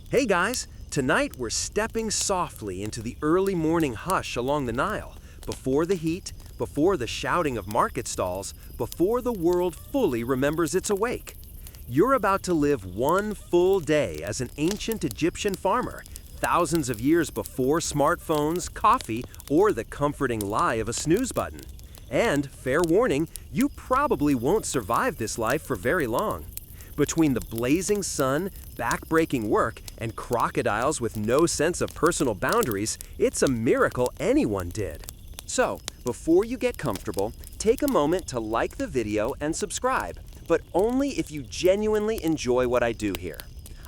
Hey guys, tonight we're stepping softly into the early morning hush along the Nile, before the heat, before the shouting of market stalls, before the world fully remembers it's awake. You're about to live one full day as an ancient Egyptian farmer, thousands of years before smartphones, coffee, or the comforting lie of a snooze button. And, fair warning, you probably won't survive this life for very long. Between the blazing sun, back-breaking work, and crocodiles with no sense of personal boundaries, it's a miracle anyone did. So, before you get comfortable, take a moment to like the video and subscribe, but only if you genuinely enjoy what I do here.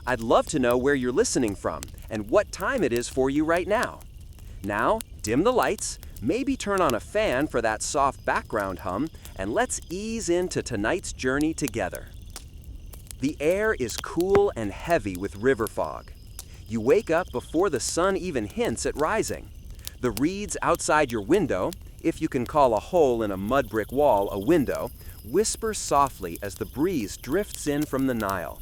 I'd love to know where you're listening from and what time it is for you right now. Now, dim the lights, maybe turn on a fan for that soft background hum, and let's ease into tonight's journey together. The air is cool and heavy with river fog. You wake up before the sun even hints at rising. The reeds outside your window, if you can call a hole in a mud brick wall a window, whisper softly as the breeze drifts in from the Nile.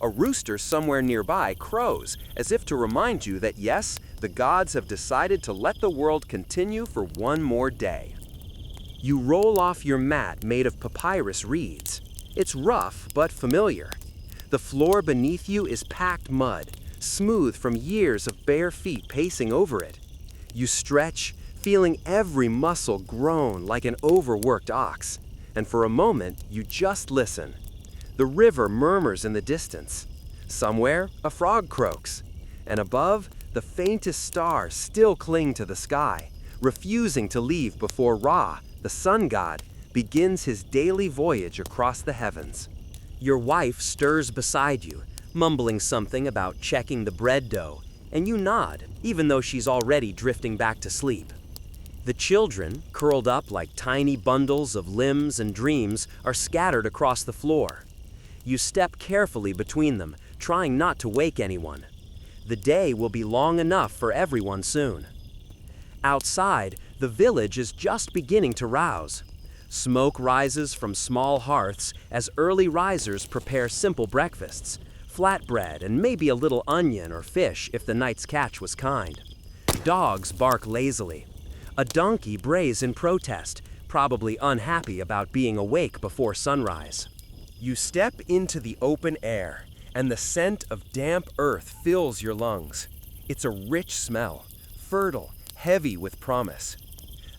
A rooster somewhere nearby crows as if to remind you that yes, the gods have decided to let the world continue for one more day. You roll off your mat made of papyrus reeds. It's rough but familiar. The floor beneath you is packed mud, smooth from years of bare feet pacing over it. You stretch, feeling every muscle groan like an overworked ox, and for a moment you just listen. The river murmurs in the distance. Somewhere, a frog croaks, and above, the faintest stars still cling to the sky, refusing to leave before Ra, the sun god, begins his daily voyage across the heavens. Your wife stirs beside you, mumbling something about checking the bread dough, and you nod, even though she's already drifting back to sleep. The children, curled up like tiny bundles of limbs and dreams, are scattered across the floor. You step carefully between them, trying not to wake anyone. The day will be long enough for everyone soon. Outside, the village is just beginning to rouse. Smoke rises from small hearths as early risers prepare simple breakfasts, flatbread and maybe a little onion or fish if the night's catch was kind. Dogs bark lazily. A donkey brays in protest, probably unhappy about being awake before sunrise. You step into the open air, and the scent of damp earth fills your lungs. It's a rich smell, fertile, heavy with promise.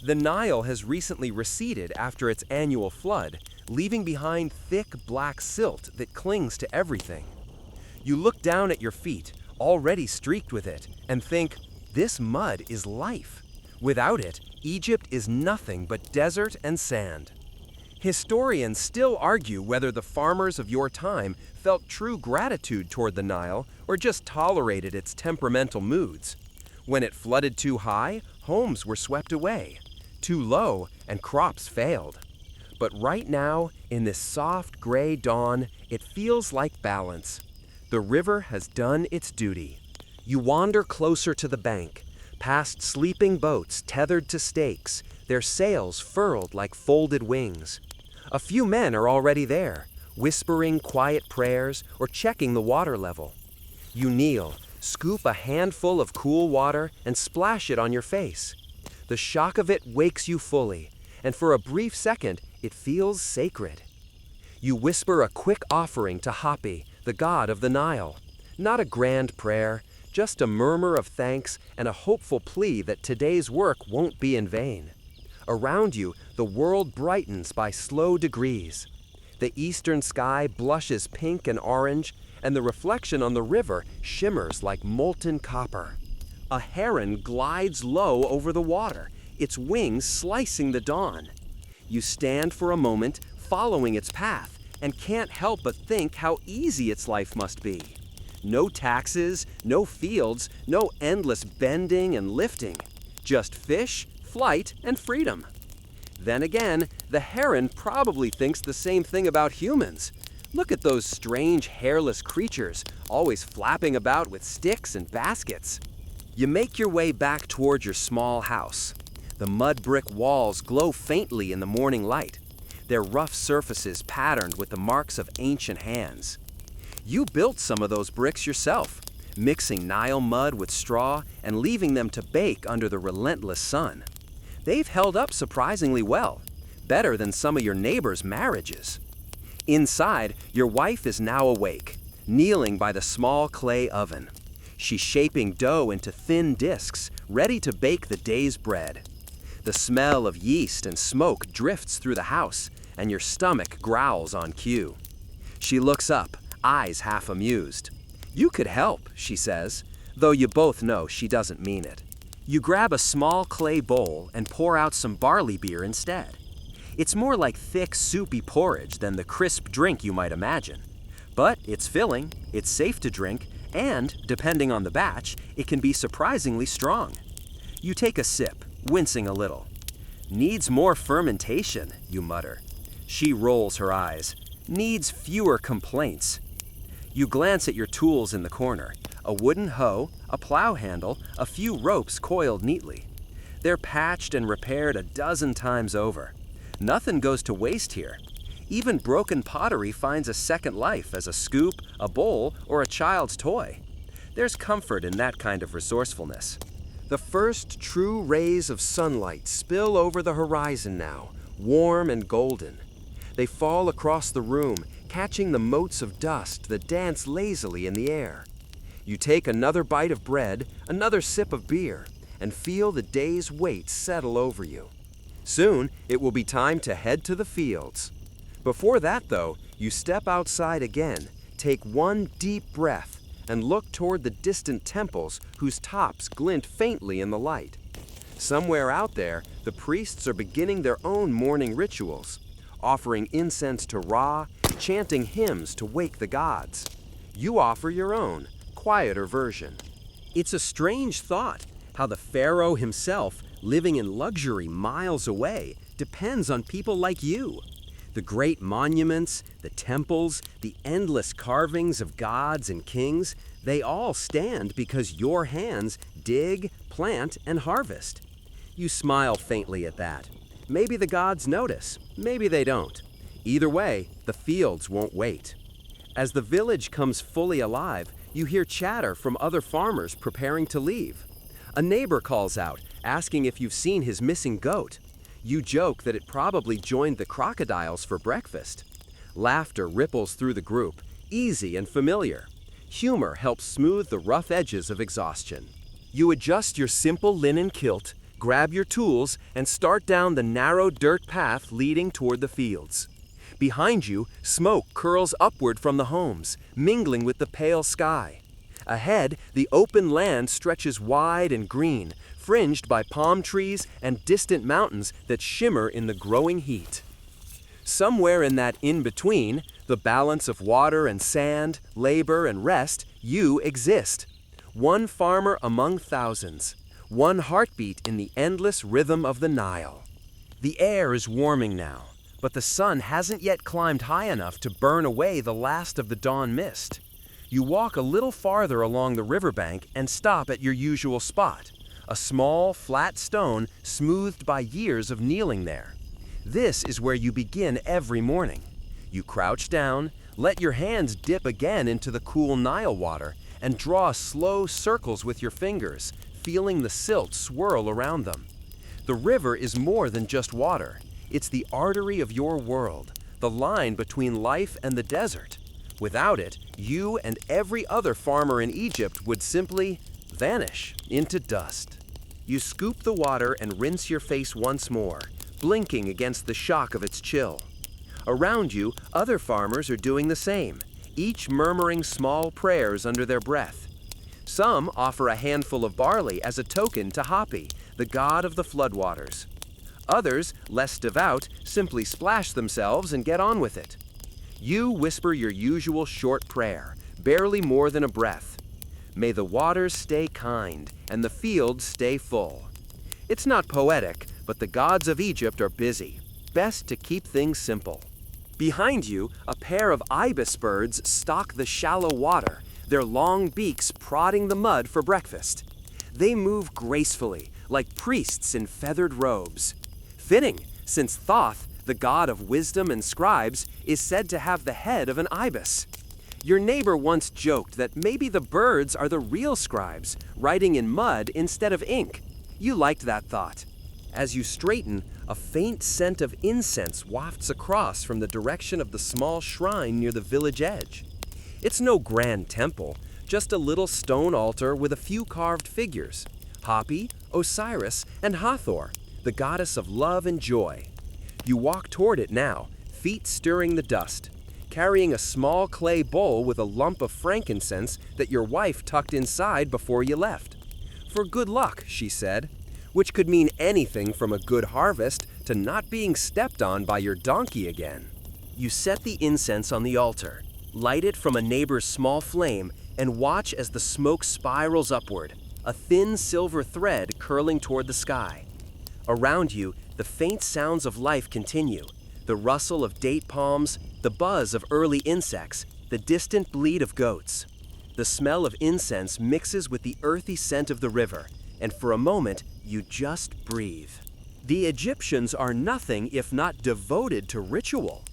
The Nile has recently receded after its annual flood, leaving behind thick black silt that clings to everything. You look down at your feet, already streaked with it, and think, this mud is life. Without it, Egypt is nothing but desert and sand. Historians still argue whether the farmers of your time felt true gratitude toward the Nile or just tolerated its temperamental moods. When it flooded too high, homes were swept away. Too low, and crops failed. But right now, in this soft gray dawn, it feels like balance. The river has done its duty. You wander closer to the bank, past sleeping boats tethered to stakes, their sails furled like folded wings. A few men are already there, whispering quiet prayers or checking the water level. You kneel, scoop a handful of cool water, and splash it on your face. The shock of it wakes you fully, and for a brief second, it feels sacred. You whisper a quick offering to Hapi, the god of the Nile. Not a grand prayer, just a murmur of thanks and a hopeful plea that today's work won't be in vain. Around you, the world brightens by slow degrees. The eastern sky blushes pink and orange, and the reflection on the river shimmers like molten copper. A heron glides low over the water, its wings slicing the dawn. You stand for a moment, following its path, and can't help but think how easy its life must be. No taxes, no fields, no endless bending and lifting. Just fish, flight, and freedom. Then again, the heron probably thinks the same thing about humans. Look at those strange hairless creatures, always flapping about with sticks and baskets. You make your way back toward your small house. The mud brick walls glow faintly in the morning light, their rough surfaces patterned with the marks of ancient hands. You built some of those bricks yourself, mixing Nile mud with straw and leaving them to bake under the relentless sun. They've held up surprisingly well, better than some of your neighbors' marriages. Inside, your wife is now awake, kneeling by the small clay oven. She's shaping dough into thin discs, ready to bake the day's bread. The smell of yeast and smoke drifts through the house, and your stomach growls on cue. She looks up, eyes half amused. "You could help," she says, though you both know she doesn't mean it. You grab a small clay bowl and pour out some barley beer instead. It's more like thick, soupy porridge than the crisp drink you might imagine. But it's filling, it's safe to drink, and, depending on the batch, it can be surprisingly strong. You take a sip, wincing a little. "Needs more fermentation," you mutter. She rolls her eyes. "Needs fewer complaints." You glance at your tools in the corner. A wooden hoe, a plow handle, a few ropes coiled neatly. They're patched and repaired a dozen times over. Nothing goes to waste here. Even broken pottery finds a second life as a scoop, a bowl, or a child's toy. There's comfort in that kind of resourcefulness. The first true rays of sunlight spill over the horizon now, warm and golden. They fall across the room, catching the motes of dust that dance lazily in the air. You take another bite of bread, another sip of beer, and feel the day's weight settle over you. Soon, it will be time to head to the fields. Before that, though, you step outside again, take one deep breath, and look toward the distant temples whose tops glint faintly in the light. Somewhere out there, the priests are beginning their own morning rituals, offering incense to Ra, chanting hymns to wake the gods. You offer your own, quieter version. It's a strange thought, how the pharaoh himself, living in luxury miles away, depends on people like you. The great monuments, the temples, the endless carvings of gods and kings, they all stand because your hands dig, plant, and harvest. You smile faintly at that. Maybe the gods notice, maybe they don't. Either way, the fields won't wait. As the village comes fully alive, you hear chatter from other farmers preparing to leave. A neighbor calls out, asking if you've seen his missing goat. You joke that it probably joined the crocodiles for breakfast. Laughter ripples through the group, easy and familiar. Humor helps smooth the rough edges of exhaustion. You adjust your simple linen kilt, grab your tools, and start down the narrow dirt path leading toward the fields. Behind you, smoke curls upward from the homes, mingling with the pale sky. Ahead, the open land stretches wide and green, fringed by palm trees and distant mountains that shimmer in the growing heat. Somewhere in that in-between, the balance of water and sand, labor and rest, you exist. One farmer among thousands. One heartbeat in the endless rhythm of the Nile. The air is warming now, but the sun hasn't yet climbed high enough to burn away the last of the dawn mist. You walk a little farther along the riverbank and stop at your usual spot, a small, flat stone smoothed by years of kneeling there. This is where you begin every morning. You crouch down, let your hands dip again into the cool Nile water, and draw slow circles with your fingers, feeling the silt swirl around them. The river is more than just water. It's the artery of your world, the line between life and the desert. Without it, you and every other farmer in Egypt would simply vanish into dust. You scoop the water and rinse your face once more, blinking against the shock of its chill. Around you, other farmers are doing the same, each murmuring small prayers under their breath. Some offer a handful of barley as a token to Hapi, the god of the floodwaters. Others, less devout, simply splash themselves and get on with it. You whisper your usual short prayer, barely more than a breath. May the waters stay kind and the fields stay full. It's not poetic, but the gods of Egypt are busy. Best to keep things simple. Behind you, a pair of ibis birds stalk the shallow water, their long beaks prodding the mud for breakfast. They move gracefully, like priests in feathered robes. Fitting, since Thoth, the god of wisdom and scribes, is said to have the head of an ibis. Your neighbor once joked that maybe the birds are the real scribes, writing in mud instead of ink. You liked that thought. As you straighten, a faint scent of incense wafts across from the direction of the small shrine near the village edge. It's no grand temple, just a little stone altar with a few carved figures: Hapi, Osiris, and Hathor, the goddess of love and joy. You walk toward it now, feet stirring the dust, carrying a small clay bowl with a lump of frankincense that your wife tucked inside before you left. For good luck, she said, which could mean anything from a good harvest to not being stepped on by your donkey again. You set the incense on the altar, light it from a neighbor's small flame, and watch as the smoke spirals upward, a thin silver thread curling toward the sky. Around you, the faint sounds of life continue: the rustle of date palms, the buzz of early insects, the distant bleat of goats. The smell of incense mixes with the earthy scent of the river, and for a moment, you just breathe. The Egyptians are nothing if not devoted to ritual.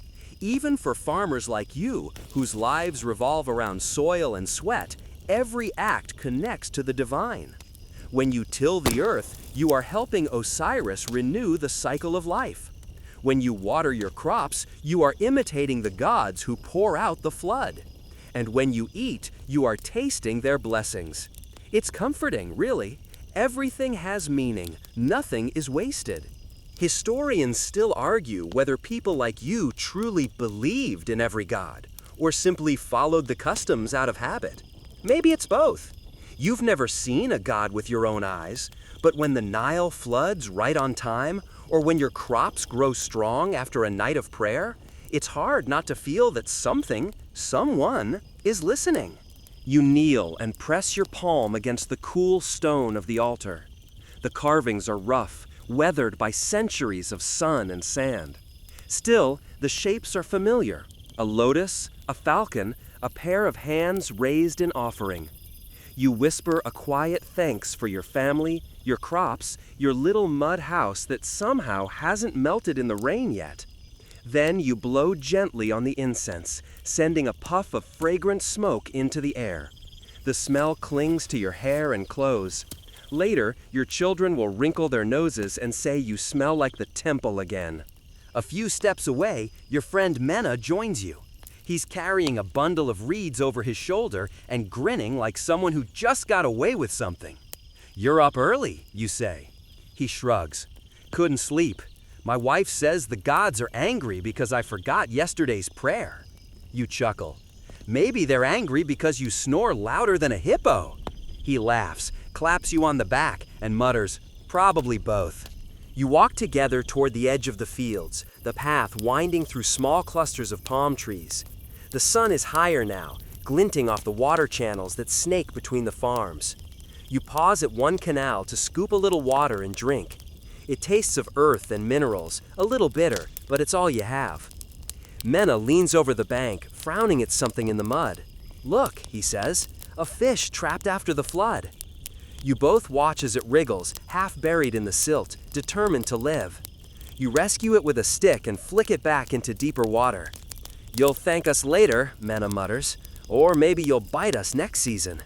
Even for farmers like you, whose lives revolve around soil and sweat, every act connects to the divine. When you till the earth, you are helping Osiris renew the cycle of life. When you water your crops, you are imitating the gods who pour out the flood. And when you eat, you are tasting their blessings. It's comforting, really. Everything has meaning. Nothing is wasted. Historians still argue whether people like you truly believed in every god, or simply followed the customs out of habit. Maybe it's both. You've never seen a god with your own eyes, but when the Nile floods right on time, or when your crops grow strong after a night of prayer, it's hard not to feel that something, someone, is listening. You kneel and press your palm against the cool stone of the altar. The carvings are rough, weathered by centuries of sun and sand. Still, the shapes are familiar: a lotus, a falcon, a pair of hands raised in offering. You whisper a quiet thanks for your family, your crops, your little mud house that somehow hasn't melted in the rain yet. Then you blow gently on the incense, sending a puff of fragrant smoke into the air. The smell clings to your hair and clothes. Later, your children will wrinkle their noses and say you smell like the temple again. A few steps away, your friend Mena joins you. He's carrying a bundle of reeds over his shoulder and grinning like someone who just got away with something. "You're up early," you say. He shrugs. "Couldn't sleep. My wife says the gods are angry because I forgot yesterday's prayer." You chuckle. "Maybe they're angry because you snore louder than a hippo." He laughs, claps you on the back, and mutters, "Probably both." You walk together toward the edge of the fields, the path winding through small clusters of palm trees. The sun is higher now, glinting off the water channels that snake between the farms. You pause at one canal to scoop a little water and drink. It tastes of earth and minerals, a little bitter, but it's all you have. Mena leans over the bank, frowning at something in the mud. "Look," he says, "a fish trapped after the flood." You both watch as it wriggles, half buried in the silt, determined to live. You rescue it with a stick and flick it back into deeper water. "You'll thank us later," Mena mutters, "or maybe you'll bite us next season."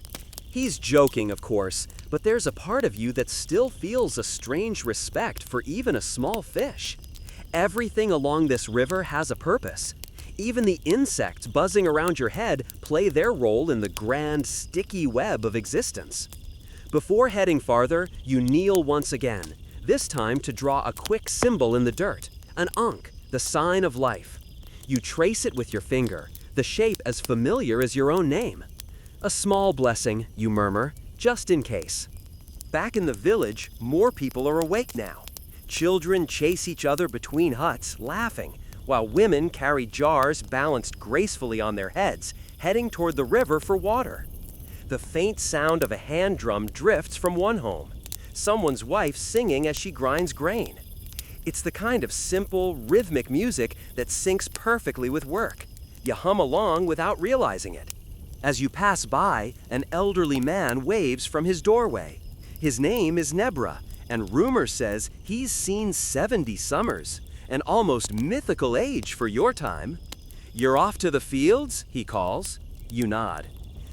He's joking, of course, but there's a part of you that still feels a strange respect for even a small fish. Everything along this river has a purpose. Even the insects buzzing around your head play their role in the grand, sticky web of existence. Before heading farther, you kneel once again, this time to draw a quick symbol in the dirt, an ankh, the sign of life. You trace it with your finger, the shape as familiar as your own name. "A small blessing," you murmur, "just in case." Back in the village, more people are awake now. Children chase each other between huts, laughing, while women carry jars balanced gracefully on their heads, heading toward the river for water. The faint sound of a hand drum drifts from one home, someone's wife singing as she grinds grain. It's the kind of simple, rhythmic music that syncs perfectly with work. You hum along without realizing it. As you pass by, an elderly man waves from his doorway. His name is Nebra, and rumor says he's seen 70 summers, an almost mythical age for your time. "You're off to the fields?" he calls. You nod.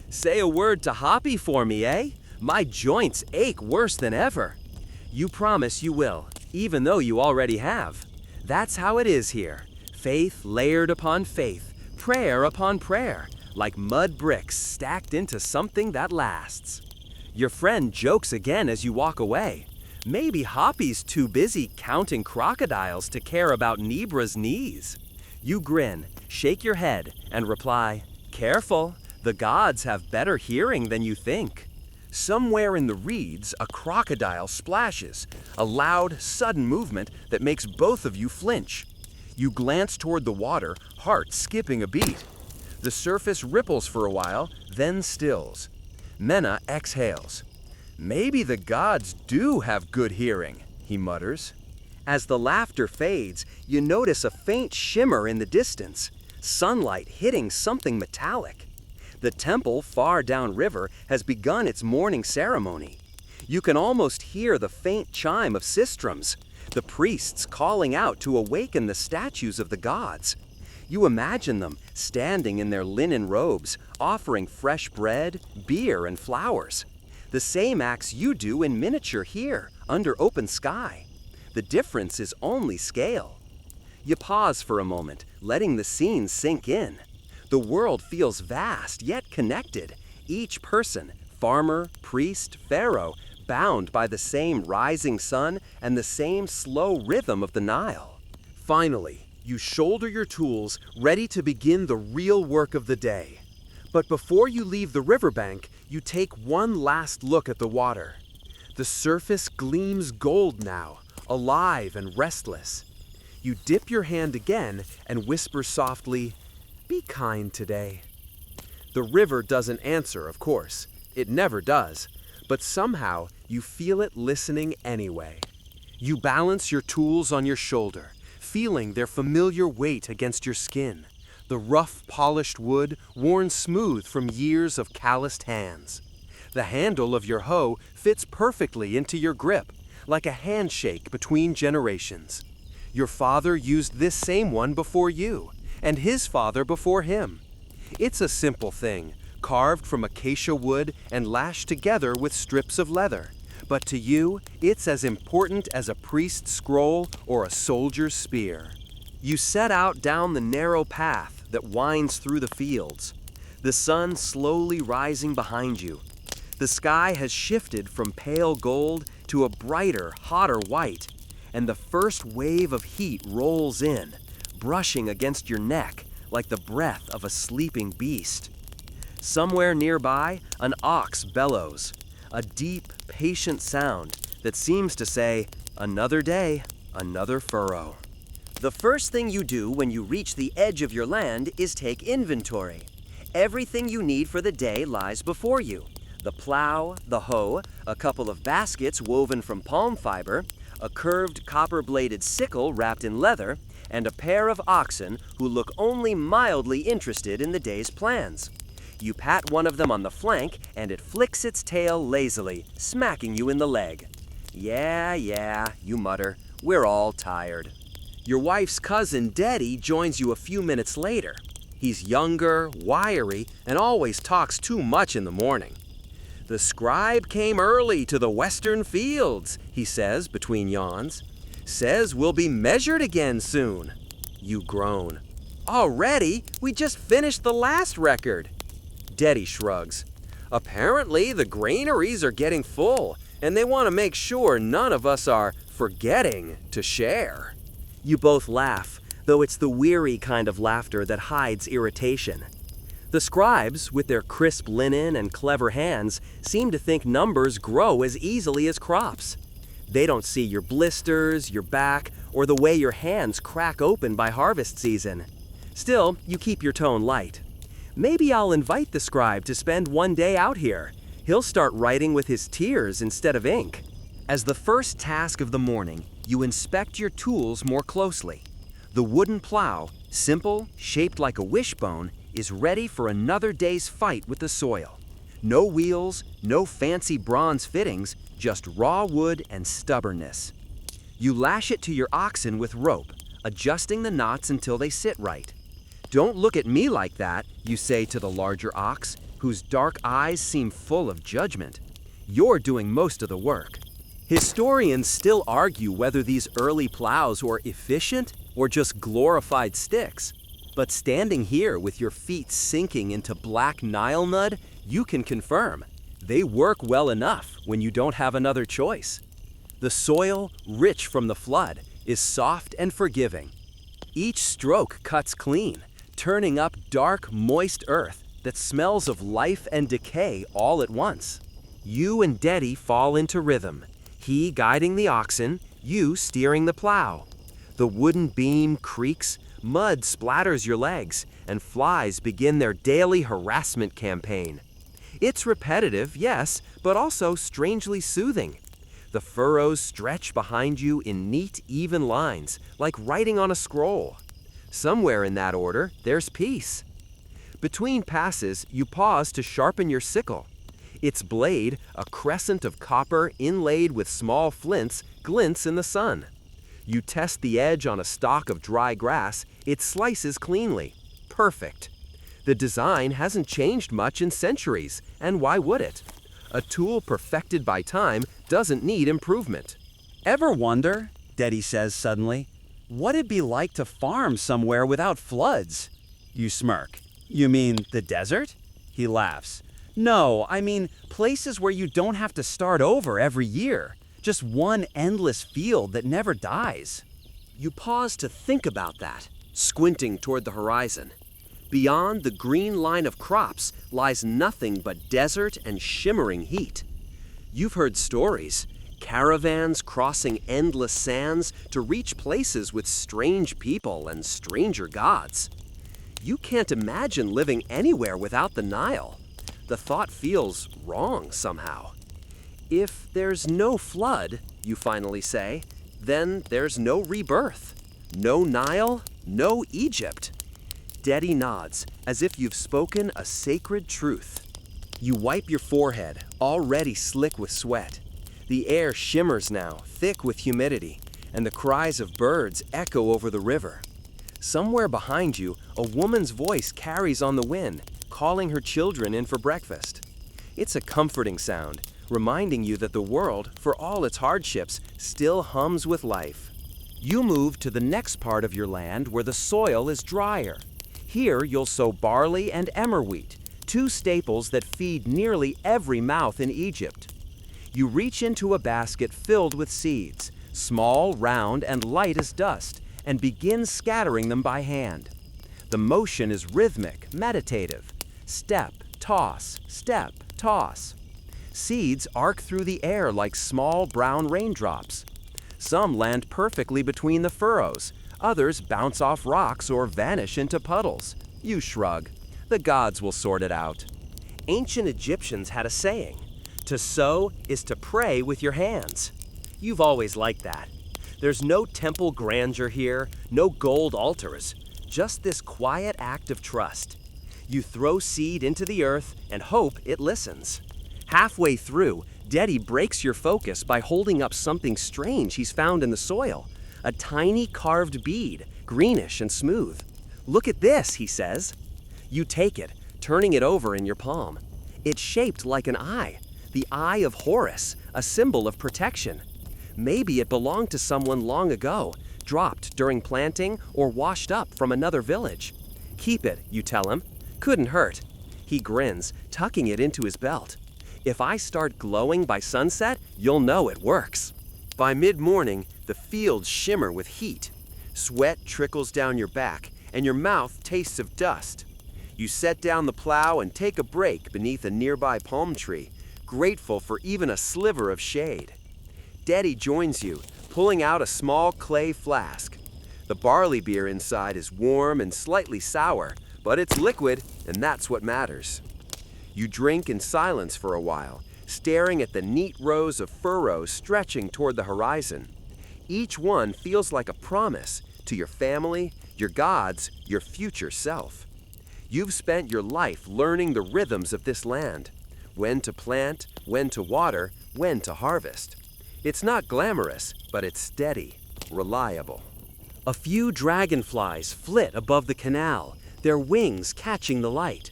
Say a word to Hoppy for me, eh? My joints ache worse than ever. You promise you will, even though you already have. That's how it is here. Faith layered upon faith, prayer upon prayer, like mud bricks stacked into something that lasts. Your friend jokes again as you walk away. Maybe Hoppy's too busy counting crocodiles to care about Nebra's knees. You grin, shake your head, and reply, "Careful, the gods have better hearing than you think." Somewhere in the reeds, a crocodile splashes, a loud, sudden movement that makes both of you flinch. You glance toward the water, heart skipping a beat. The surface ripples for a while, then stills. Mena exhales. Maybe the gods do have good hearing, he mutters. As the laughter fades, you notice a faint shimmer in the distance, sunlight hitting something metallic. The temple far downriver has begun its morning ceremony. You can almost hear the faint chime of sistrums, the priests calling out to awaken the statues of the gods. You imagine them standing in their linen robes, offering fresh bread, beer, and flowers. The same acts you do in miniature here, under open sky. The difference is only scale. You pause for a moment, letting the scene sink in. The world feels vast yet connected, each person, farmer, priest, pharaoh, bound by the same rising sun and the same slow rhythm of the Nile. Finally, you shoulder your tools, ready to begin the real work of the day. But before you leave the riverbank, you take one last look at the water. The surface gleams gold now, alive and restless. You dip your hand again and whisper softly, "Be kind today." The river doesn't answer, of course. It never does. But somehow, you feel it listening anyway. You balance your tools on your shoulder, feeling their familiar weight against your skin, the rough, polished wood worn smooth from years of calloused hands. The handle of your hoe fits perfectly into your grip, like a handshake between generations. Your father used this same one before you, and his father before him. It's a simple thing, carved from acacia wood and lashed together with strips of leather. But to you, it's as important as a priest's scroll or a soldier's spear. You set out down the narrow path that winds through the fields, the sun slowly rising behind you. The sky has shifted from pale gold to a brighter, hotter white, and the first wave of heat rolls in, brushing against your neck like the breath of a sleeping beast. Somewhere nearby, an ox bellows, a deep, patient sound that seems to say, "Another day, another furrow." The first thing you do when you reach the edge of your land is take inventory. Everything you need for the day lies before you. The plow, the hoe, a couple of baskets woven from palm fiber, a curved copper-bladed sickle wrapped in leather, and a pair of oxen who look only mildly interested in the day's plans. You pat one of them on the flank, and it flicks its tail lazily, smacking you in the leg. Yeah, you mutter, we're all tired. Your wife's cousin, Daddy, joins you a few minutes later. He's younger, wiry, and always talks too much in the morning. The scribe came early to the western fields, he says between yawns. Says we'll be measured again soon. You groan. Already? We just finished the last record. Daddy shrugs. Apparently, the granaries are getting full, and they want to make sure none of us are forgetting to share. You both laugh, though it's the weary kind of laughter that hides irritation. The scribes, with their crisp linen and clever hands, seem to think numbers grow as easily as crops. They don't see your blisters, your back, or the way your hands crack open by harvest season. Still, you keep your tone light. Maybe I'll invite the scribe to spend one day out here. He'll start writing with his tears instead of ink. As the first task of the morning, you inspect your tools more closely. The wooden plow, simple, shaped like a wishbone, is ready for another day's fight with the soil. No wheels, no fancy bronze fittings, just raw wood and stubbornness. You lash it to your oxen with rope, adjusting the knots until they sit right. "Don't look at me like that," you say to the larger ox, whose dark eyes seem full of judgment. "You're doing most of the work." Historians still argue whether these early plows were efficient or just glorified sticks. But standing here with your feet sinking into black Nile mud, you can confirm they work well enough when you don't have another choice. The soil, rich from the flood, is soft and forgiving. Each stroke cuts clean, turning up dark, moist earth that smells of life and decay all at once. You and Daddy fall into rhythm, he guiding the oxen, you steering the plow. The wooden beam creaks, mud splatters your legs, and flies begin their daily harassment campaign. It's repetitive, yes, but also strangely soothing. The furrows stretch behind you in neat, even lines, like writing on a scroll. Somewhere in that order, there's peace. Between passes, you pause to sharpen your sickle. Its blade, a crescent of copper inlaid with small flints, glints in the sun. You test the edge on a stalk of dry grass, it slices cleanly. Perfect. The design hasn't changed much in centuries, and why would it? A tool perfected by time doesn't need improvement. Ever wonder, Daddy says suddenly, what it'd be like to farm somewhere without floods? You smirk. You mean the desert? He laughs. No, I mean places where you don't have to start over every year. Just one endless field that never dies. You pause to think about that, squinting toward the horizon. Beyond the green line of crops lies nothing but desert and shimmering heat. You've heard stories, caravans crossing endless sands to reach places with strange people and stranger gods. You can't imagine living anywhere without the Nile. The thought feels wrong somehow. If there's no flood, you finally say, then there's no rebirth. No Nile, no Egypt. Daddy nods, as if you've spoken a sacred truth. You wipe your forehead, already slick with sweat. The air shimmers now, thick with humidity, and the cries of birds echo over the river. Somewhere behind you, a woman's voice carries on the wind, calling her children in for breakfast. It's a comforting sound, reminding you that the world, for all its hardships, still hums with life. You move to the next part of your land where the soil is drier. Here you'll sow barley and emmer wheat, two staples that feed nearly every mouth in Egypt. You reach into a basket filled with seeds, small, round, and light as dust, and begin scattering them by hand. The motion is rhythmic, meditative. Step, toss, step, toss. Seeds arc through the air like small brown raindrops. Some land perfectly between the furrows. Others bounce off rocks or vanish into puddles. You shrug. The gods will sort it out. Ancient Egyptians had a saying, "To sow is to pray with your hands." You've always liked that. There's no temple grandeur here, no gold altars, just this quiet act of trust. You throw seed into the earth and hope it listens. Halfway through, Daddy breaks your focus by holding up something strange he's found in the soil. A tiny carved bead, greenish and smooth. "Look at this," he says. You take it, turning it over in your palm. It's shaped like an eye, the eye of Horus, a symbol of protection. Maybe it belonged to someone long ago, dropped during planting or washed up from another village. "Keep it," you tell him. "Couldn't hurt." He grins, tucking it into his belt. "If I start glowing by sunset, you'll know it works." By mid-morning, the fields shimmer with heat. Sweat trickles down your back, and your mouth tastes of dust. You set down the plow and take a break beneath a nearby palm tree, grateful for even a sliver of shade. Daddy joins you, pulling out a small clay flask. The barley beer inside is warm and slightly sour, but it's liquid, and that's what matters. You drink in silence for a while, staring at the neat rows of furrows stretching toward the horizon. Each one feels like a promise to your family, your gods, your future self. You've spent your life learning the rhythms of this land, when to plant, when to water, when to harvest. It's not glamorous, but it's steady, reliable. A few dragonflies flit above the canal, their wings catching the light.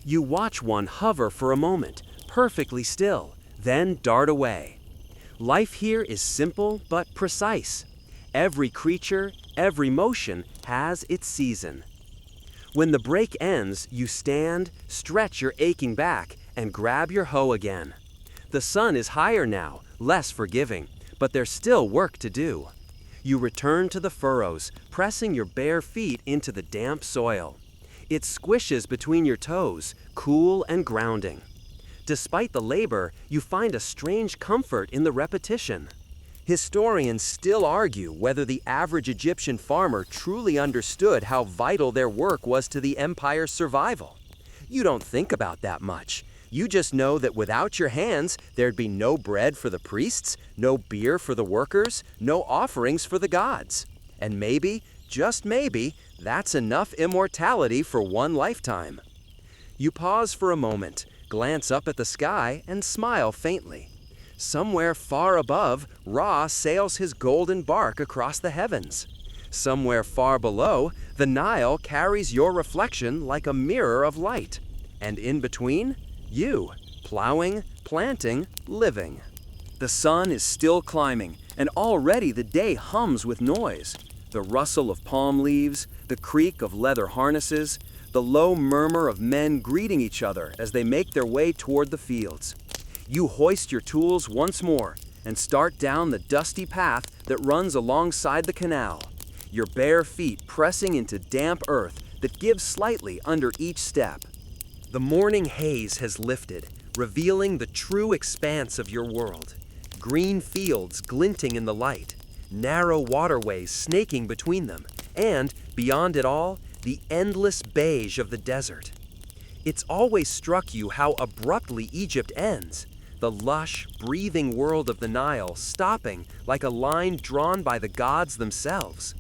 You watch one hover for a moment, perfectly still, then dart away. Life here is simple but precise. Every creature, every motion has its season. When the break ends, you stand, stretch your aching back, and grab your hoe again. The sun is higher now, less forgiving, but there's still work to do. You return to the furrows, pressing your bare feet into the damp soil. It squishes between your toes, cool and grounding. Despite the labor, you find a strange comfort in the repetition. Historians still argue whether the average Egyptian farmer truly understood how vital their work was to the empire's survival. You don't think about that much. You just know that without your hands, there'd be no bread for the priests, no beer for the workers, no offerings for the gods. And maybe, just maybe, that's enough immortality for one lifetime. You pause for a moment, glance up at the sky, and smile faintly. Somewhere far above, Ra sails his golden bark across the heavens. Somewhere far below, the Nile carries your reflection like a mirror of light. And in between, you, plowing, planting, living. The sun is still climbing, and already the day hums with noise. The rustle of palm leaves, the creak of leather harnesses, the low murmur of men greeting each other as they make their way toward the fields. You hoist your tools once more and start down the dusty path that runs alongside the canal, your bare feet pressing into damp earth that gives slightly under each step. The morning haze has lifted, revealing the true expanse of your world. Green fields glinting in the light, narrow waterways snaking between them, and, beyond it all, the endless beige of the desert. It's always struck you how abruptly Egypt ends, the lush, breathing world of the Nile stopping like a line drawn by the gods themselves.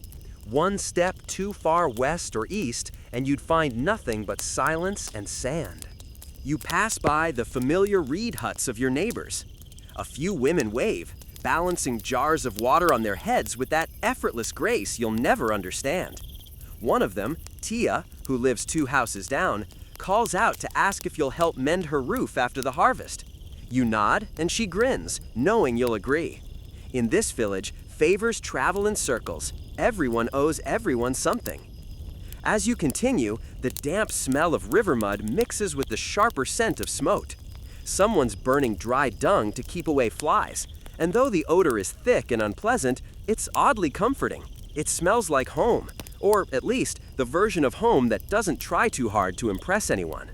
One step too far west or east, and you'd find nothing but silence and sand. You pass by the familiar reed huts of your neighbors. A few women wave, balancing jars of water on their heads with that effortless grace you'll never understand. One of them, Tia, who lives 2 houses down, calls out to ask if you'll help mend her roof after the harvest. You nod, and she grins, knowing you'll agree. In this village, favors travel in circles. Everyone owes everyone something. As you continue, the damp smell of river mud mixes with the sharper scent of smote. Someone's burning dry dung to keep away flies, and though the odor is thick and unpleasant, it's oddly comforting. It smells like home, or at least the version of home that doesn't try too hard to impress anyone.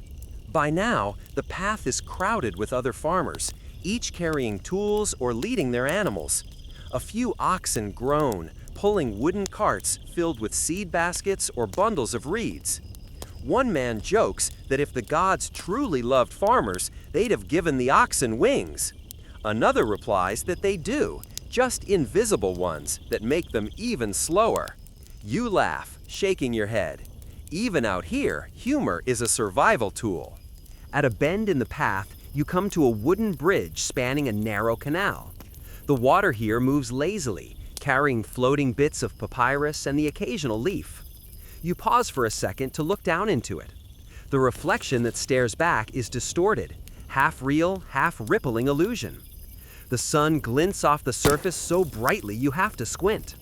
By now, the path is crowded with other farmers, each carrying tools or leading their animals. A few oxen groan, pulling wooden carts filled with seed baskets or bundles of reeds. One man jokes that if the gods truly loved farmers, they'd have given the oxen wings. Another replies that they do, just invisible ones that make them even slower. You laugh, shaking your head. Even out here, humor is a survival tool. At a bend in the path, you come to a wooden bridge spanning a narrow canal. The water here moves lazily, carrying floating bits of papyrus and the occasional leaf. You pause for a second to look down into it. The reflection that stares back is distorted, half real, half rippling illusion. The sun glints off the surface so brightly you have to squint.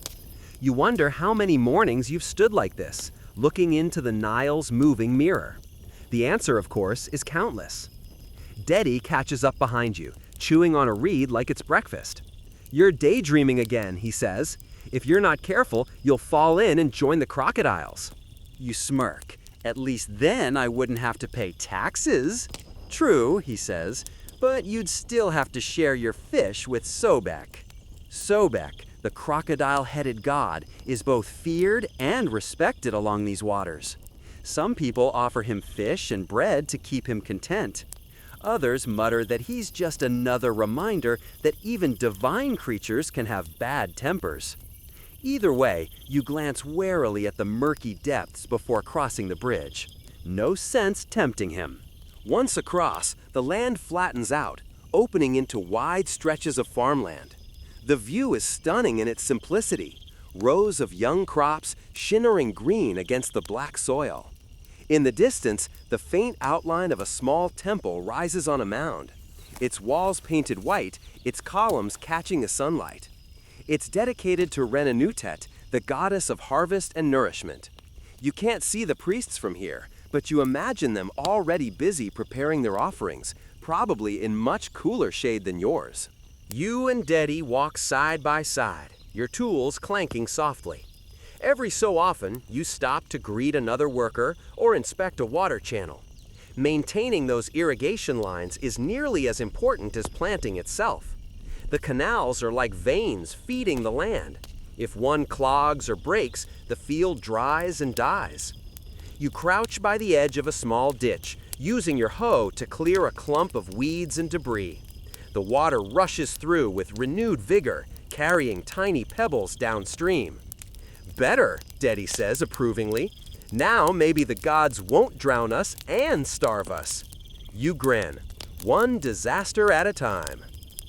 You wonder how many mornings you've stood like this, looking into the Nile's moving mirror. The answer, of course, is countless. Dedi catches up behind you, chewing on a reed like it's breakfast. "You're daydreaming again," he says. "If you're not careful, you'll fall in and join the crocodiles." You smirk. "At least then I wouldn't have to pay taxes." "True," he says, "but you'd still have to share your fish with Sobek." Sobek, the crocodile-headed god, is both feared and respected along these waters. Some people offer him fish and bread to keep him content. Others mutter that he's just another reminder that even divine creatures can have bad tempers. Either way, you glance warily at the murky depths before crossing the bridge. No sense tempting him. Once across, the land flattens out, opening into wide stretches of farmland. The view is stunning in its simplicity, rows of young crops shimmering green against the black soil. In the distance, the faint outline of a small temple rises on a mound. Its walls painted white, its columns catching the sunlight. It's dedicated to Renanutet, the goddess of harvest and nourishment. You can't see the priests from here, but you imagine them already busy preparing their offerings, probably in much cooler shade than yours. You and Dedi walk side by side, your tools clanking softly. Every so often, you stop to greet another worker or inspect a water channel. Maintaining those irrigation lines is nearly as important as planting itself. The canals are like veins feeding the land. If one clogs or breaks, the field dries and dies. You crouch by the edge of a small ditch, using your hoe to clear a clump of weeds and debris. The water rushes through with renewed vigor, carrying tiny pebbles downstream. Better, Dedi says approvingly. Now maybe the gods won't drown us and starve us. You grin, one disaster at a time.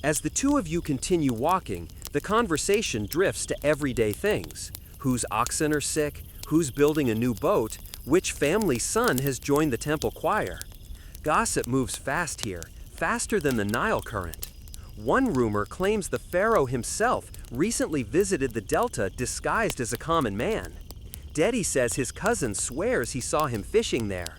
As the two of you continue walking, the conversation drifts to everyday things. Whose oxen are sick, who's building a new boat, which family's son has joined the temple choir. Gossip moves fast here, faster than the Nile current. One rumor claims the pharaoh himself recently visited the delta disguised as a common man. Dedi says his cousin swears he saw him fishing there.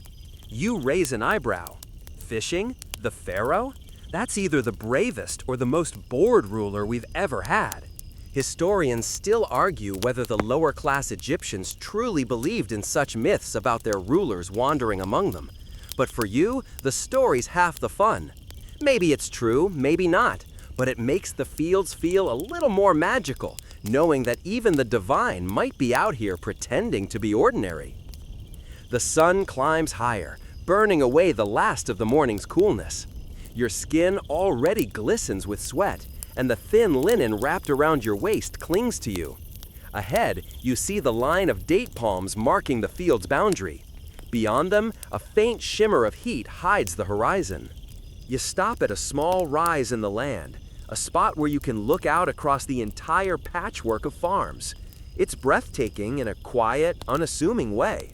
You raise an eyebrow. Fishing? The pharaoh? That's either the bravest or the most bored ruler we've ever had. Historians still argue whether the lower-class Egyptians truly believed in such myths about their rulers wandering among them. But for you, the story's half the fun. Maybe it's true, maybe not, but it makes the fields feel a little more magical, knowing that even the divine might be out here pretending to be ordinary. The sun climbs higher, burning away the last of the morning's coolness. Your skin already glistens with sweat, and the thin linen wrapped around your waist clings to you. Ahead, you see the line of date palms marking the field's boundary. Beyond them, a faint shimmer of heat hides the horizon. You stop at a small rise in the land, a spot where you can look out across the entire patchwork of farms. It's breathtaking in a quiet, unassuming way.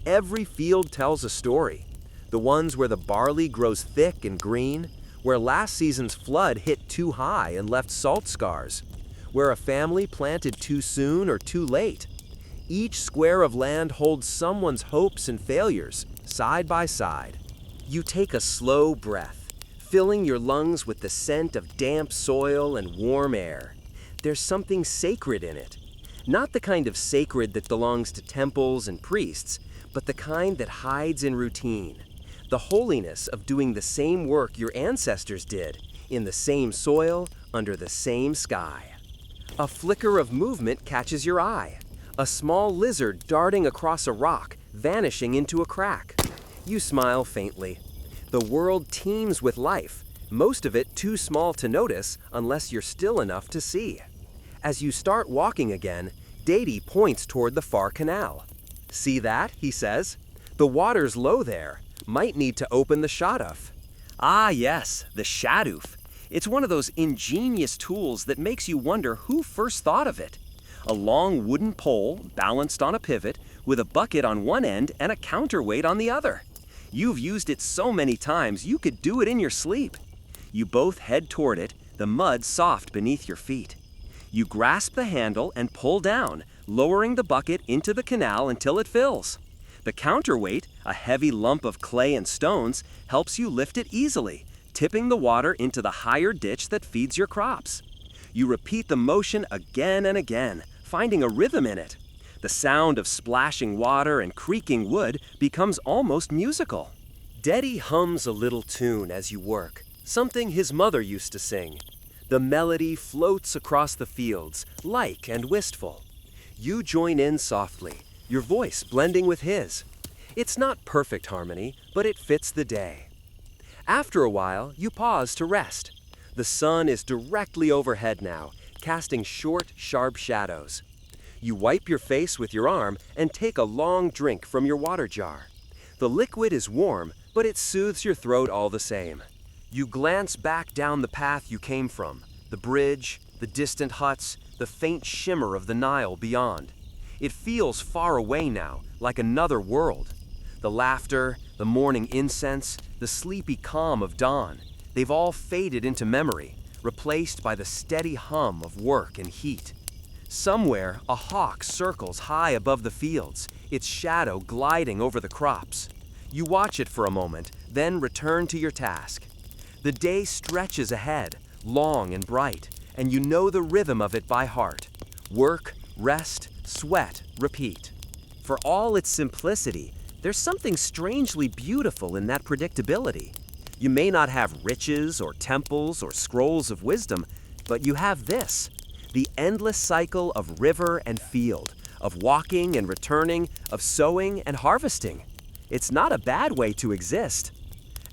Every field tells a story. The ones where the barley grows thick and green, where last season's flood hit too high and left salt scars, where a family planted too soon or too late. Each square of land holds someone's hopes and failures, side by side. You take a slow breath, filling your lungs with the scent of damp soil and warm air. There's something sacred in it. Not the kind of sacred that belongs to temples and priests, but the kind that hides in routine. The holiness of doing the same work your ancestors did, in the same soil, under the same sky. A flicker of movement catches your eye. A small lizard darting across a rock, vanishing into a crack. You smile faintly. The world teems with life, most of it too small to notice unless you're still enough to see. As you start walking again, Dedi points toward the far canal. See that, he says? The water's low there. Might need to open the shaduf. Ah yes, the shaduf. It's one of those ingenious tools that makes you wonder who first thought of it. A long wooden pole balanced on a pivot with a bucket on one end and a counterweight on the other. You've used it so many times you could do it in your sleep. You both head toward it, the mud soft beneath your feet. You grasp the handle and pull down, lowering the bucket into the canal until it fills. The counterweight, a heavy lump of clay and stones, helps you lift it easily, tipping the water into the higher ditch that feeds your crops. You repeat the motion again and again, finding a rhythm in it. The sound of splashing water and creaking wood becomes almost musical. Dedi hums a little tune as you work, something his mother used to sing. The melody floats across the fields, light and wistful. You join in softly, your voice blending with his. It's not perfect harmony, but it fits the day. After a while, you pause to rest. The sun is directly overhead now, casting short, sharp shadows. You wipe your face with your arm and take a long drink from your water jar. The liquid is warm, but it soothes your throat all the same. You glance back down the path you came from, the bridge, the distant huts, the faint shimmer of the Nile beyond. It feels far away now, like another world. the laughter, the morning incense, the sleepy calm of dawn, they've all faded into memory, replaced by the steady hum of work and heat. Somewhere, a hawk circles high above the fields, its shadow gliding over the crops. You watch it for a moment, then return to your task. The day stretches ahead, long and bright, and you know the rhythm of it by heart. Work, rest, sweat, repeat. For all its simplicity, there's something strangely beautiful in that predictability. You may not have riches or temples or scrolls of wisdom, but you have this, the endless cycle of river and field, of walking and returning, of sowing and harvesting. It's not a bad way to exist.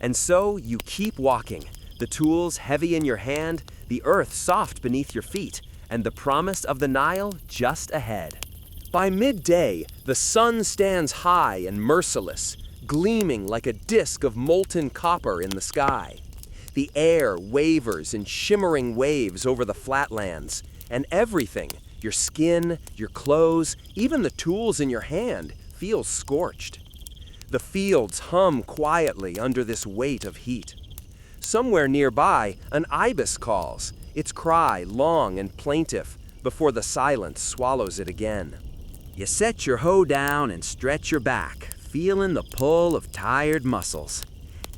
And so you keep walking, the tools heavy in your hand, the earth soft beneath your feet, and the promise of the Nile just ahead. By midday, the sun stands high and merciless, gleaming like a disk of molten copper in the sky. The air wavers in shimmering waves over the flatlands, and everything, your skin, your clothes, even the tools in your hand, feels scorched. The fields hum quietly under this weight of heat. Somewhere nearby, an ibis calls, its cry long and plaintive, before the silence swallows it again. You set your hoe down and stretch your back, feeling the pull of tired muscles.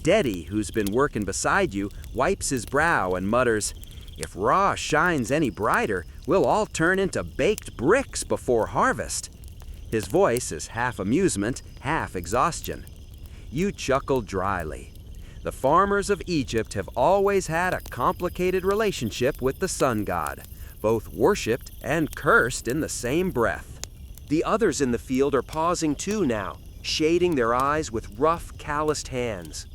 Deddy, who's been working beside you, wipes his brow and mutters, "If raw shines any brighter, we'll all turn into baked bricks before harvest." His voice is half amusement, half exhaustion. You chuckle dryly. The farmers of Egypt have always had a complicated relationship with the sun god, both worshipped and cursed in the same breath. The others in the field are pausing too now, shading their eyes with rough, calloused hands.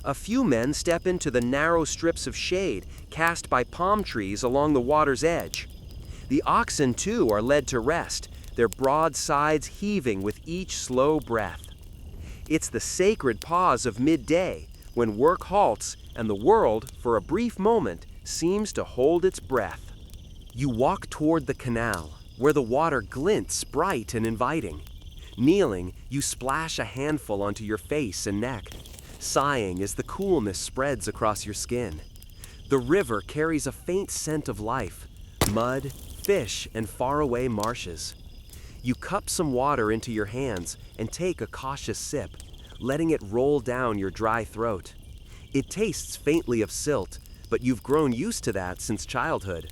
A few men step into the narrow strips of shade cast by palm trees along the water's edge. The oxen, too, are led to rest, their broad sides heaving with each slow breath. It's the sacred pause of midday, when work halts and the world, for a brief moment, seems to hold its breath. You walk toward the canal, where the water glints bright and inviting. Kneeling, you splash a handful onto your face and neck, sighing as the coolness spreads across your skin. The river carries a faint scent of life, mud, fish, and faraway marshes. You cup some water into your hands and take a cautious sip, letting it roll down your dry throat. It tastes faintly of silt, but you've grown used to that since childhood.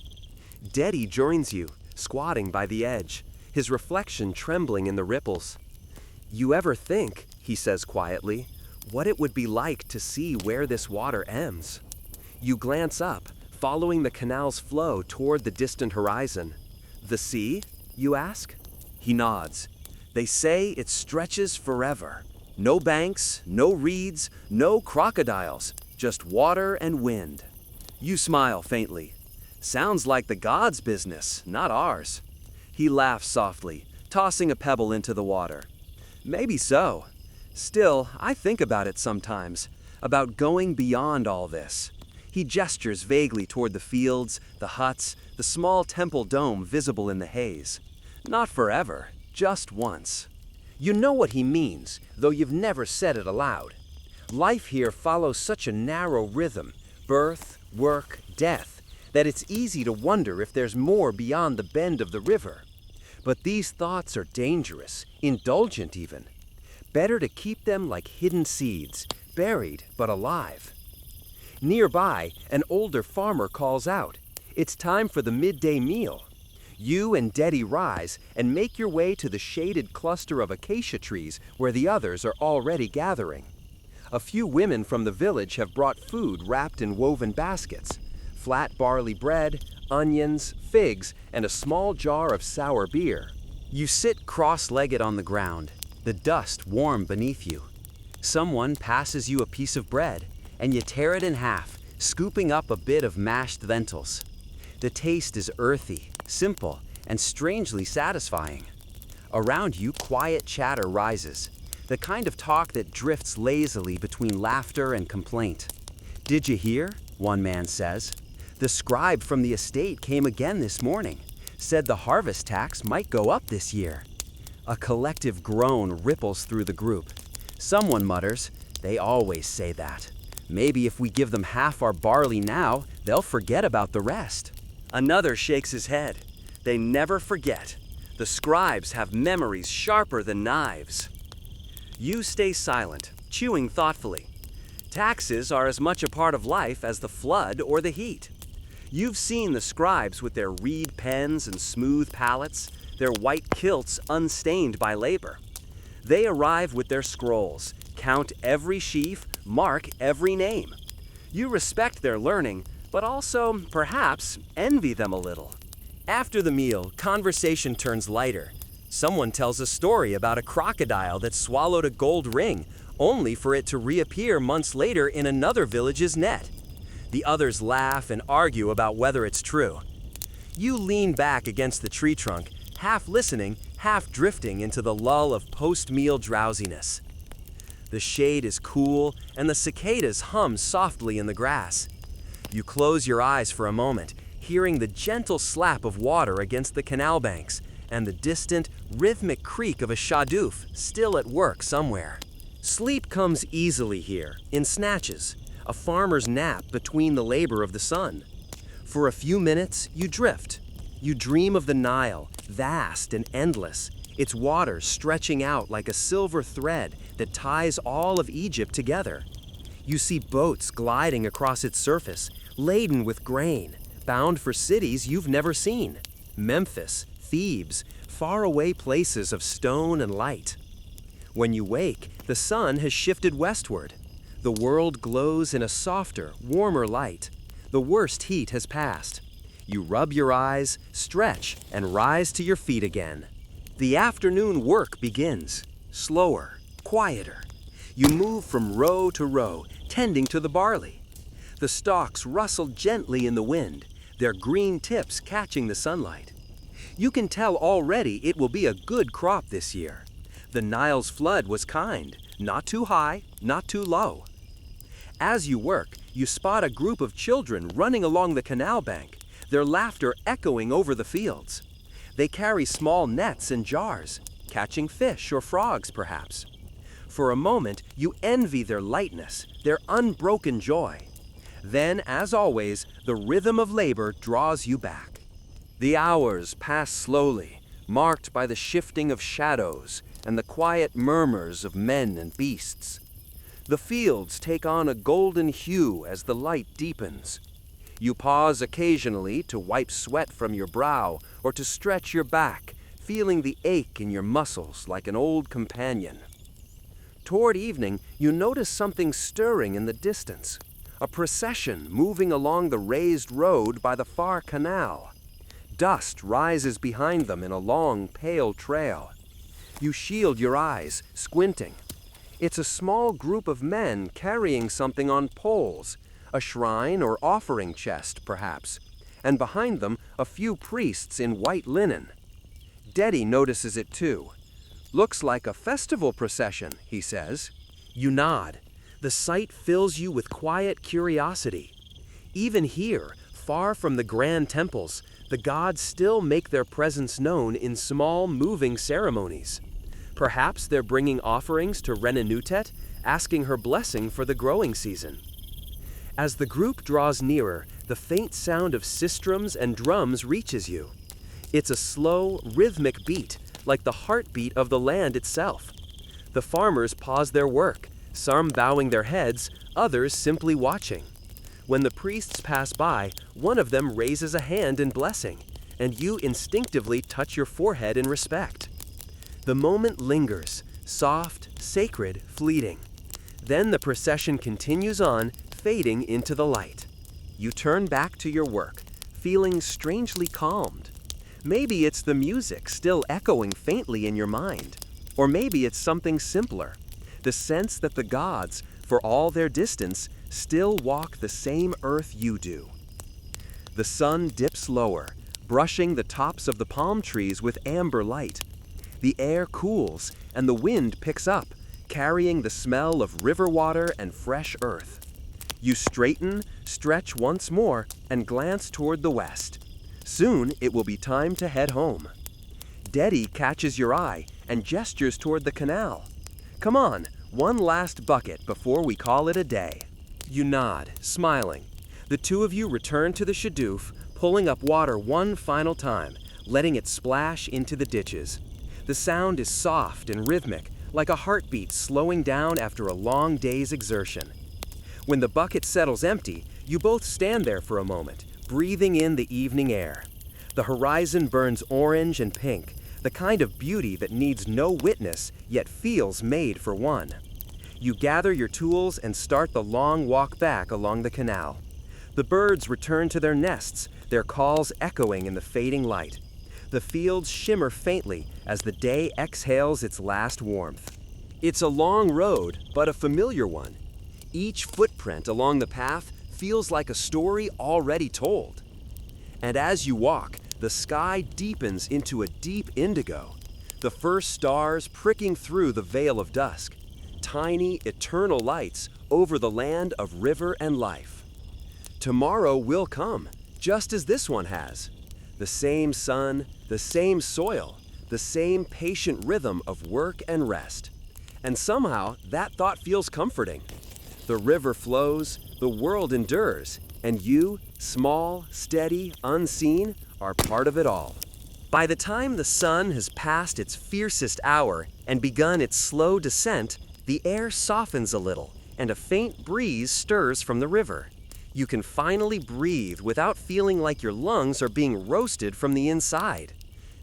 Deddy joins you, squatting by the edge, his reflection trembling in the ripples. "You ever think," he says quietly, "what it would be like to see where this water ends?" You glance up, following the canal's flow toward the distant horizon. "The sea?" you ask. He nods. "They say it stretches forever. No banks, no reeds, no crocodiles, just water and wind." You smile faintly. "Sounds like the gods' business, not ours." He laughs softly, tossing a pebble into the water. "Maybe so. Still, I think about it sometimes, about going beyond all this." He gestures vaguely toward the fields, the huts, the small temple dome visible in the haze. "Not forever, just once." You know what he means, though you've never said it aloud. Life here follows such a narrow rhythm, birth, work, death, that it's easy to wonder if there's more beyond the bend of the river. But these thoughts are dangerous, indulgent even. Better to keep them like hidden seeds, buried but alive. Nearby, an older farmer calls out, "It's time for the midday meal." You and Deddy rise and make your way to the shaded cluster of acacia trees where the others are already gathering. A few women from the village have brought food wrapped in woven baskets, flat barley bread, onions, figs, and a small jar of sour beer. You sit cross-legged on the ground, the dust warm beneath you. Someone passes you a piece of bread, and you tear it in half, scooping up a bit of mashed lentils. The taste is earthy, simple, and strangely satisfying. Around you, quiet chatter rises, the kind of talk that drifts lazily between laughter and complaint. "Did you hear?" one man says. "The scribe from the estate came again this morning, said the harvest tax might go up this year." A collective groan ripples through the group. Someone mutters, "They always say that. Maybe if we give them half our barley now, they'll forget about the rest." Another shakes his head. They never forget. The scribes have memories sharper than knives. You stay silent, chewing thoughtfully. Taxes are as much a part of life as the flood or the heat. You've seen the scribes with their reed pens and smooth palettes, their white kilts unstained by labor. They arrive with their scrolls, count every sheaf, mark every name. You respect their learning, but also, perhaps, envy them a little. After the meal, conversation turns lighter. Someone tells a story about a crocodile that swallowed a gold ring, only for it to reappear months later in another village's net. The others laugh and argue about whether it's true. You lean back against the tree trunk, half listening, half drifting into the lull of post-meal drowsiness. The shade is cool, and the cicadas hum softly in the grass. You close your eyes for a moment, hearing the gentle slap of water against the canal banks and the distant, rhythmic creak of a shadoof still at work somewhere. Sleep comes easily here, in snatches, a farmer's nap between the labor of the sun. For a few minutes, you drift. You dream of the Nile, vast and endless, its waters stretching out like a silver thread that ties all of Egypt together. You see boats gliding across its surface, laden with grain, bound for cities you've never seen. Memphis, Thebes, faraway places of stone and light. When you wake, the sun has shifted westward. The world glows in a softer, warmer light. The worst heat has passed. You rub your eyes, stretch, and rise to your feet again. The afternoon work begins, slower, quieter. You move from row to row, tending to the barley. The stalks rustle gently in the wind, their green tips catching the sunlight. You can tell already it will be a good crop this year. The Nile's flood was kind, not too high, not too low. As you work, you spot a group of children running along the canal bank, their laughter echoing over the fields. They carry small nets and jars, catching fish or frogs perhaps. For a moment, you envy their lightness, their unbroken joy. Then, as always, the rhythm of labor draws you back. The hours pass slowly, marked by the shifting of shadows and the quiet murmurs of men and beasts. The fields take on a golden hue as the light deepens. You pause occasionally to wipe sweat from your brow or to stretch your back, feeling the ache in your muscles like an old companion. Toward evening, you notice something stirring in the distance. A procession moving along the raised road by the far canal. Dust rises behind them in a long, pale trail. You shield your eyes, squinting. It's a small group of men carrying something on poles, a shrine or offering chest, perhaps, and behind them a few priests in white linen. Deddy notices it too. "Looks like a festival procession," he says. You nod. The sight fills you with quiet curiosity. Even here, far from the grand temples, the gods still make their presence known in small, moving ceremonies. Perhaps they're bringing offerings to Renenutet, asking her blessing for the growing season. As the group draws nearer, the faint sound of sistrums and drums reaches you. It's a slow, rhythmic beat, like the heartbeat of the land itself. The farmers pause their work, some bowing their heads, others simply watching. When the priests pass by, one of them raises a hand in blessing, and you instinctively touch your forehead in respect. The moment lingers, soft, sacred, fleeting. Then the procession continues on, fading into the light. You turn back to your work, feeling strangely calmed. Maybe it's the music still echoing faintly in your mind. Or maybe it's something simpler, the sense that the gods, for all their distance, still walk the same earth you do. The sun dips lower, brushing the tops of the palm trees with amber light. The air cools, and the wind picks up, carrying the smell of river water and fresh earth. You straighten, stretch once more, and glance toward the west. Soon it will be time to head home. Deddy catches your eye and gestures toward the canal. "Come on, One last bucket before we call it a day." You nod, smiling. The two of you return to the shadoof, pulling up water one final time, letting it splash into the ditches. The sound is soft and rhythmic, like a heartbeat slowing down after a long day's exertion. When the bucket settles empty, you both stand there for a moment, breathing in the evening air. The horizon burns orange and pink, the kind of beauty that needs no witness, yet feels made for one. You gather your tools and start the long walk back along the canal. The birds return to their nests, their calls echoing in the fading light. The fields shimmer faintly as the day exhales its last warmth. It's a long road, but a familiar one. Each footprint along the path feels like a story already told. And as you walk, the sky deepens into a deep indigo, the first stars pricking through the veil of dusk, tiny, eternal lights over the land of river and life. Tomorrow will come, just as this one has. The same sun, the same soil, the same patient rhythm of work and rest. And somehow, that thought feels comforting. The river flows, the world endures, and you, small, steady, unseen, are part of it all. By the time the sun has passed its fiercest hour and begun its slow descent, the air softens a little, and a faint breeze stirs from the river. You can finally breathe without feeling like your lungs are being roasted from the inside.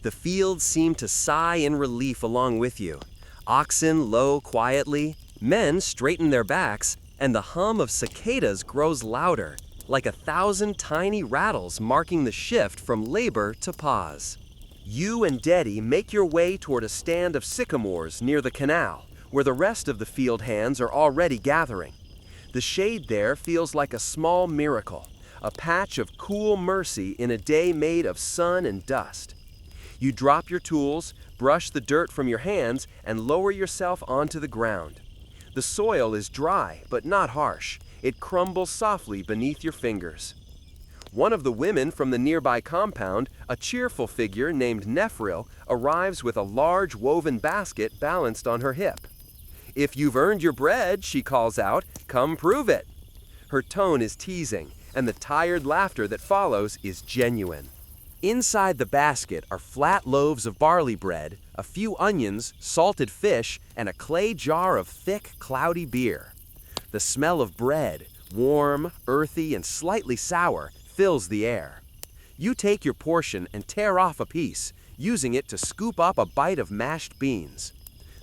The fields seem to sigh in relief along with you. Oxen low quietly, men straighten their backs, and the hum of cicadas grows louder, like 1,000 tiny rattles marking the shift from labor to pause. You and Deddy make your way toward a stand of sycamores near the canal, where the rest of the field hands are already gathering. The shade there feels like a small miracle, a patch of cool mercy in a day made of sun and dust. You drop your tools, brush the dirt from your hands, and lower yourself onto the ground. The soil is dry, but not harsh. It crumbles softly beneath your fingers. One of the women from the nearby compound, a cheerful figure named Nephril, arrives with a large woven basket balanced on her hip. "If you've earned your bread," she calls out, "come prove it." Her tone is teasing, and the tired laughter that follows is genuine. Inside the basket are flat loaves of barley bread, a few onions, salted fish, and a clay jar of thick, cloudy beer. The smell of bread, warm, earthy, and slightly sour, fills the air. You take your portion and tear off a piece, using it to scoop up a bite of mashed beans.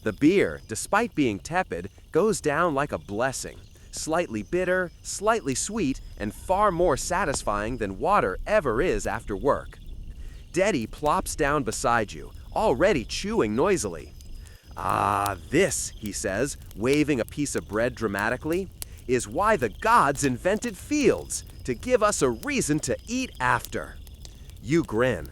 The beer, despite being tepid, goes down like a blessing, slightly bitter, slightly sweet, and far more satisfying than water ever is after work. Deddy plops down beside you, already chewing noisily. "Ah, this," he says, waving a piece of bread dramatically, "is why the gods invented fields, to give us a reason to eat after." You grin.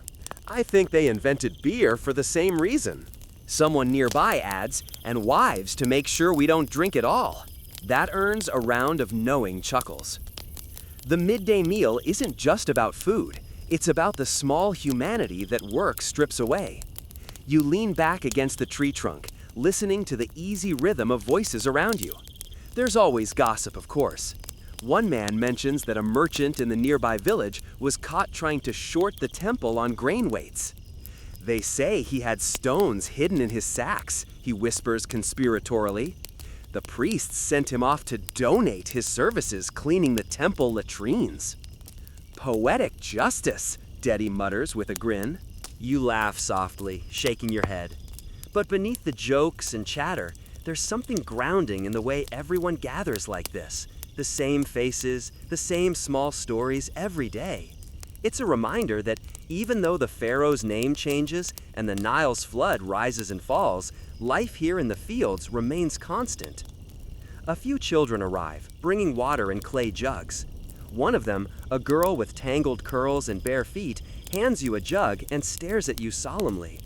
"I think they invented beer for the same reason." Someone nearby adds, "and wives to make sure we don't drink it all." That earns a round of knowing chuckles. The midday meal isn't just about food. It's about the small humanity that work strips away. You lean back against the tree trunk, listening to the easy rhythm of voices around you. There's always gossip, of course. One man mentions that a merchant in the nearby village was caught trying to short the temple on grain weights. "They say he had stones hidden in his sacks," he whispers conspiratorially. "The priests sent him off to donate his services cleaning the temple latrines." "Poetic justice," Deddy mutters with a grin. You laugh softly, shaking your head. But beneath the jokes and chatter, there's something grounding in the way everyone gathers like this. The same faces, the same small stories every day. It's a reminder that even though the Pharaoh's name changes and the Nile's flood rises and falls, life here in the fields remains constant. A few children arrive, bringing water in clay jugs. One of them, a girl with tangled curls and bare feet, hands you a jug and stares at you solemnly.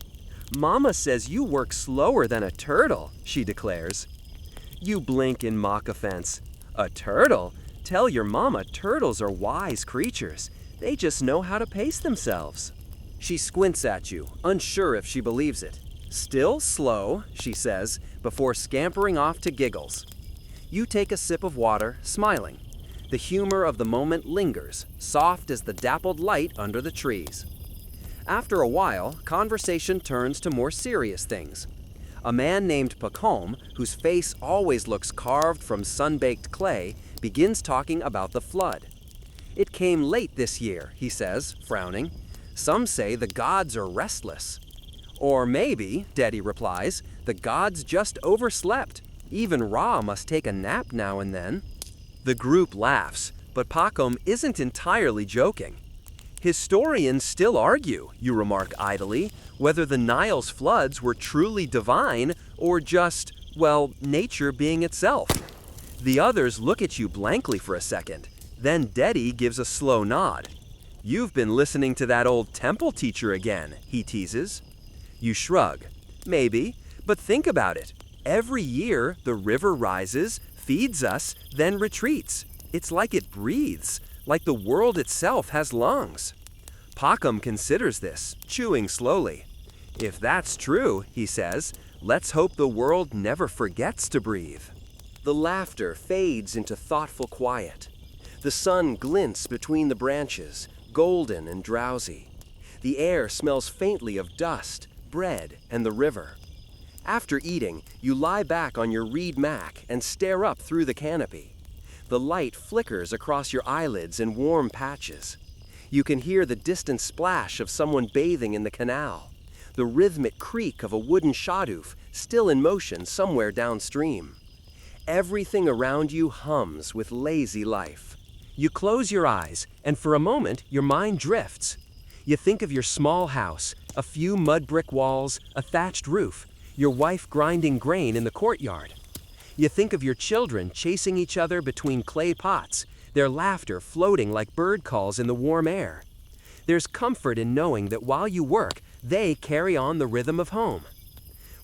"Mama says you work slower than a turtle," she declares. You blink in mock offense. "A turtle? Tell your mama turtles are wise creatures. They just know how to pace themselves." She squints at you, unsure if she believes it. Still slow, she says, before scampering off to giggles. You take a sip of water, smiling. The humor of the moment lingers, soft as the dappled light under the trees. After a while, conversation turns to more serious things. A man named Pacome, whose face always looks carved from sun-baked clay, begins talking about the flood. It came late this year, he says, frowning. Some say the gods are restless. Or maybe, Dedi replies, the gods just overslept. Even Ra must take a nap now and then. The group laughs, but Pacome isn't entirely joking. Historians still argue, you remark idly, whether the Nile's floods were truly divine or just, well, nature being itself. The others look at you blankly for a second. Then Dedi gives a slow nod. You've been listening to that old temple teacher again, he teases. You shrug. Maybe, but think about it. Every year, the river rises, feeds us, then retreats. It's like it breathes, like the world itself has lungs. Pacome considers this, chewing slowly. If that's true, he says, let's hope the world never forgets to breathe. The laughter fades into thoughtful quiet. The sun glints between the branches, golden and drowsy. The air smells faintly of dust, bread, and the river. After eating, you lie back on your reed mat and stare up through the canopy. The light flickers across your eyelids in warm patches. You can hear the distant splash of someone bathing in the canal, the rhythmic creak of a wooden shadoof still in motion somewhere downstream. Everything around you hums with lazy life. You close your eyes, and for a moment, your mind drifts. You think of your small house, a few mud brick walls, a thatched roof, your wife grinding grain in the courtyard. You think of your children chasing each other between clay pots, their laughter floating like bird calls in the warm air. There's comfort in knowing that while you work, they carry on the rhythm of home.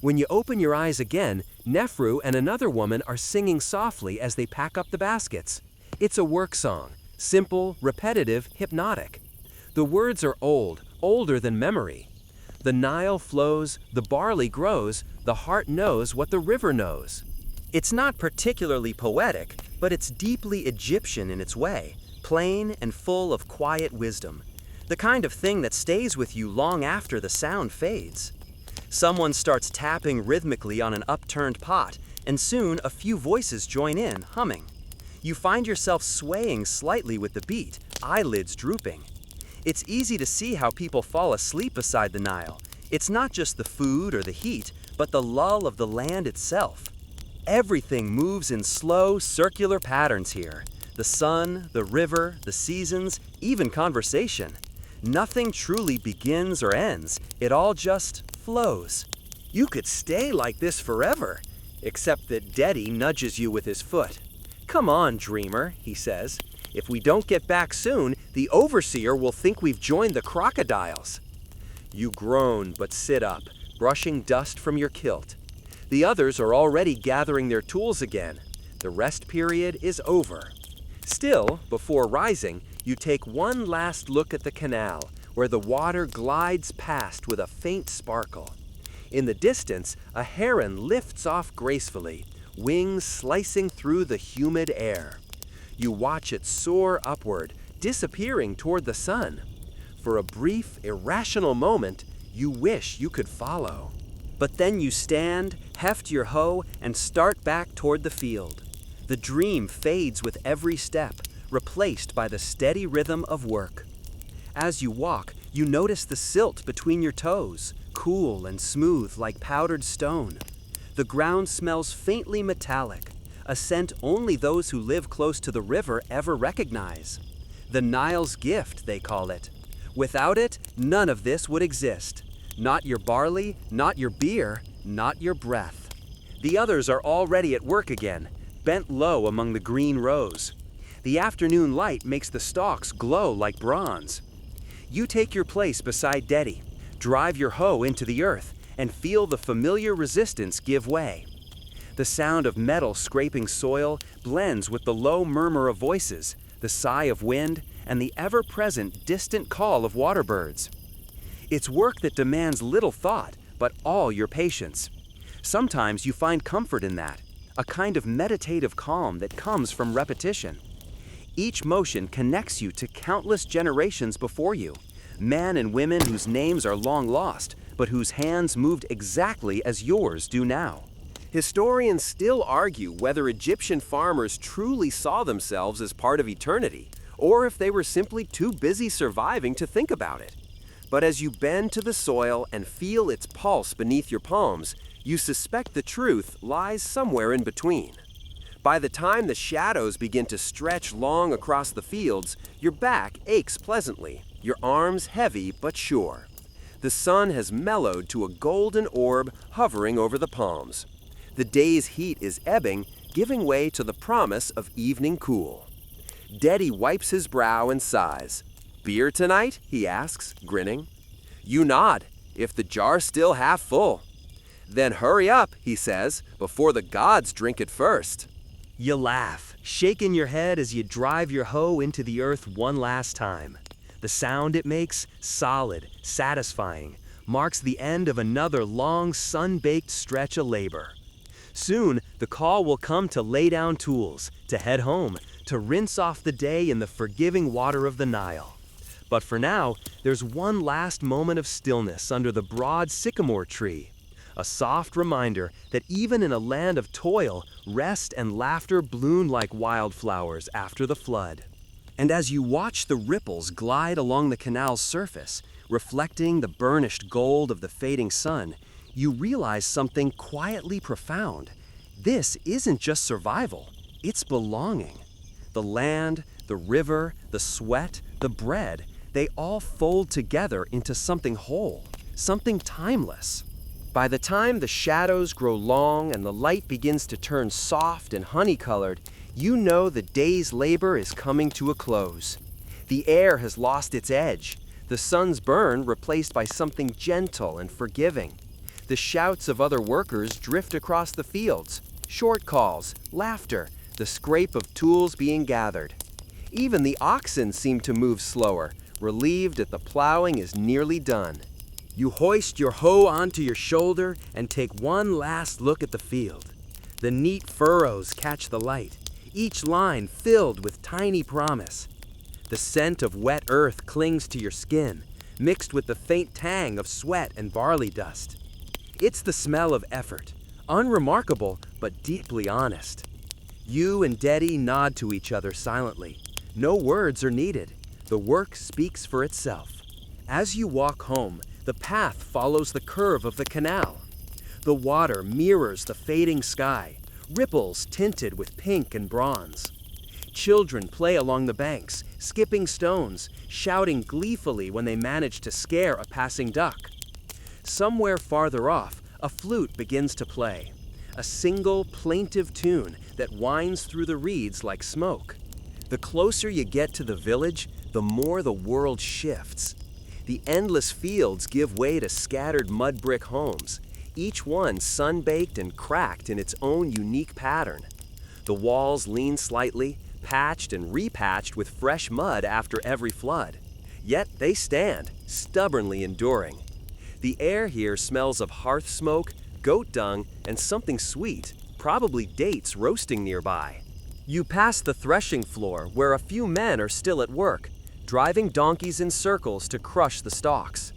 When you open your eyes again, Nefru and another woman are singing softly as they pack up the baskets. It's a work song, simple, repetitive, hypnotic. The words are old, older than memory. The Nile flows, the barley grows, the heart knows what the river knows. It's not particularly poetic, but it's deeply Egyptian in its way, plain and full of quiet wisdom, the kind of thing that stays with you long after the sound fades. Someone starts tapping rhythmically on an upturned pot, and soon a few voices join in, humming. You find yourself swaying slightly with the beat, eyelids drooping. It's easy to see how people fall asleep beside the Nile. It's not just the food or the heat, but the lull of the land itself. Everything moves in slow, circular patterns here. The sun, the river, the seasons, even conversation. Nothing truly begins or ends. It all just flows. You could stay like this forever, except that Dedi nudges you with his foot. Come on, dreamer, he says. If we don't get back soon, the overseer will think we've joined the crocodiles. You groan but sit up, brushing dust from your kilt. The others are already gathering their tools again. The rest period is over. Still, before rising, you take one last look at the canal, where the water glides past with a faint sparkle. In the distance, a heron lifts off gracefully, wings slicing through the humid air. You watch it soar upward, disappearing toward the sun. For a brief, irrational moment, you wish you could follow. But then you stand, heft your hoe, and start back toward the field. The dream fades with every step, replaced by the steady rhythm of work. As you walk, you notice the silt between your toes, cool and smooth like powdered stone. The ground smells faintly metallic, a scent only those who live close to the river ever recognize. The Nile's gift, they call it. Without it, none of this would exist. Not your barley, not your beer, not your breath. The others are already at work again, bent low among the green rows. The afternoon light makes the stalks glow like bronze. You take your place beside Dedi, drive your hoe into the earth, and feel the familiar resistance give way. The sound of metal scraping soil blends with the low murmur of voices, the sigh of wind, and the ever-present distant call of water birds. It's work that demands little thought, but all your patience. Sometimes you find comfort in that, a kind of meditative calm that comes from repetition. Each motion connects you to countless generations before you, men and women whose names are long lost, but whose hands moved exactly as yours do now. Historians still argue whether Egyptian farmers truly saw themselves as part of eternity, or if they were simply too busy surviving to think about it. But as you bend to the soil and feel its pulse beneath your palms, you suspect the truth lies somewhere in between. By the time the shadows begin to stretch long across the fields, your back aches pleasantly, your arms heavy but sure. The sun has mellowed to a golden orb hovering over the palms. The day's heat is ebbing, giving way to the promise of evening cool. Daddy wipes his brow and sighs. "Beer tonight?" he asks, grinning. You nod, if the jar's still half full. "Then hurry up," he says, "before the gods drink it first." You laugh, shaking your head as you drive your hoe into the earth one last time. The sound it makes, solid, satisfying, marks the end of another long, sun-baked stretch of labor. Soon, the call will come to lay down tools, to head home, to rinse off the day in the forgiving water of the Nile. But for now, there's one last moment of stillness under the broad sycamore tree, a soft reminder that even in a land of toil, rest and laughter bloom like wildflowers after the flood. And as you watch the ripples glide along the canal's surface, reflecting the burnished gold of the fading sun, you realize something quietly profound. This isn't just survival, it's belonging. The land, the river, the sweat, the bread, they all fold together into something whole, something timeless. By the time the shadows grow long and the light begins to turn soft and honey-colored, you know the day's labor is coming to a close. The air has lost its edge, the sun's burn replaced by something gentle and forgiving. The shouts of other workers drift across the fields, short calls, laughter, the scrape of tools being gathered. Even the oxen seem to move slower, relieved that the plowing is nearly done. You hoist your hoe onto your shoulder and take one last look at the field. The neat furrows catch the light, each line filled with tiny promise. The scent of wet earth clings to your skin, mixed with the faint tang of sweat and barley dust. It's the smell of effort, unremarkable but deeply honest. You and Daddy nod to each other silently. No words are needed. The work speaks for itself. As you walk home, the path follows the curve of the canal. The water mirrors the fading sky, ripples tinted with pink and bronze. Children play along the banks, skipping stones, shouting gleefully when they manage to scare a passing duck. Somewhere farther off, a flute begins to play, a single plaintive tune that winds through the reeds like smoke. The closer you get to the village, the more the world shifts. The endless fields give way to scattered mud brick homes, each one sun-baked and cracked in its own unique pattern. The walls lean slightly, patched and repatched with fresh mud after every flood. Yet they stand, stubbornly enduring. The air here smells of hearth smoke, goat dung, and something sweet, probably dates roasting nearby. You pass the threshing floor where a few men are still at work, driving donkeys in circles to crush the stalks.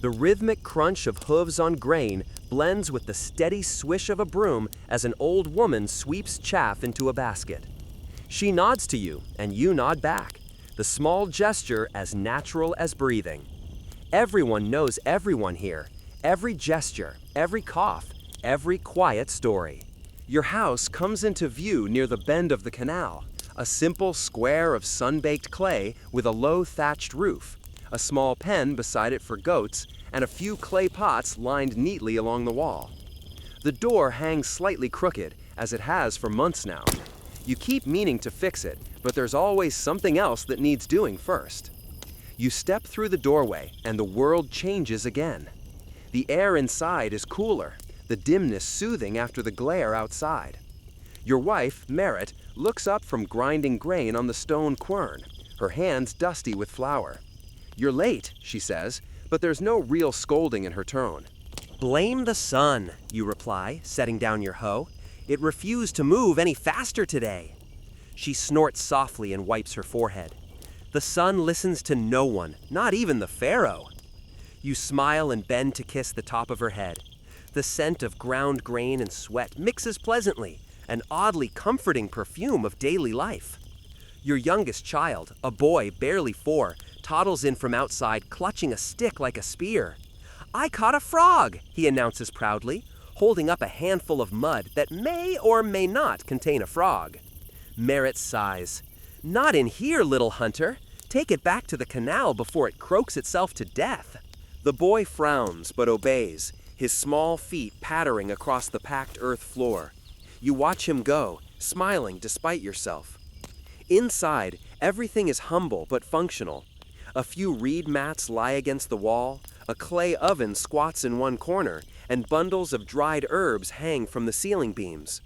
The rhythmic crunch of hooves on grain blends with the steady swish of a broom as an old woman sweeps chaff into a basket. She nods to you, and you nod back, the small gesture as natural as breathing. Everyone knows everyone here, every gesture, every cough, every quiet story. Your house comes into view near the bend of the canal, a simple square of sun-baked clay with a low thatched roof, a small pen beside it for goats, and a few clay pots lined neatly along the wall. The door hangs slightly crooked, as it has for months now. You keep meaning to fix it, but there's always something else that needs doing first. You step through the doorway, and the world changes again. The air inside is cooler, the dimness soothing after the glare outside. Your wife, Merritt, looks up from grinding grain on the stone quern, her hands dusty with flour. "You're late," she says, but there's no real scolding in her tone. Blame the sun, you reply, setting down your hoe. It refused to move any faster today. She snorts softly and wipes her forehead. The sun listens to no one, not even the pharaoh. You smile and bend to kiss the top of her head. The scent of ground grain and sweat mixes pleasantly, an oddly comforting perfume of daily life. Your youngest child, a boy barely 4, toddles in from outside clutching a stick like a spear. "I caught a frog," he announces proudly, holding up a handful of mud that may or may not contain a frog. Merritt sighs. "Not in here, little hunter. Take it back to the canal before it croaks itself to death." The boy frowns but obeys, his small feet pattering across the packed earth floor. You watch him go, smiling despite yourself. Inside, everything is humble but functional. A few reed mats lie against the wall, a clay oven squats in one corner, and bundles of dried herbs hang from the ceiling beams.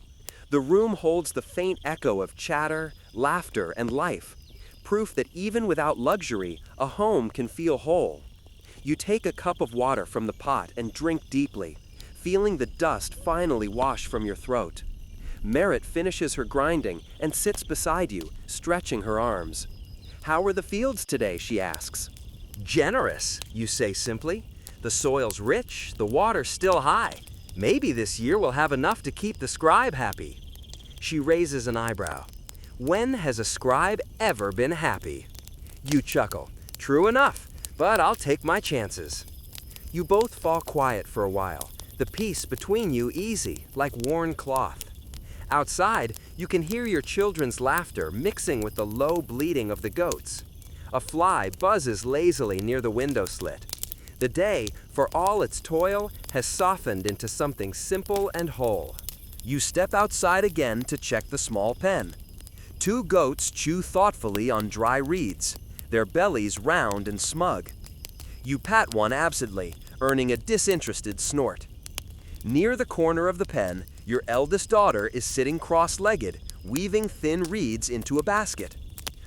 The room holds the faint echo of chatter, laughter, and life, proof that even without luxury, a home can feel whole. You take a cup of water from the pot and drink deeply, feeling the dust finally wash from your throat. Merritt finishes her grinding and sits beside you, stretching her arms. "How are the fields today?" she asks. "Generous," you say simply. "The soil's rich, the water's still high. Maybe this year we'll have enough to keep the scribe happy." She raises an eyebrow. "When has a scribe ever been happy?" You chuckle. "True enough, but I'll take my chances." You both fall quiet for a while, the peace between you easy, like worn cloth. Outside, you can hear your children's laughter mixing with the low bleating of the goats. A fly buzzes lazily near the window slit. The day, for all its toil, has softened into something simple and whole. You step outside again to check the small pen. 2 goats chew thoughtfully on dry reeds, their bellies round and smug. You pat one absently, earning a disinterested snort. Near the corner of the pen, your eldest daughter is sitting cross-legged, weaving thin reeds into a basket.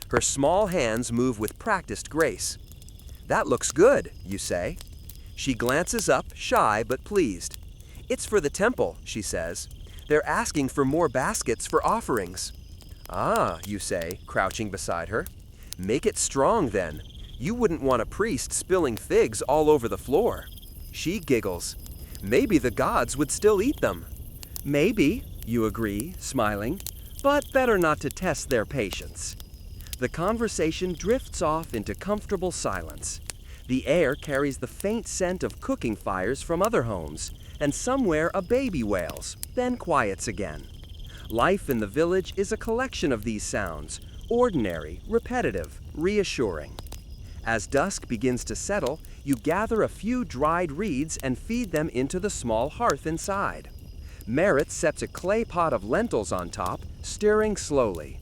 Her small hands move with practiced grace. "That looks good," you say. She glances up, shy but pleased. "It's for the temple," she says. "They're asking for more baskets for offerings." "Ah," you say, crouching beside her. "Make it strong then. You wouldn't want a priest spilling figs all over the floor." She giggles. "Maybe the gods would still eat them." "Maybe," you agree, smiling, "but better not to test their patience." The conversation drifts off into comfortable silence. The air carries the faint scent of cooking fires from other homes, and somewhere a baby wails, then quiets again. Life in the village is a collection of these sounds, ordinary, repetitive, reassuring. As dusk begins to settle, you gather a few dried reeds and feed them into the small hearth inside. Merritt sets a clay pot of lentils on top, stirring slowly.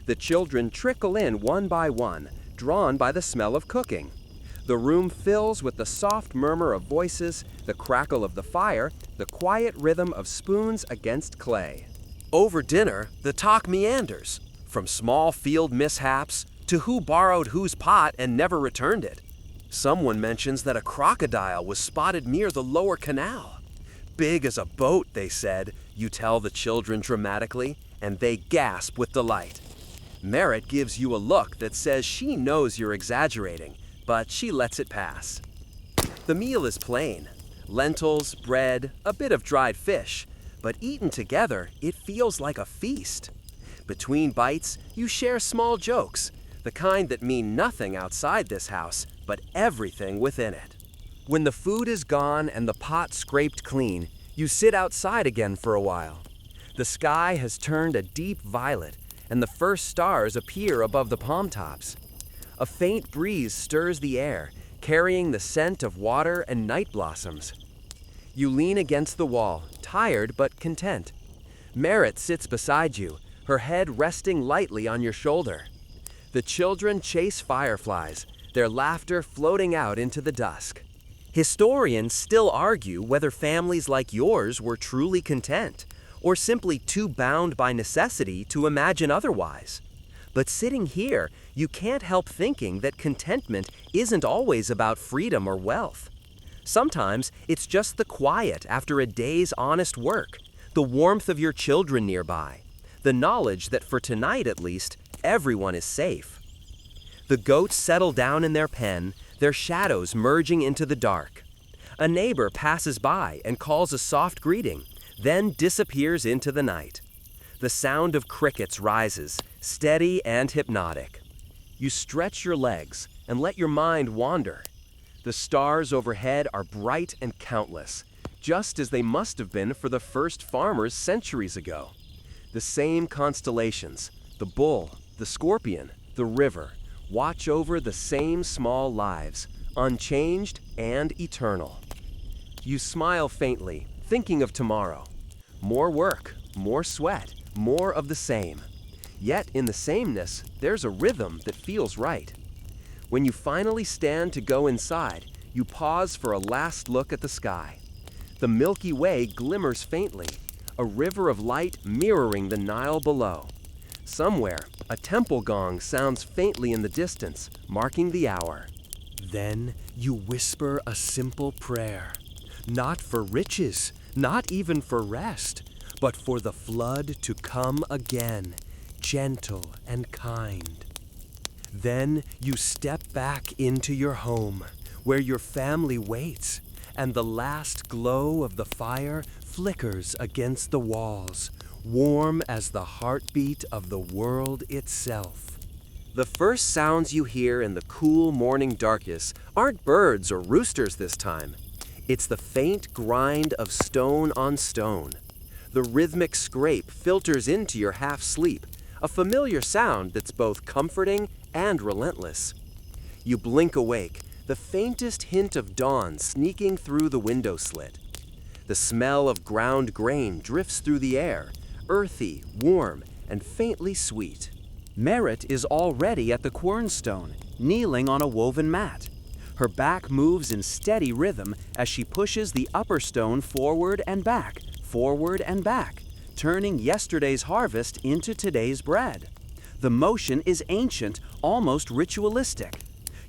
The children trickle in one by one, drawn by the smell of cooking. The room fills with the soft murmur of voices, the crackle of the fire, the quiet rhythm of spoons against clay. Over dinner, the talk meanders, from small field mishaps to who borrowed whose pot and never returned it. Someone mentions that a crocodile was spotted near the lower canal. "Big as a boat," they said, you tell the children dramatically, and they gasp with delight. Merritt gives you a look that says she knows you're exaggerating, but she lets it pass. The meal is plain. Lentils, bread, a bit of dried fish, but eaten together, it feels like a feast. Between bites, you share small jokes, the kind that mean nothing outside this house, but everything within it. When the food is gone and the pot scraped clean, you sit outside again for a while. The sky has turned a deep violet, and the first stars appear above the palm tops. A faint breeze stirs the air, carrying the scent of water and night blossoms. You lean against the wall, tired but content. Merritt sits beside you, her head resting lightly on your shoulder. The children chase fireflies, their laughter floating out into the dusk. Historians still argue whether families like yours were truly content, or simply too bound by necessity to imagine otherwise. But sitting here, you can't help thinking that contentment isn't always about freedom or wealth. Sometimes it's just the quiet after a day's honest work, the warmth of your children nearby, the knowledge that for tonight at least, everyone is safe. The goats settle down in their pen, their shadows merging into the dark. A neighbor passes by and calls a soft greeting, then disappears into the night. The sound of crickets rises, steady and hypnotic. You stretch your legs and let your mind wander. The stars overhead are bright and countless, just as they must have been for the first farmers centuries ago. The same constellations, the bull, the scorpion, the river, watch over the same small lives, unchanged and eternal. You smile faintly, thinking of tomorrow. More work, more sweat, more of the same. Yet in the sameness, there's a rhythm that feels right. When you finally stand to go inside, you pause for a last look at the sky. The Milky Way glimmers faintly, a river of light mirroring the Nile below. Somewhere, a temple gong sounds faintly in the distance, marking the hour. Then you whisper a simple prayer. Not for riches, not even for rest, but for the flood to come again, gentle and kind. Then you step back into your home, where your family waits, and the last glow of the fire flickers against the walls, warm as the heartbeat of the world itself. The first sounds you hear in the cool morning darkness aren't birds or roosters this time. It's the faint grind of stone on stone. The rhythmic scrape filters into your half-sleep, a familiar sound that's both comforting and relentless. You blink awake, the faintest hint of dawn sneaking through the window slit. The smell of ground grain drifts through the air, earthy, warm, and faintly sweet. Merritt is already at the quernstone, kneeling on a woven mat. Her back moves in steady rhythm as she pushes the upper stone forward and back, turning yesterday's harvest into today's bread. The motion is ancient, almost ritualistic.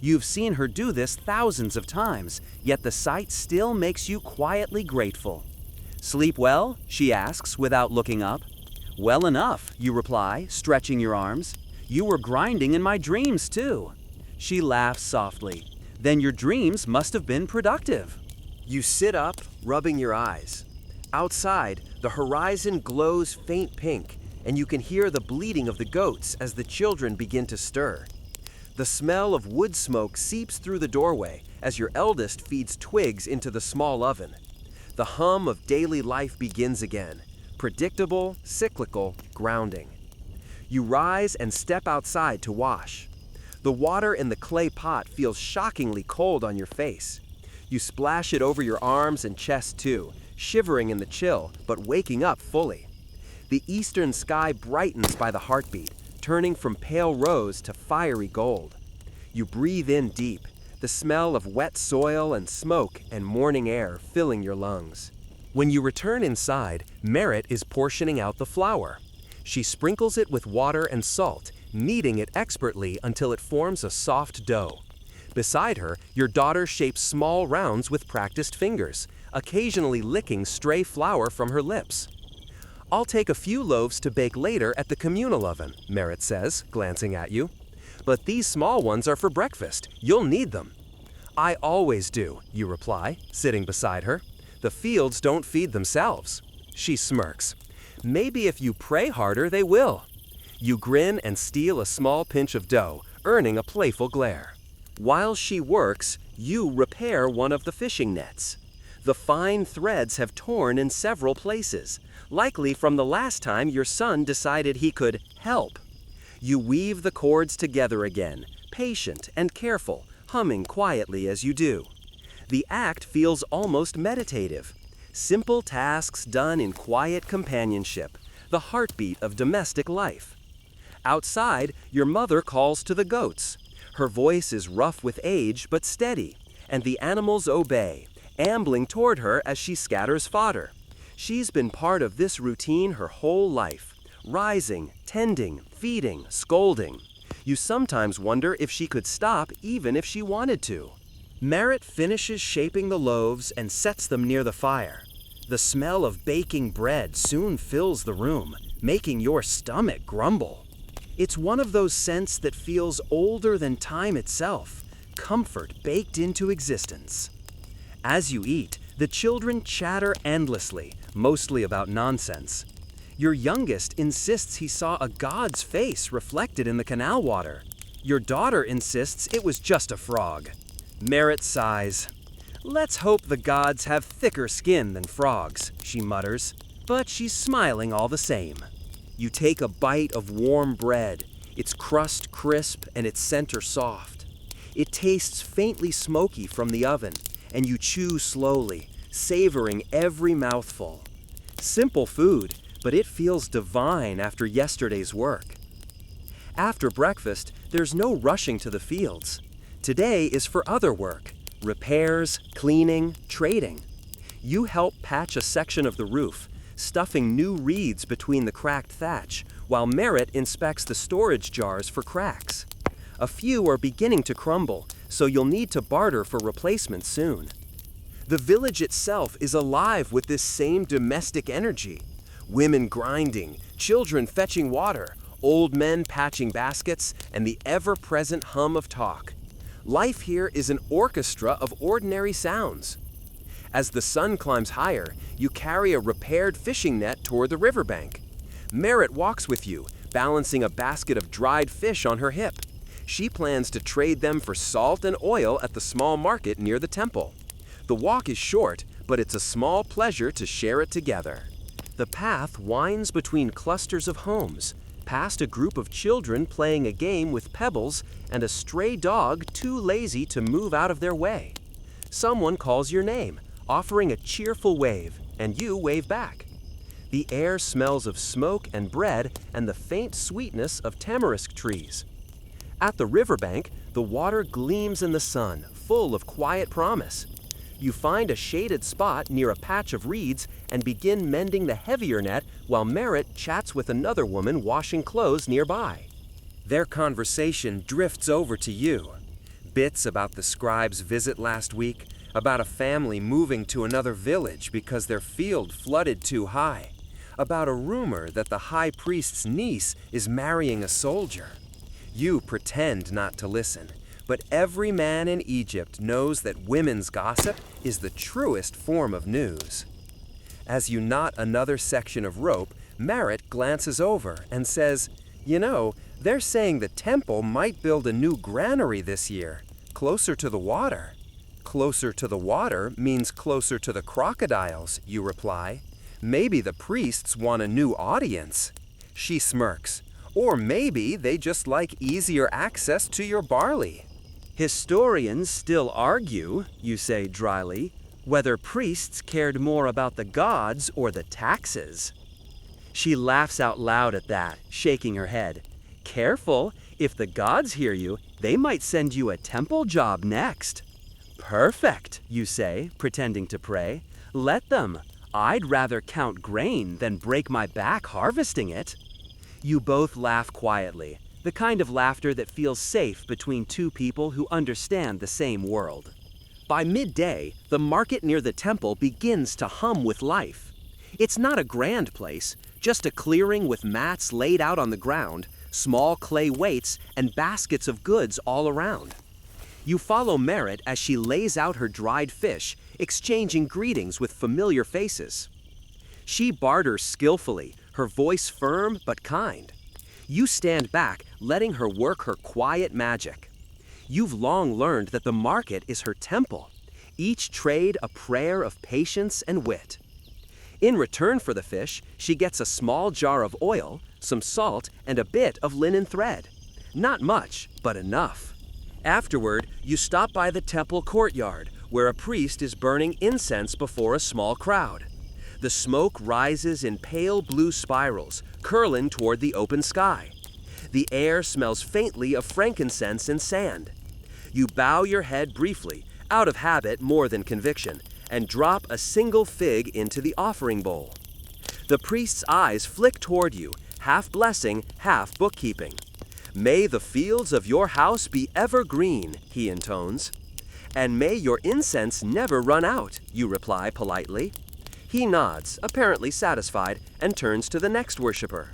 You've seen her do this thousands of times, yet the sight still makes you quietly grateful. "Sleep well?" she asks without looking up. "Well enough," you reply, stretching your arms. "You were grinding in my dreams too." She laughs softly. "Then your dreams must have been productive." You sit up, rubbing your eyes. Outside, the horizon glows faint pink, and you can hear the bleating of the goats as the children begin to stir. The smell of wood smoke seeps through the doorway as your eldest feeds twigs into the small oven. The hum of daily life begins again, predictable, cyclical, grounding. You rise and step outside to wash. The water in the clay pot feels shockingly cold on your face. You splash it over your arms and chest too, shivering in the chill, but waking up fully. The eastern sky brightens by the heartbeat, turning from pale rose to fiery gold. You breathe in deep, the smell of wet soil and smoke and morning air filling your lungs. When you return inside, Merritt is portioning out the flour. She sprinkles it with water and salt, kneading it expertly until it forms a soft dough. Beside her, your daughter shapes small rounds with practiced fingers, occasionally licking stray flour from her lips. "I'll take a few loaves to bake later at the communal oven," Merritt says, glancing at you. "But these small ones are for breakfast. You'll need them." "I always do," you reply, sitting beside her. "The fields don't feed themselves." She smirks. "Maybe if you pray harder, they will." You grin and steal a small pinch of dough, earning a playful glare. While she works, you repair one of the fishing nets. The fine threads have torn in several places, likely from the last time your son decided he could help. You weave the cords together again, patient and careful, humming quietly as you do. The act feels almost meditative. Simple tasks done in quiet companionship, the heartbeat of domestic life. Outside, your mother calls to the goats. Her voice is rough with age but steady, and the animals obey, ambling toward her as she scatters fodder. She's been part of this routine her whole life, rising, tending, feeding, scolding. You sometimes wonder if she could stop even if she wanted to. Merritt finishes shaping the loaves and sets them near the fire. The smell of baking bread soon fills the room, making your stomach grumble. It's one of those scents that feels older than time itself, comfort baked into existence. As you eat, the children chatter endlessly, mostly about nonsense. Your youngest insists he saw a god's face reflected in the canal water. Your daughter insists it was just a frog. Merritt sighs. "Let's hope the gods have thicker skin than frogs," she mutters, but she's smiling all the same. You take a bite of warm bread, its crust crisp and its center soft. It tastes faintly smoky from the oven, and you chew slowly, savoring every mouthful. Simple food, but it feels divine after yesterday's work. After breakfast, there's no rushing to the fields. Today is for other work: repairs, cleaning, trading. You help patch a section of the roof, stuffing new reeds between the cracked thatch, while Merritt inspects the storage jars for cracks. A few are beginning to crumble, so you'll need to barter for replacements soon. The village itself is alive with this same domestic energy. Women grinding, children fetching water, old men patching baskets, and the ever-present hum of talk. Life here is an orchestra of ordinary sounds. As the sun climbs higher, you carry a repaired fishing net toward the riverbank. Merritt walks with you, balancing a basket of dried fish on her hip. She plans to trade them for salt and oil at the small market near the temple. The walk is short, but it's a small pleasure to share it together. The path winds between clusters of homes, past a group of children playing a game with pebbles and a stray dog too lazy to move out of their way. Someone calls your name, offering a cheerful wave, and you wave back. The air smells of smoke and bread and the faint sweetness of tamarisk trees. At the riverbank, the water gleams in the sun, full of quiet promise. You find a shaded spot near a patch of reeds and begin mending the heavier net while Merritt chats with another woman washing clothes nearby. Their conversation drifts over to you. Bits about the scribe's visit last week, about a family moving to another village because their field flooded too high, about a rumor that the high priest's niece is marrying a soldier. You pretend not to listen, but every man in Egypt knows that women's gossip is the truest form of news. As you knot another section of rope, Merritt glances over and says, "You know, they're saying the temple might build a new granary this year, closer to the water." "Closer to the water means closer to the crocodiles," you reply. "Maybe the priests want a new audience." She smirks. "Or maybe they just like easier access to your barley." "Historians still argue," you say dryly, "whether priests cared more about the gods or the taxes." She laughs out loud at that, shaking her head. "Careful, if the gods hear you, they might send you a temple job next." "Perfect," you say, pretending to pray. "Let them. I'd rather count grain than break my back harvesting it." You both laugh quietly, the kind of laughter that feels safe between two people who understand the same world. By midday, the market near the temple begins to hum with life. It's not a grand place, just a clearing with mats laid out on the ground, small clay weights, and baskets of goods all around. You follow Merritt as she lays out her dried fish, exchanging greetings with familiar faces. She barters skillfully, her voice firm but kind. You stand back, letting her work her quiet magic. You've long learned that the market is her temple, each trade a prayer of patience and wit. In return for the fish, she gets a small jar of oil, some salt, and a bit of linen thread. Not much, but enough. Afterward, you stop by the temple courtyard, where a priest is burning incense before a small crowd. The smoke rises in pale blue spirals, curling toward the open sky. The air smells faintly of frankincense and sand. You bow your head briefly, out of habit more than conviction, and drop a single fig into the offering bowl. The priest's eyes flick toward you, half blessing, half bookkeeping. "May the fields of your house be ever green," he intones. "And may your incense never run out," you reply politely. He nods, apparently satisfied, and turns to the next worshiper.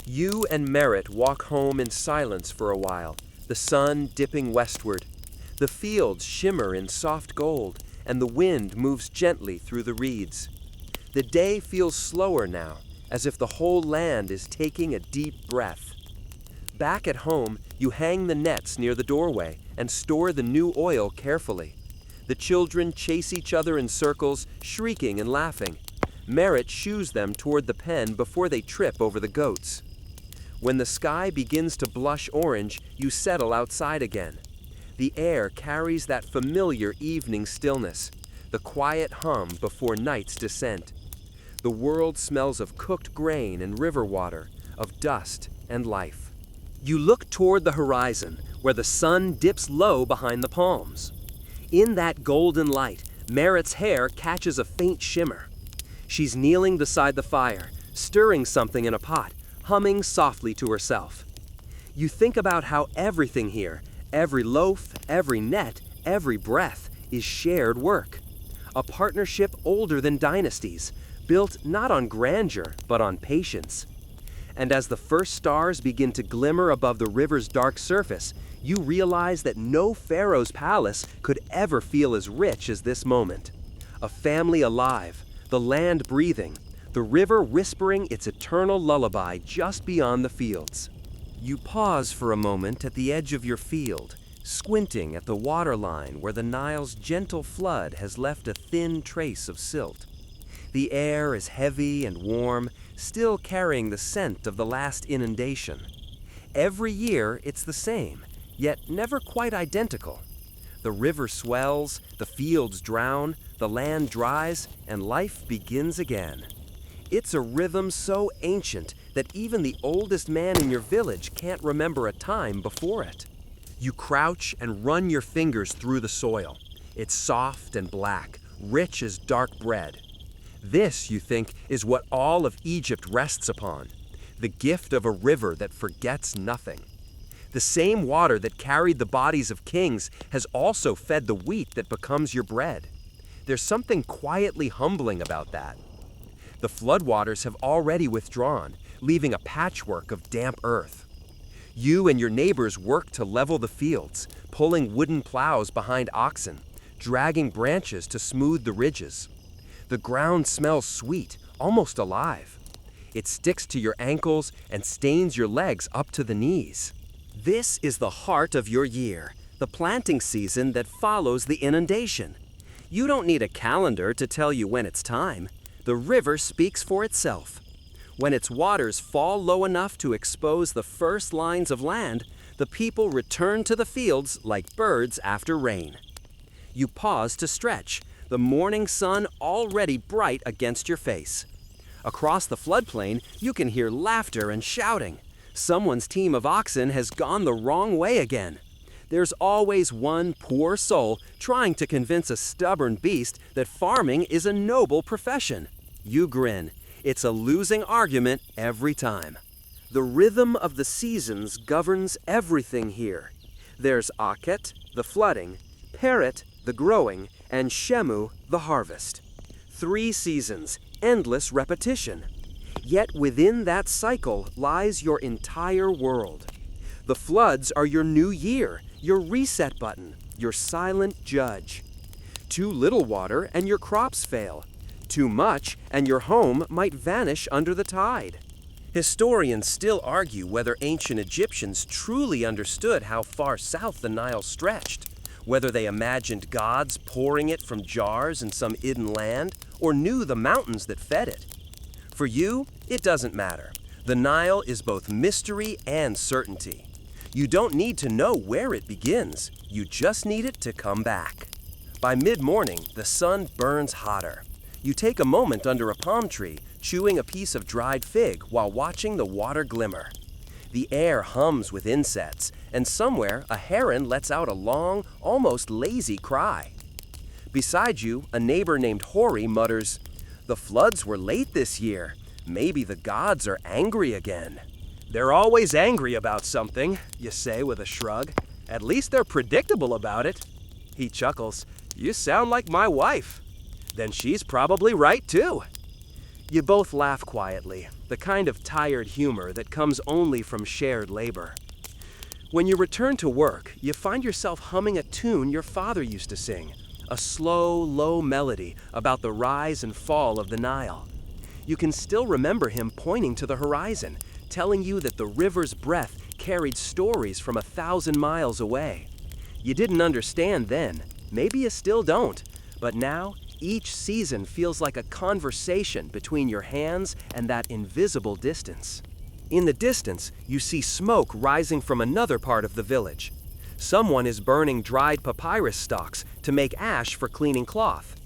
You and Merritt walk home in silence for a while, the sun dipping westward. The fields shimmer in soft gold, and the wind moves gently through the reeds. The day feels slower now, as if the whole land is taking a deep breath. Back at home, you hang the nets near the doorway and store the new oil carefully. The children chase each other in circles, shrieking and laughing. Merritt shoos them toward the pen before they trip over the goats. When the sky begins to blush orange, you settle outside again. The air carries that familiar evening stillness, the quiet hum before night's descent. The world smells of cooked grain and river water, of dust and life. You look toward the horizon, where the sun dips low behind the palms. In that golden light, Merritt's hair catches a faint shimmer. She's kneeling beside the fire, stirring something in a pot, humming softly to herself. You think about how everything here, every loaf, every net, every breath, is shared work. A partnership older than dynasties, built not on grandeur, but on patience. And as the first stars begin to glimmer above the river's dark surface, you realize that no pharaoh's palace could ever feel as rich as this moment. A family alive, the land breathing, the river whispering its eternal lullaby just beyond the fields. You pause for a moment at the edge of your field, squinting at the waterline where the Nile's gentle flood has left a thin trace of silt. The air is heavy and warm, still carrying the scent of the last inundation. Every year it's the same, yet never quite identical. The river swells, the fields drown, the land dries, and life begins again. It's a rhythm so ancient that even the oldest man in your village can't remember a time before it. You crouch and run your fingers through the soil. It's soft and black, rich as dark bread. This, you think, is what all of Egypt rests upon, the gift of a river that forgets nothing. The same water that carried the bodies of kings has also fed the wheat that becomes your bread. There's something quietly humbling about that. The floodwaters have already withdrawn, leaving a patchwork of damp earth. You and your neighbors work to level the fields, pulling wooden plows behind oxen, dragging branches to smooth the ridges. The ground smells sweet, almost alive. It sticks to your ankles and stains your legs up to the knees. This is the heart of your year, the planting season that follows the inundation. You don't need a calendar to tell you when it's time. The river speaks for itself. When its waters fall low enough to expose the first lines of land, the people return to the fields like birds after rain. You pause to stretch, the morning sun already bright against your face. Across the floodplain, you can hear laughter and shouting. Someone's team of oxen has gone the wrong way again. There's always one poor soul trying to convince a stubborn beast that farming is a noble profession. You grin. It's a losing argument every time. The rhythm of the seasons governs everything here. There's Akhet, the flooding, Peret, the growing, and Shemu, the harvest. 3 seasons, endless repetition. Yet within that cycle lies your entire world. The floods are your new year, your reset button, your silent judge. Too little water and your crops fail. Too much and your home might vanish under the tide. Historians still argue whether ancient Egyptians truly understood how far south the Nile stretched, whether they imagined gods pouring it from jars in some hidden land, or knew the mountains that fed it. For you, it doesn't matter. The Nile is both mystery and certainty. You don't need to know where it begins. You just need it to come back. By mid-morning, the sun burns hotter. You take a moment under a palm tree, chewing a piece of dried fig while watching the water glimmer. The air hums with insects, and somewhere a heron lets out a long, almost lazy cry. Beside you, a neighbor named Hori mutters, "The floods were late this year. Maybe the gods are angry again." "They're always angry about something," you say with a shrug. "At least they're predictable about it." He chuckles. You sound like my wife. Then she's probably right too. You both laugh quietly, the kind of tired humor that comes only from shared labor. When you return to work, you find yourself humming a tune your father used to sing, a slow, low melody about the rise and fall of the Nile. You can still remember him pointing to the horizon, telling you that the river's breath carried stories from 1,000 miles away. You didn't understand then, maybe you still don't, but now each season feels like a conversation between your hands and that invisible distance. In the distance, you see smoke rising from another part of the village. Someone is burning dried papyrus stalks to make ash for cleaning cloth.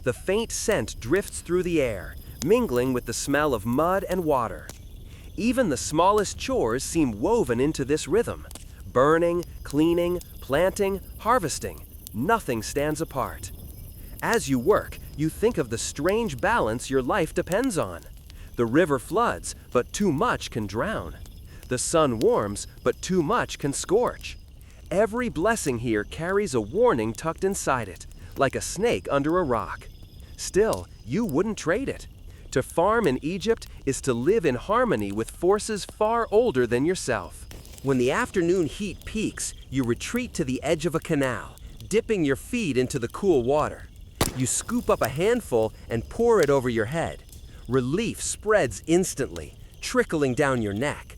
The faint scent drifts through the air, mingling with the smell of mud and water. Even the smallest chores seem woven into this rhythm. Burning, cleaning, planting, harvesting, nothing stands apart. As you work, you think of the strange balance your life depends on. The river floods, but too much can drown. The sun warms, but too much can scorch. Every blessing here carries a warning tucked inside it, like a snake under a rock. Still, you wouldn't trade it. To farm in Egypt is to live in harmony with forces far older than yourself. When the afternoon heat peaks, you retreat to the edge of a canal, dipping your feet into the cool water. You scoop up a handful and pour it over your head. Relief spreads instantly, trickling down your neck.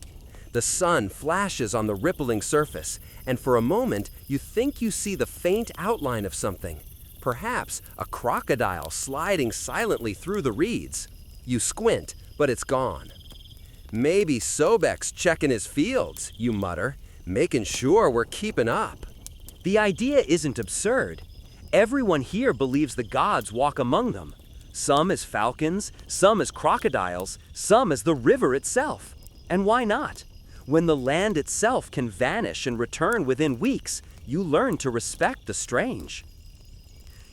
The sun flashes on the rippling surface, and for a moment you think you see the faint outline of something, perhaps a crocodile sliding silently through the reeds. You squint, but it's gone. Maybe Sobek's checking his fields, you mutter, making sure we're keeping up. The idea isn't absurd. Everyone here believes the gods walk among them. Some as falcons, some as crocodiles, some as the river itself. And why not? When the land itself can vanish and return within weeks, you learn to respect the strange.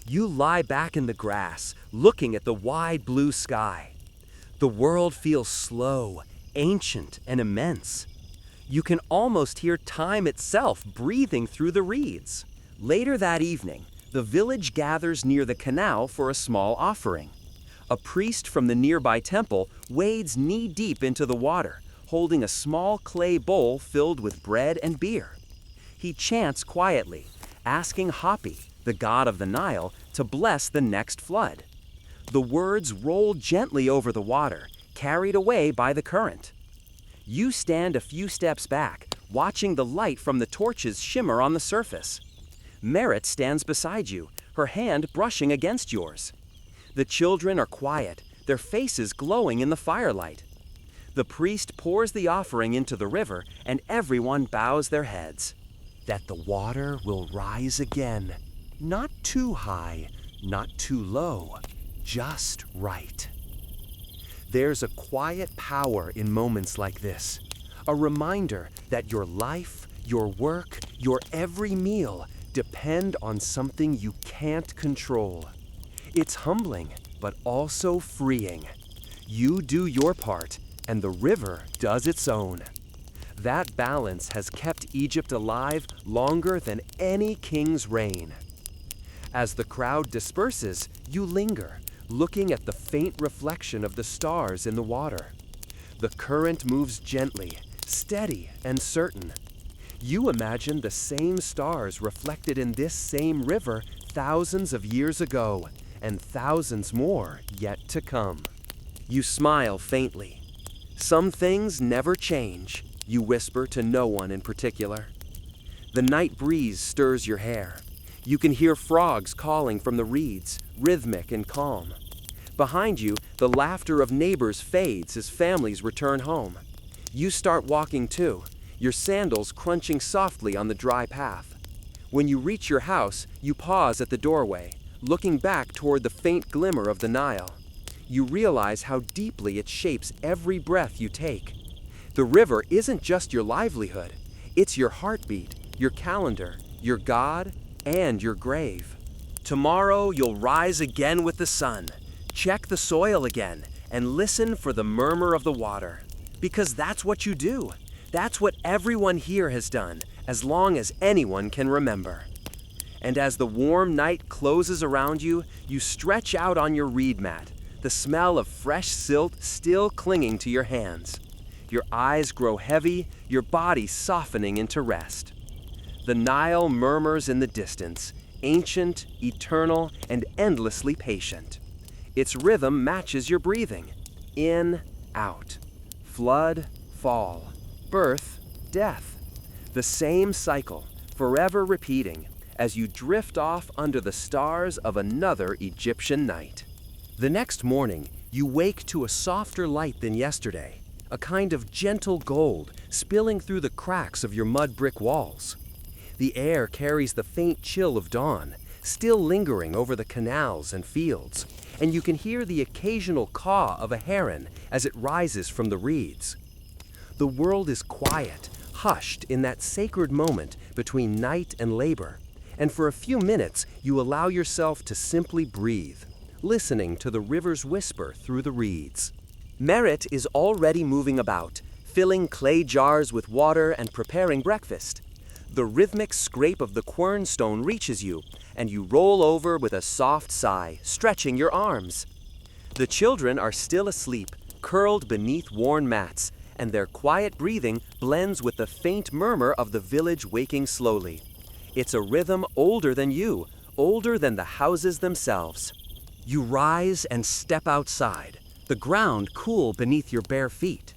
You lie back in the grass, looking at the wide blue sky. The world feels slow, ancient, and immense. You can almost hear time itself breathing through the reeds. Later that evening, the village gathers near the canal for a small offering. A priest from the nearby temple wades knee-deep into the water, holding a small clay bowl filled with bread and beer. He chants quietly, asking Hapi, the god of the Nile, to bless the next flood. The words roll gently over the water, carried away by the current. You stand a few steps back, watching the light from the torches shimmer on the surface. Merit stands beside you, her hand brushing against yours. The children are quiet, their faces glowing in the firelight. The priest pours the offering into the river, and everyone bows their heads. That the water will rise again. Not too high, not too low, just right. There's a quiet power in moments like this, a reminder that your life, your work, your every meal depend on something you can't control. It's humbling, but also freeing. You do your part, and the river does its own. That balance has kept Egypt alive longer than any king's reign. As the crowd disperses, you linger, looking at the faint reflection of the stars in the water. The current moves gently, steady and certain. You imagine the same stars reflected in this same river thousands of years ago, and thousands more yet to come. You smile faintly. Some things never change, you whisper to no one in particular. The night breeze stirs your hair. You can hear frogs calling from the reeds, rhythmic and calm. Behind you, the laughter of neighbors fades as families return home. You start walking too, your sandals crunching softly on the dry path. When you reach your house, you pause at the doorway, looking back toward the faint glimmer of the Nile. You realize how deeply it shapes every breath you take. The river isn't just your livelihood, it's your heartbeat, your calendar, your God, and your grave. Tomorrow you'll rise again with the sun, check the soil again, and listen for the murmur of the water. Because that's what you do. That's what everyone here has done, as long as anyone can remember. And as the warm night closes around you, you stretch out on your reed mat, the smell of fresh silt still clinging to your hands. Your eyes grow heavy, your body softening into rest. The Nile murmurs in the distance, ancient, eternal, and endlessly patient. Its rhythm matches your breathing. In, out. Flood, fall. Birth, death. The same cycle, forever repeating, as you drift off under the stars of another Egyptian night. The next morning, you wake to a softer light than yesterday, a kind of gentle gold spilling through the cracks of your mud brick walls. The air carries the faint chill of dawn, still lingering over the canals and fields, and you can hear the occasional caw of a heron as it rises from the reeds. The world is quiet, hushed in that sacred moment between night and labor, and for a few minutes you allow yourself to simply breathe, listening to the river's whisper through the reeds. Merritt is already moving about, filling clay jars with water and preparing breakfast. The rhythmic scrape of the quernstone reaches you, and you roll over with a soft sigh, stretching your arms. The children are still asleep, curled beneath worn mats, and their quiet breathing blends with the faint murmur of the village waking slowly. It's a rhythm older than you, older than the houses themselves. You rise and step outside, the ground cool beneath your bare feet.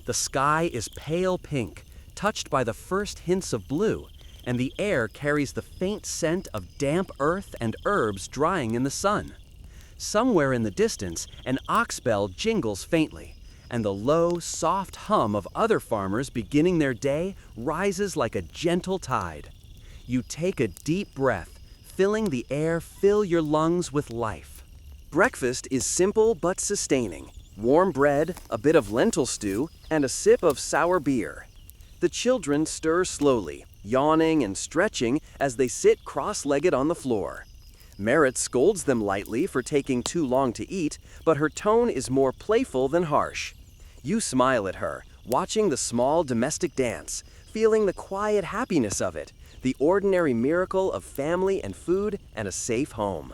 The sky is pale pink, touched by the first hints of blue, and the air carries the faint scent of damp earth and herbs drying in the sun. Somewhere in the distance, an ox bell jingles faintly, and the low, soft hum of other farmers beginning their day rises like a gentle tide. You take a deep breath, filling the air, fill your lungs with life. Breakfast is simple but sustaining. Warm bread, a bit of lentil stew, and a sip of sour beer. The children stir slowly, yawning and stretching as they sit cross-legged on the floor. Merritt scolds them lightly for taking too long to eat, but her tone is more playful than harsh. You smile at her, watching the small domestic dance, feeling the quiet happiness of it, the ordinary miracle of family and food and a safe home.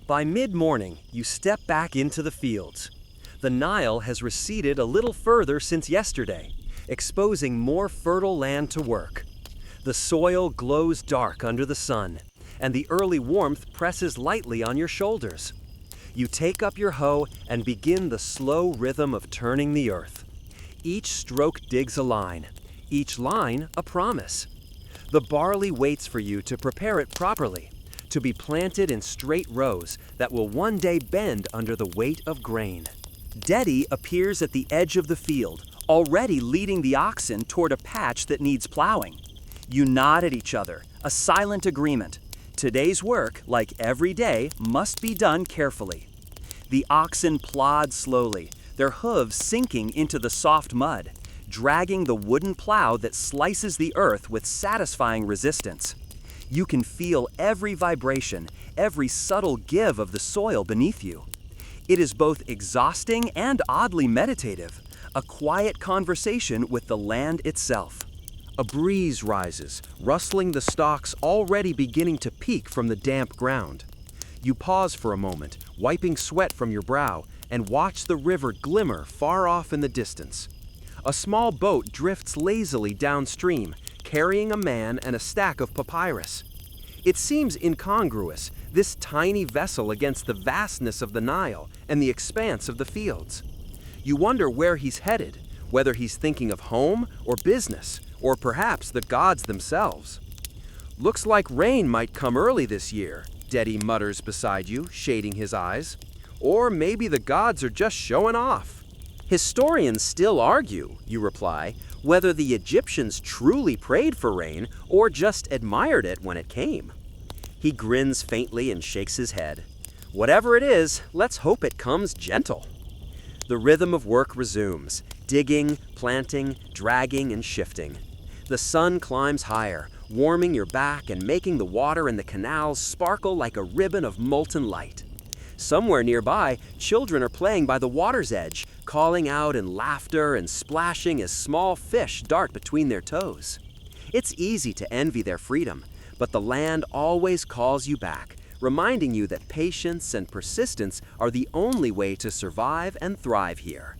By mid-morning, you step back into the fields. The Nile has receded a little further since yesterday, exposing more fertile land to work. The soil glows dark under the sun, and the early warmth presses lightly on your shoulders. You take up your hoe and begin the slow rhythm of turning the earth. Each stroke digs a line, each line a promise. The barley waits for you to prepare it properly, to be planted in straight rows that will one day bend under the weight of grain. Daddy appears at the edge of the field, already leading the oxen toward a patch that needs plowing. You nod at each other, a silent agreement. Today's work, like every day, must be done carefully. The oxen plod slowly, their hooves sinking into the soft mud, dragging the wooden plow that slices the earth with satisfying resistance. You can feel every vibration, every subtle give of the soil beneath you. It is both exhausting and oddly meditative, a quiet conversation with the land itself. A breeze rises, rustling the stalks already beginning to peek from the damp ground. You pause for a moment, wiping sweat from your brow, and watch the river glimmer far off in the distance. A small boat drifts lazily downstream, carrying a man and a stack of papyrus. It seems incongruous, this tiny vessel against the vastness of the Nile and the expanse of the fields. You wonder where he's headed, whether he's thinking of home or business, or perhaps the gods themselves. Looks like rain might come early this year, Daddy mutters beside you, shading his eyes. Or maybe the gods are just showing off. Historians still argue, you reply, whether the Egyptians truly prayed for rain or just admired it when it came. He grins faintly and shakes his head. Whatever it is, let's hope it comes gentle. The rhythm of work resumes, digging, planting, dragging, and shifting. The sun climbs higher, warming your back and making the water in the canals sparkle like a ribbon of molten light. Somewhere nearby, children are playing by the water's edge, calling out in laughter and splashing as small fish dart between their toes. It's easy to envy their freedom, but the land always calls you back, reminding you that patience and persistence are the only way to survive and thrive here.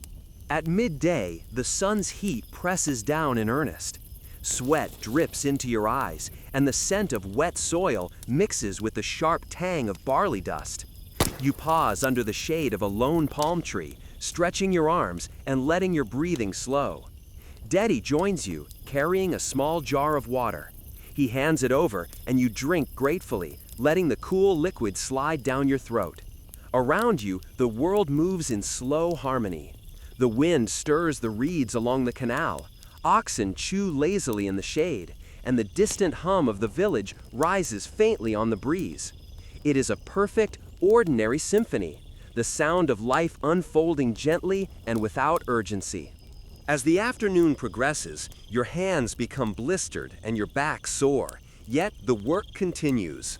At midday, the sun's heat presses down in earnest. Sweat drips into your eyes, and the scent of wet soil mixes with the sharp tang of barley dust. You pause under the shade of a lone palm tree, stretching your arms and letting your breathing slow. Daddy joins you, carrying a small jar of water. He hands it over, and you drink gratefully, letting the cool liquid slide down your throat. Around you, the world moves in slow harmony. The wind stirs the reeds along the canal. Oxen chew lazily in the shade, and the distant hum of the village rises faintly on the breeze. It is a perfect, ordinary symphony, the sound of life unfolding gently and without urgency. As the afternoon progresses, your hands become blistered and your back sore, yet the work continues.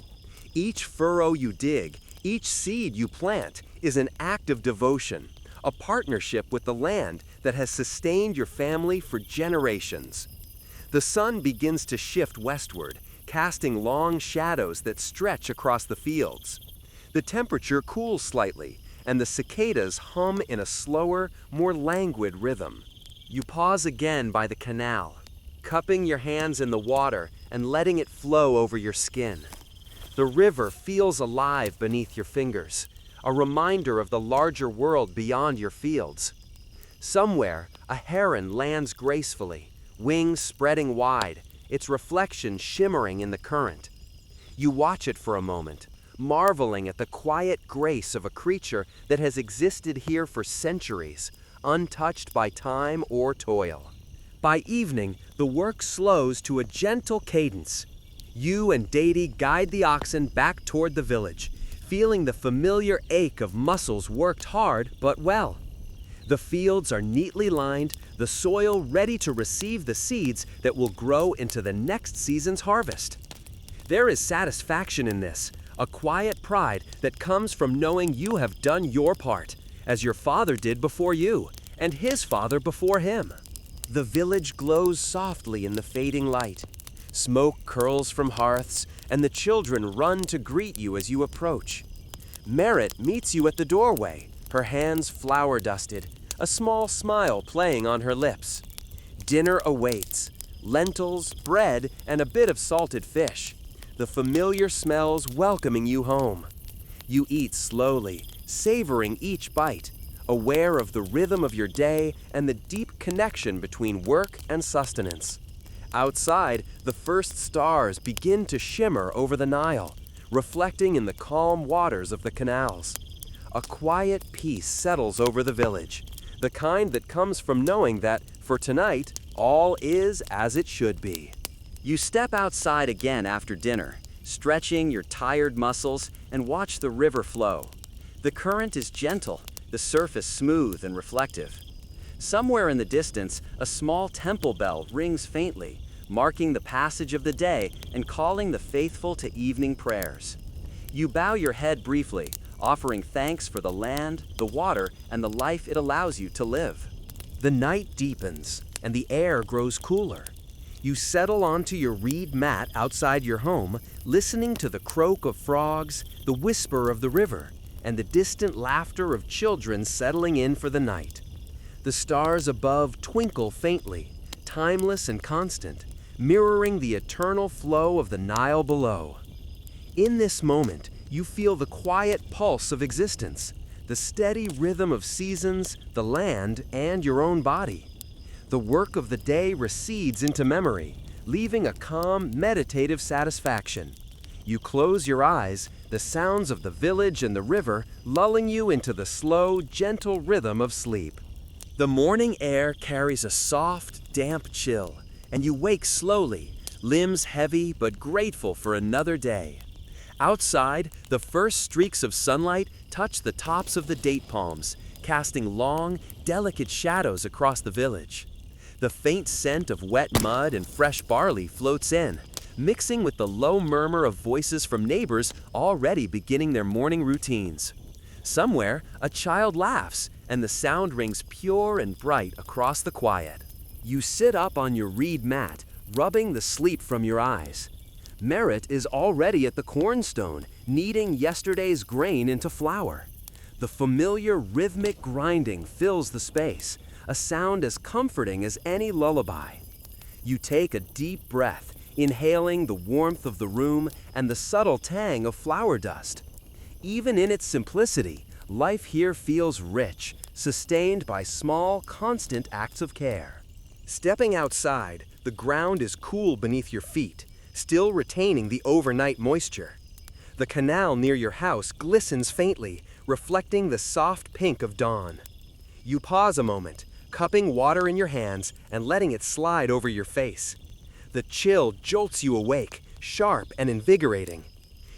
Each furrow you dig, each seed you plant, is an act of devotion, a partnership with the land that has sustained your family for generations. The sun begins to shift westward, casting long shadows that stretch across the fields. The temperature cools slightly, and the cicadas hum in a slower, more languid rhythm. You pause again by the canal, cupping your hands in the water and letting it flow over your skin. The river feels alive beneath your fingers, a reminder of the larger world beyond your fields. Somewhere, a heron lands gracefully, wings spreading wide, its reflection shimmering in the current. You watch it for a moment, marveling at the quiet grace of a creature that has existed here for centuries, untouched by time or toil. By evening, the work slows to a gentle cadence. You and Dady guide the oxen back toward the village, feeling the familiar ache of muscles worked hard but well. The fields are neatly lined, the soil ready to receive the seeds that will grow into the next season's harvest. There is satisfaction in this, a quiet pride that comes from knowing you have done your part, as your father did before you, and his father before him. The village glows softly in the fading light. Smoke curls from hearths, and the children run to greet you as you approach. Merritt meets you at the doorway, her hands flour-dusted, a small smile playing on her lips. Dinner awaits: lentils, bread, and a bit of salted fish, the familiar smells welcoming you home. You eat slowly, savoring each bite, aware of the rhythm of your day and the deep connection between work and sustenance. Outside, the first stars begin to shimmer over the Nile, reflecting in the calm waters of the canals. A quiet peace settles over the village, the kind that comes from knowing that, for tonight, all is as it should be. You step outside again after dinner, stretching your tired muscles, and watch the river flow. The current is gentle, the surface smooth and reflective. Somewhere in the distance, a small temple bell rings faintly, marking the passage of the day and calling the faithful to evening prayers. You bow your head briefly, offering thanks for the land, the water, and the life it allows you to live. The night deepens, and the air grows cooler. You settle onto your reed mat outside your home, listening to the croak of frogs, the whisper of the river, and the distant laughter of children settling in for the night. The stars above twinkle faintly, timeless and constant, mirroring the eternal flow of the Nile below. In this moment, you feel the quiet pulse of existence, the steady rhythm of seasons, the land, and your own body. The work of the day recedes into memory, leaving a calm, meditative satisfaction. You close your eyes, the sounds of the village and the river lulling you into the slow, gentle rhythm of sleep. The morning air carries a soft, damp chill, and you wake slowly, limbs heavy but grateful for another day. Outside, the first streaks of sunlight touch the tops of the date palms, casting long, delicate shadows across the village. The faint scent of wet mud and fresh barley floats in, mixing with the low murmur of voices from neighbors already beginning their morning routines. Somewhere, a child laughs, and the sound rings pure and bright across the quiet. You sit up on your reed mat, rubbing the sleep from your eyes. Merritt is already at the cornstone, kneading yesterday's grain into flour. The familiar rhythmic grinding fills the space, a sound as comforting as any lullaby. You take a deep breath, inhaling the warmth of the room and the subtle tang of flour dust. Even in its simplicity, life here feels rich, sustained by small, constant acts of care. Stepping outside, the ground is cool beneath your feet, still retaining the overnight moisture. The canal near your house glistens faintly, reflecting the soft pink of dawn. You pause a moment, cupping water in your hands and letting it slide over your face. The chill jolts you awake, sharp and invigorating.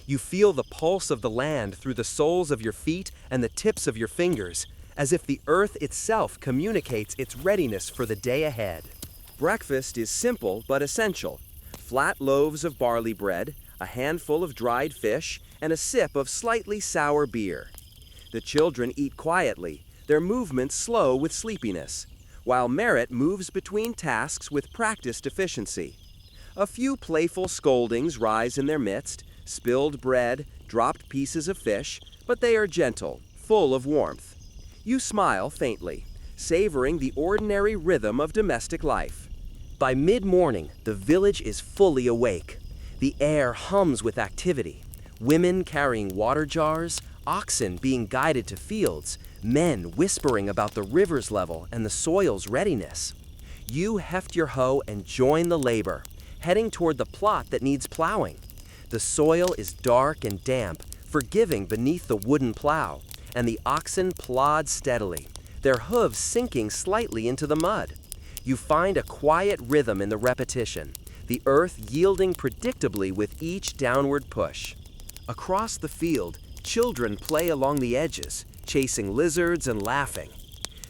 You feel the pulse of the land through the soles of your feet and the tips of your fingers, as if the earth itself communicates its readiness for the day ahead. Breakfast is simple but essential. Flat loaves of barley bread, a handful of dried fish, and a sip of slightly sour beer. The children eat quietly, their movements slow with sleepiness, while Merritt moves between tasks with practiced efficiency. A few playful scoldings rise in their midst, spilled bread, dropped pieces of fish, but they are gentle, full of warmth. You smile faintly, savoring the ordinary rhythm of domestic life. By mid-morning, the village is fully awake. The air hums with activity. Women carrying water jars, oxen being guided to fields, men whispering about the river's level and the soil's readiness. You heft your hoe and join the labor, heading toward the plot that needs plowing. The soil is dark and damp, forgiving beneath the wooden plow, and the oxen plod steadily, their hooves sinking slightly into the mud. You find a quiet rhythm in the repetition, the earth yielding predictably with each downward push. Across the field, children play along the edges, chasing lizards and laughing.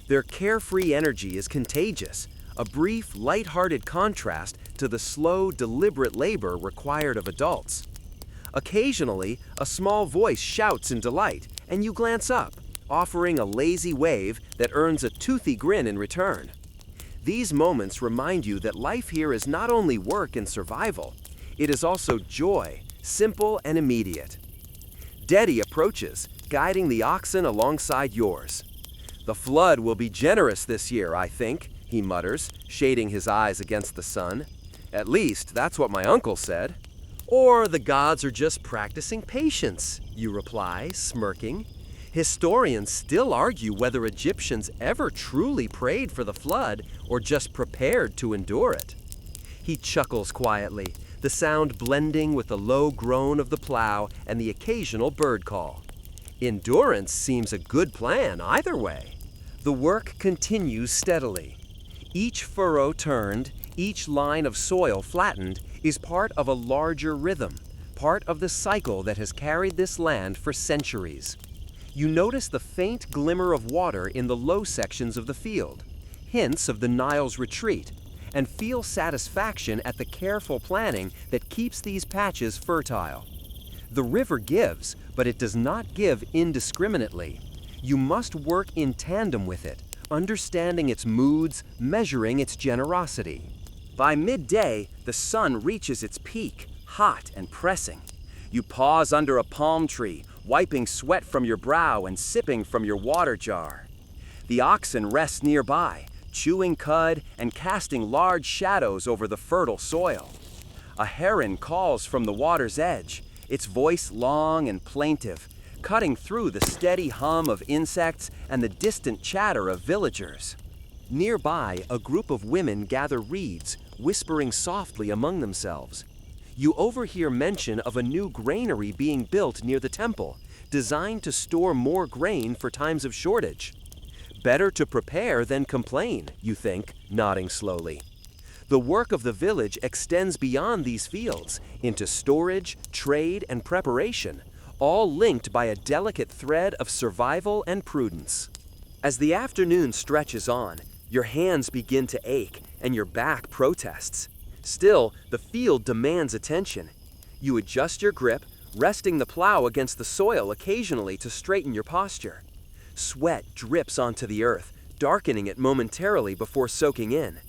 Their carefree energy is contagious, a brief, light-hearted contrast to the slow, deliberate labor required of adults. Occasionally, a small voice shouts in delight, and you glance up, offering a lazy wave that earns a toothy grin in return. These moments remind you that life here is not only work and survival, it is also joy, simple and immediate. Daddy approaches, guiding the oxen alongside yours. "The flood will be generous this year, I think," he mutters, shading his eyes against the sun. "At least, that's what my uncle said." "Or the gods are just practicing patience," you reply, smirking. Historians still argue whether Egyptians ever truly prayed for the flood or just prepared to endure it. He chuckles quietly, the sound blending with the low groan of the plow and the occasional bird call. Endurance seems a good plan either way. The work continues steadily. Each furrow turned, each line of soil flattened, is part of a larger rhythm, part of the cycle that has carried this land for centuries. You notice the faint glimmer of water in the low sections of the field, hints of the Nile's retreat, and feel satisfaction at the careful planning that keeps these patches fertile. The river gives, but it does not give indiscriminately. You must work in tandem with it, understanding its moods, measuring its generosity. By midday, the sun reaches its peak, hot and pressing. You pause under a palm tree, wiping sweat from your brow and sipping from your water jar. The oxen rest nearby, chewing cud and casting large shadows over the fertile soil. A heron calls from the water's edge, its voice long and plaintive, cutting through the steady hum of insects and the distant chatter of villagers. Nearby, a group of women gather reeds, whispering softly among themselves. You overhear mention of a new granary being built near the temple, designed to store more grain for times of shortage. Better to prepare than complain, you think, nodding slowly. The work of the village extends beyond these fields, into storage, trade, and preparation, all linked by a delicate thread of survival and prudence. As the afternoon stretches on, your hands begin to ache and your back protests. Still, the field demands attention. You adjust your grip, resting the plow against the soil occasionally to straighten your posture. Sweat drips onto the earth, darkening it momentarily before soaking in.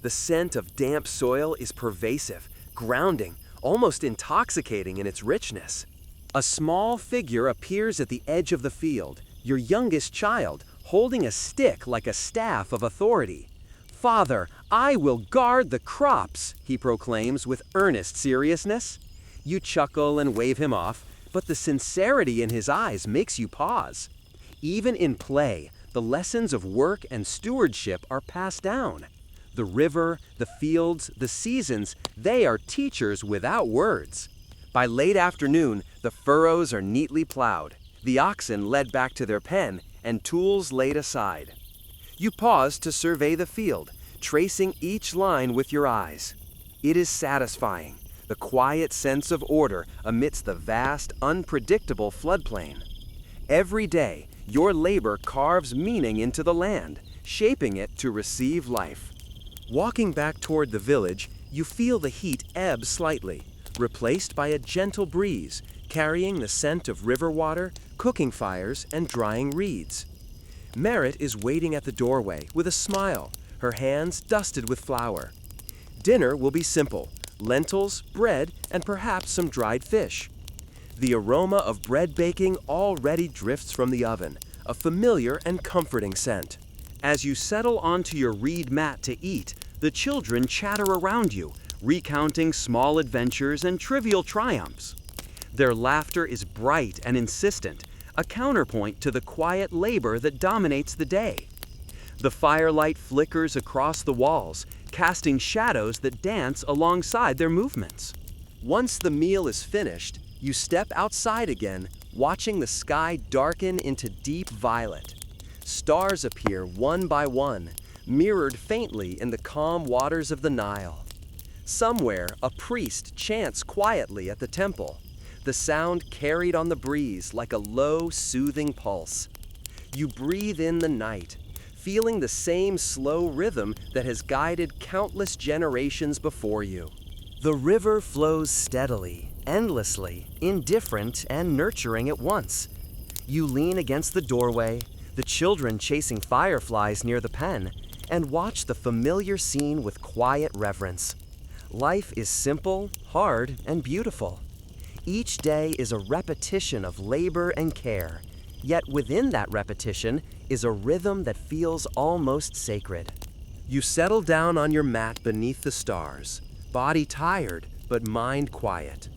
The scent of damp soil is pervasive, grounding, almost intoxicating in its richness. A small figure appears at the edge of the field, your youngest child, holding a stick like a staff of authority. "Father, I will guard the crops," he proclaims with earnest seriousness. You chuckle and wave him off, but the sincerity in his eyes makes you pause. Even in play, the lessons of work and stewardship are passed down. The river, the fields, the seasons, they are teachers without words. By late afternoon, the furrows are neatly plowed, the oxen led back to their pen, and tools laid aside. You pause to survey the field, tracing each line with your eyes. It is satisfying, the quiet sense of order amidst the vast, unpredictable floodplain. Every day, your labor carves meaning into the land, shaping it to receive life. Walking back toward the village, you feel the heat ebb slightly, replaced by a gentle breeze, carrying the scent of river water, cooking fires, and drying reeds. Merritt is waiting at the doorway with a smile, her hands dusted with flour. Dinner will be simple: lentils, bread, and perhaps some dried fish. The aroma of bread baking already drifts from the oven, a familiar and comforting scent. As you settle onto your reed mat to eat, the children chatter around you, recounting small adventures and trivial triumphs. Their laughter is bright and insistent, a counterpoint to the quiet labor that dominates the day. The firelight flickers across the walls, casting shadows that dance alongside their movements. Once the meal is finished, you step outside again, watching the sky darken into deep violet. Stars appear one by one, mirrored faintly in the calm waters of the Nile. Somewhere, a priest chants quietly at the temple, the sound carried on the breeze like a low, soothing pulse. You breathe in the night, feeling the same slow rhythm that has guided countless generations before you. The river flows steadily, endlessly, indifferent and nurturing at once. You lean against the doorway, the children chasing fireflies near the pen, and watch the familiar scene with quiet reverence. Life is simple, hard, and beautiful. Each day is a repetition of labor and care, yet within that repetition is a rhythm that feels almost sacred. You settle down on your mat beneath the stars, body tired but mind quiet.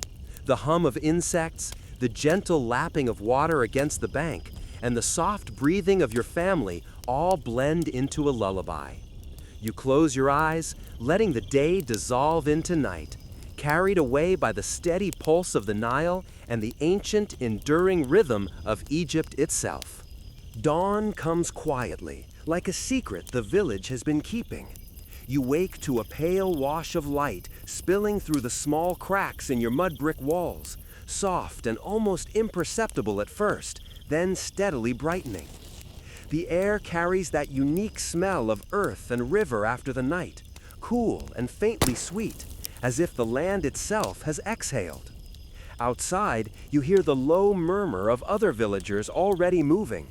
The hum of insects, the gentle lapping of water against the bank, and the soft breathing of your family all blend into a lullaby. You close your eyes, letting the day dissolve into night, carried away by the steady pulse of the Nile and the ancient, enduring rhythm of Egypt itself. Dawn comes quietly, like a secret the village has been keeping. You wake to a pale wash of light spilling through the small cracks in your mud brick walls, soft and almost imperceptible at first, then steadily brightening. The air carries that unique smell of earth and river after the night, cool and faintly sweet, as if the land itself has exhaled. Outside, you hear the low murmur of other villagers already moving,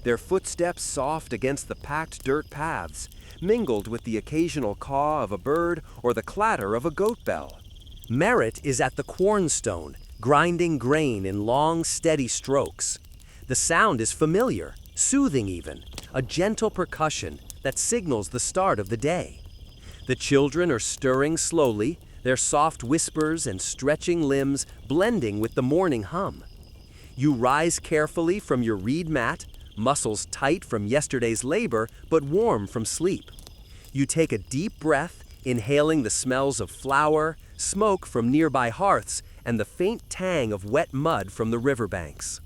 their footsteps soft against the packed dirt paths, mingled with the occasional caw of a bird or the clatter of a goat bell. Merritt is at the quornstone, grinding grain in long, steady strokes. The sound is familiar, soothing even, a gentle percussion that signals the start of the day. The children are stirring slowly, their soft whispers and stretching limbs blending with the morning hum. You rise carefully from your reed mat, muscles tight from yesterday's labor but warm from sleep. You take a deep breath, inhaling the smells of flour, smoke from nearby hearths, and the faint tang of wet mud from the riverbanks.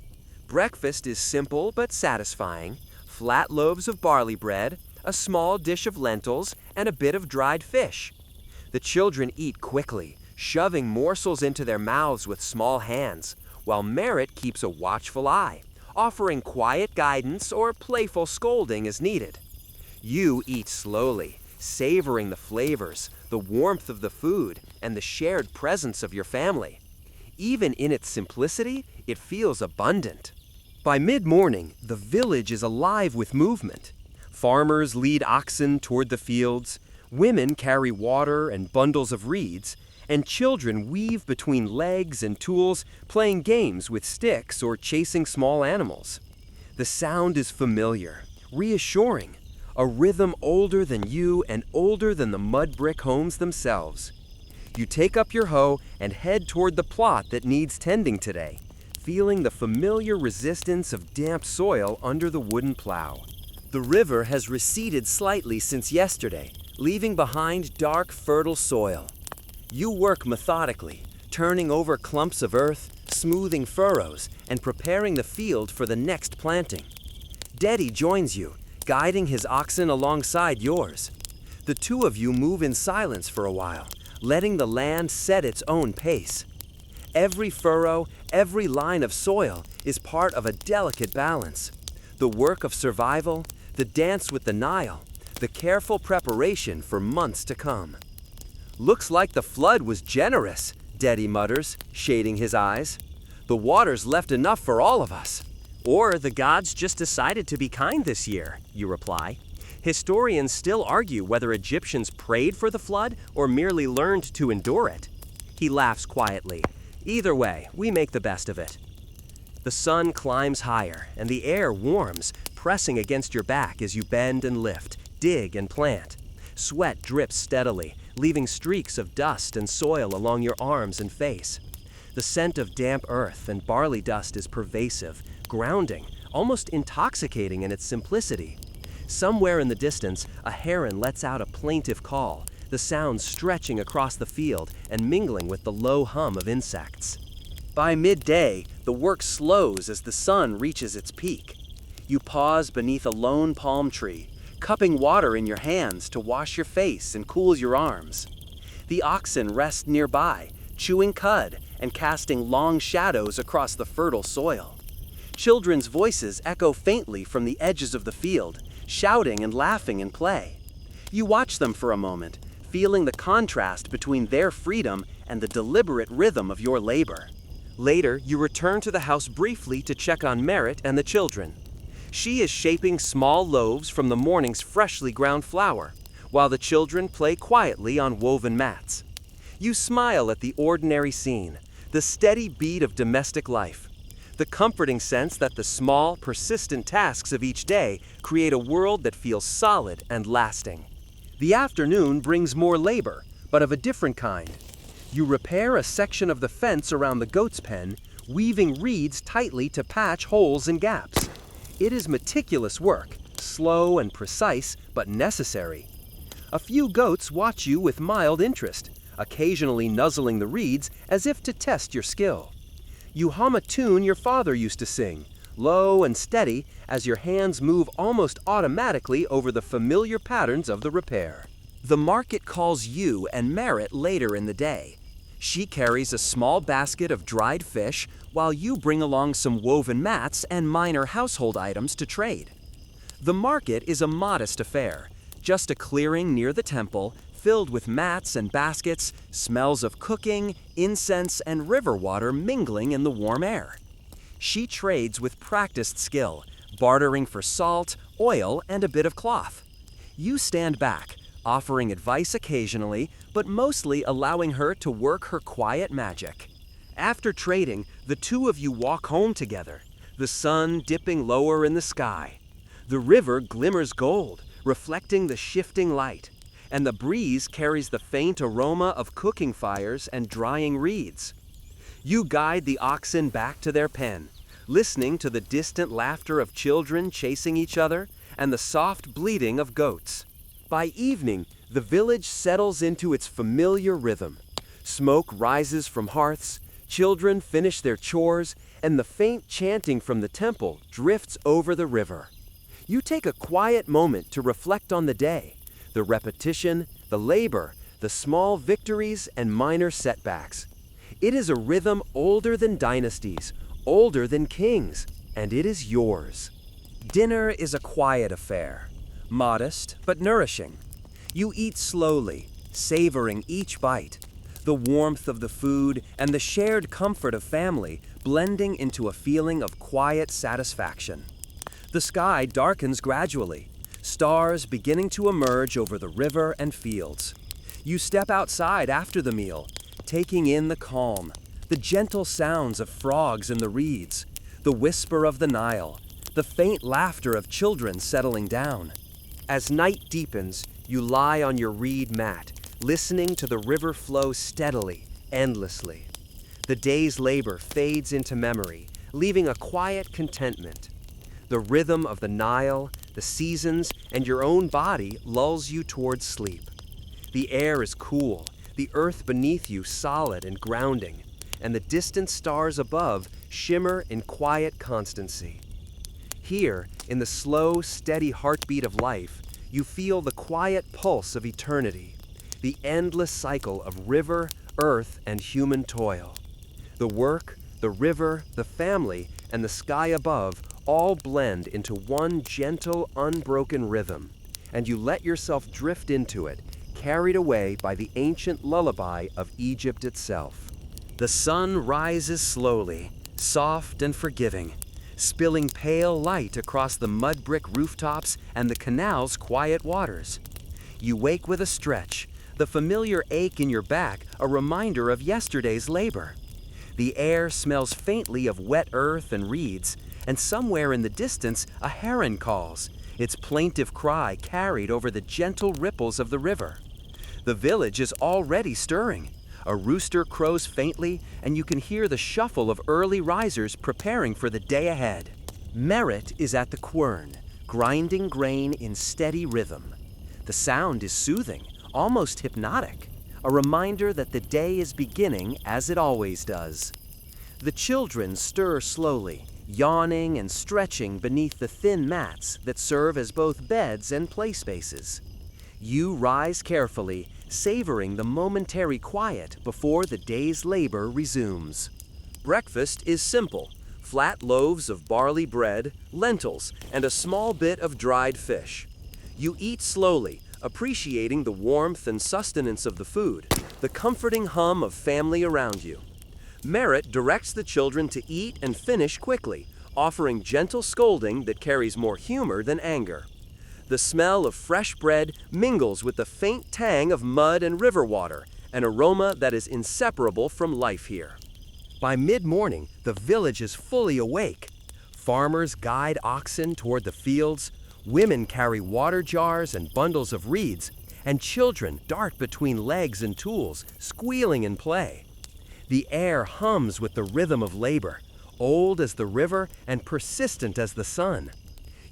Breakfast is simple but satisfying: flat loaves of barley bread, a small dish of lentils, and a bit of dried fish. The children eat quickly, shoving morsels into their mouths with small hands, while Merritt keeps a watchful eye, offering quiet guidance or playful scolding as needed. You eat slowly, savoring the flavors, the warmth of the food, and the shared presence of your family. Even in its simplicity, it feels abundant. By mid-morning, the village is alive with movement. Farmers lead oxen toward the fields, women carry water and bundles of reeds, and children weave between legs and tools, playing games with sticks or chasing small animals. The sound is familiar, reassuring, a rhythm older than you and older than the mud brick homes themselves. You take up your hoe and head toward the plot that needs tending today, feeling the familiar resistance of damp soil under the wooden plow. The river has receded slightly since yesterday, leaving behind dark, fertile soil. You work methodically, turning over clumps of earth, smoothing furrows, and preparing the field for the next planting. Daddy joins you, guiding his oxen alongside yours. The two of you move in silence for a while, letting the land set its own pace. Every furrow, every line of soil is part of a delicate balance. The work of survival, the dance with the Nile, the careful preparation for months to come. Looks like the flood was generous, Daddy mutters, shading his eyes. The waters left enough for all of us. Or the gods just decided to be kind this year, you reply. Historians still argue whether Egyptians prayed for the flood or merely learned to endure it. He laughs quietly. Either way, we make the best of it. The sun climbs higher, and the air warms, pressing against your back as you bend and lift, dig and plant. Sweat drips steadily, leaving streaks of dust and soil along your arms and face. The scent of damp earth and barley dust is pervasive, grounding, almost intoxicating in its simplicity. Somewhere in the distance, a heron lets out a plaintive call, the sound stretching across the field and mingling with the low hum of insects. By midday, the work slows as the sun reaches its peak. You pause beneath a lone palm tree, cupping water in your hands to wash your face and cool your arms. The oxen rest nearby, chewing cud and casting long shadows across the fertile soil. Children's voices echo faintly from the edges of the field, shouting and laughing in play. You watch them for a moment, feeling the contrast between their freedom and the deliberate rhythm of your labor. Later, you return to the house briefly to check on Merritt and the children. She is shaping small loaves from the morning's freshly ground flour, while the children play quietly on woven mats. You smile at the ordinary scene, the steady beat of domestic life, the comforting sense that the small, persistent tasks of each day create a world that feels solid and lasting. The afternoon brings more labor, but of a different kind. You repair a section of the fence around the goat's pen, weaving reeds tightly to patch holes and gaps. It is meticulous work, slow and precise, but necessary. A few goats watch you with mild interest, occasionally nuzzling the reeds as if to test your skill. You hum a tune your father used to sing, low and steady as your hands move almost automatically over the familiar patterns of the repair. The market calls you and Merritt later in the day. She carries a small basket of dried fish while you bring along some woven mats and minor household items to trade. The market is a modest affair, just a clearing near the temple filled with mats and baskets, smells of cooking, incense, and river water mingling in the warm air. She trades with practiced skill, bartering for salt, oil, and a bit of cloth. You stand back, offering advice occasionally, but mostly allowing her to work her quiet magic. After trading, the two of you walk home together, the sun dipping lower in the sky. The river glimmers gold, reflecting the shifting light, and the breeze carries the faint aroma of cooking fires and drying reeds. You guide the oxen back to their pen, listening to the distant laughter of children chasing each other and the soft bleating of goats. By evening, the village settles into its familiar rhythm. Smoke rises from hearths, children finish their chores, and the faint chanting from the temple drifts over the river. You take a quiet moment to reflect on the day, the repetition, the labor, the small victories, and minor setbacks. It is a rhythm older than dynasties, older than kings, and it is yours. Dinner is a quiet affair, modest but nourishing. You eat slowly, savoring each bite, the warmth of the food and the shared comfort of family blending into a feeling of quiet satisfaction. The sky darkens gradually, stars beginning to emerge over the river and fields. You step outside after the meal, taking in the calm, the gentle sounds of frogs in the reeds, the whisper of the Nile, the faint laughter of children settling down. As night deepens, you lie on your reed mat, listening to the river flow steadily, endlessly. The day's labor fades into memory, leaving a quiet contentment. The rhythm of the Nile, the seasons, and your own body lulls you towards sleep. The air is cool, the earth beneath you solid and grounding, and the distant stars above shimmer in quiet constancy. Here, in the slow, steady heartbeat of life, you feel the quiet pulse of eternity, the endless cycle of river, earth, and human toil. The work, the river, the family, and the sky above all blend into one gentle, unbroken rhythm, and you let yourself drift into it, carried away by the ancient lullaby of Egypt itself. The sun rises slowly, soft and forgiving, spilling pale light across the mud brick rooftops and the canal's quiet waters. You wake with a stretch, the familiar ache in your back a reminder of yesterday's labor. The air smells faintly of wet earth and reeds, and somewhere in the distance a heron calls, its plaintive cry carried over the gentle ripples of the river. The village is already stirring. A rooster crows faintly, and you can hear the shuffle of early risers preparing for the day ahead. Merritt is at the quern, grinding grain in steady rhythm. The sound is soothing, almost hypnotic, a reminder that the day is beginning as it always does. The children stir slowly, yawning and stretching beneath the thin mats that serve as both beds and play spaces. You rise carefully, savoring the momentary quiet before the day's labor resumes. Breakfast is simple: flat loaves of barley bread, lentils, and a small bit of dried fish. You eat slowly, appreciating the warmth and sustenance of the food, the comforting hum of family around you. Merritt directs the children to eat and finish quickly, offering gentle scolding that carries more humor than anger. The smell of fresh bread mingles with the faint tang of mud and river water, an aroma that is inseparable from life here. By mid-morning, the village is fully awake. Farmers guide oxen toward the fields, women carry water jars and bundles of reeds, and children dart between legs and tools, squealing in play. The air hums with the rhythm of labor, old as the river and persistent as the sun.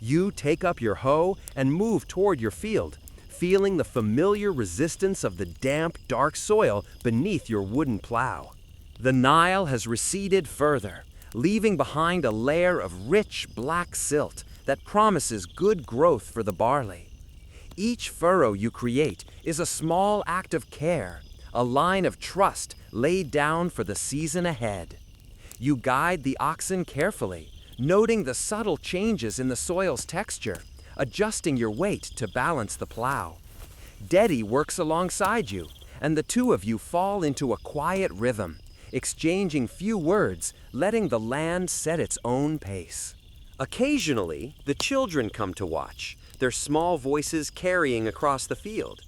You take up your hoe and move toward your field, feeling the familiar resistance of the damp, dark soil beneath your wooden plow. The Nile has receded further, leaving behind a layer of rich black silt that promises good growth for the barley. Each furrow you create is a small act of care, a line of trust laid down for the season ahead. You guide the oxen carefully, noting the subtle changes in the soil's texture, adjusting your weight to balance the plow. Deddy works alongside you, and the two of you fall into a quiet rhythm, exchanging few words, letting the land set its own pace. Occasionally, the children come to watch, their small voices carrying across the field.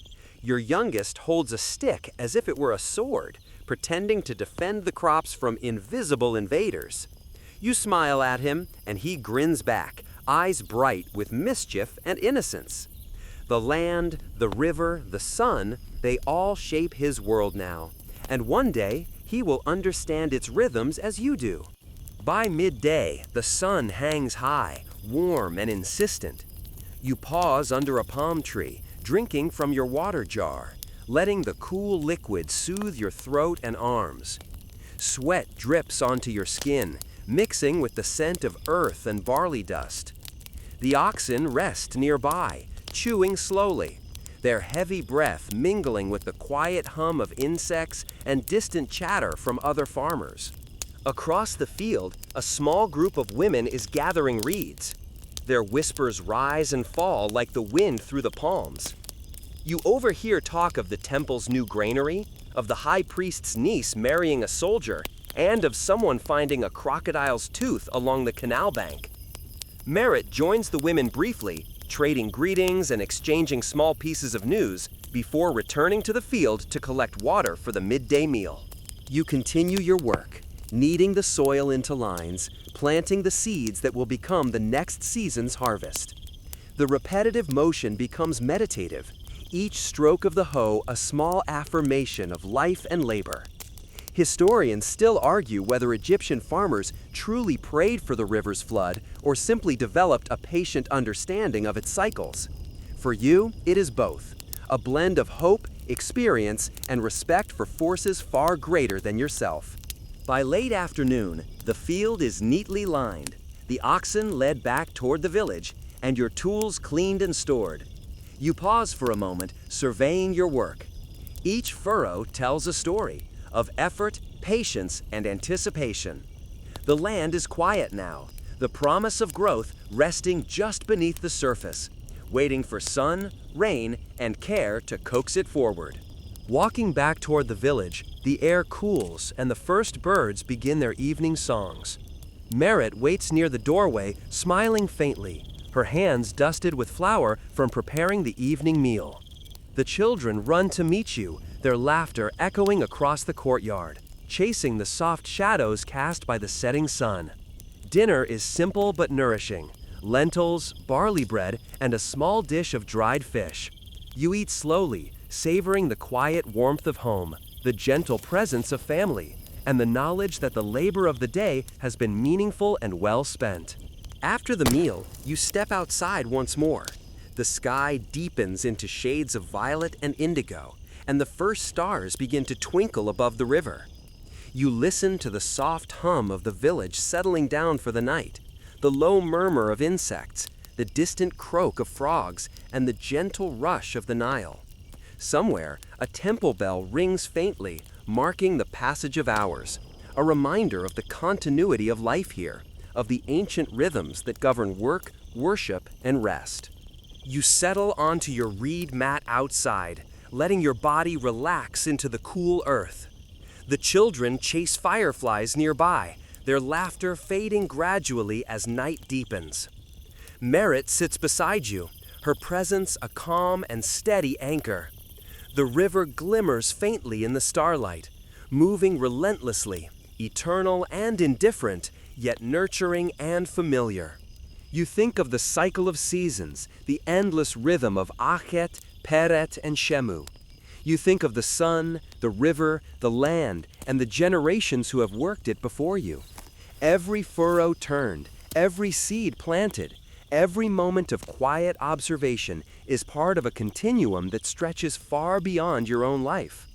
Your youngest holds a stick as if it were a sword, pretending to defend the crops from invisible invaders. You smile at him, and he grins back, eyes bright with mischief and innocence. The land, the river, the sun, they all shape his world now, and one day he will understand its rhythms as you do. By midday, the sun hangs high, warm and insistent. You pause under a palm tree, drinking from your water jar, letting the cool liquid soothe your throat and arms. Sweat drips onto your skin, mixing with the scent of earth and barley dust. The oxen rest nearby, chewing slowly, their heavy breath mingling with the quiet hum of insects and distant chatter from other farmers. Across the field, a small group of women is gathering reeds. Their whispers rise and fall like the wind through the palms. You overhear talk of the temple's new granary, of the high priest's niece marrying a soldier, and of someone finding a crocodile's tooth along the canal bank. Merritt joins the women briefly, trading greetings and exchanging small pieces of news before returning to the field to collect water for the midday meal. You continue your work, kneading the soil into lines, planting the seeds that will become the next season's harvest. The repetitive motion becomes meditative, each stroke of the hoe a small affirmation of life and labor. Historians still argue whether Egyptian farmers truly prayed for the river's flood or simply developed a patient understanding of its cycles. For you, it is both, a blend of hope, experience, and respect for forces far greater than yourself. By late afternoon, the field is neatly lined, the oxen led back toward the village, and your tools cleaned and stored. You pause for a moment, surveying your work. Each furrow tells a story of effort, patience, and anticipation. The land is quiet now, the promise of growth resting just beneath the surface, waiting for sun, rain, and care to coax it forward. Walking back toward the village, the air cools and the first birds begin their evening songs. Merritt waits near the doorway, smiling faintly, her hands dusted with flour from preparing the evening meal. The children run to meet you, their laughter echoing across the courtyard, chasing the soft shadows cast by the setting sun. Dinner is simple but nourishing: lentils, barley bread, and a small dish of dried fish. You eat slowly, savoring the quiet warmth of home, the gentle presence of family, and the knowledge that the labor of the day has been meaningful and well spent. After the meal, you step outside once more. The sky deepens into shades of violet and indigo, and the first stars begin to twinkle above the river. You listen to the soft hum of the village settling down for the night, the low murmur of insects, the distant croak of frogs, and the gentle rush of the Nile. Somewhere, a temple bell rings faintly, marking the passage of hours, a reminder of the continuity of life here, of the ancient rhythms that govern work, worship, and rest. You settle onto your reed mat outside, letting your body relax into the cool earth. The children chase fireflies nearby, their laughter fading gradually as night deepens. Merritt sits beside you, her presence a calm and steady anchor. The river glimmers faintly in the starlight, moving relentlessly, eternal and indifferent, yet nurturing and familiar. You think of the cycle of seasons, the endless rhythm of Achet, Peret, and Shemu. You think of the sun, the river, the land, and the generations who have worked it before you. Every furrow turned, every seed planted, every moment of quiet observation is part of a continuum that stretches far beyond your own life.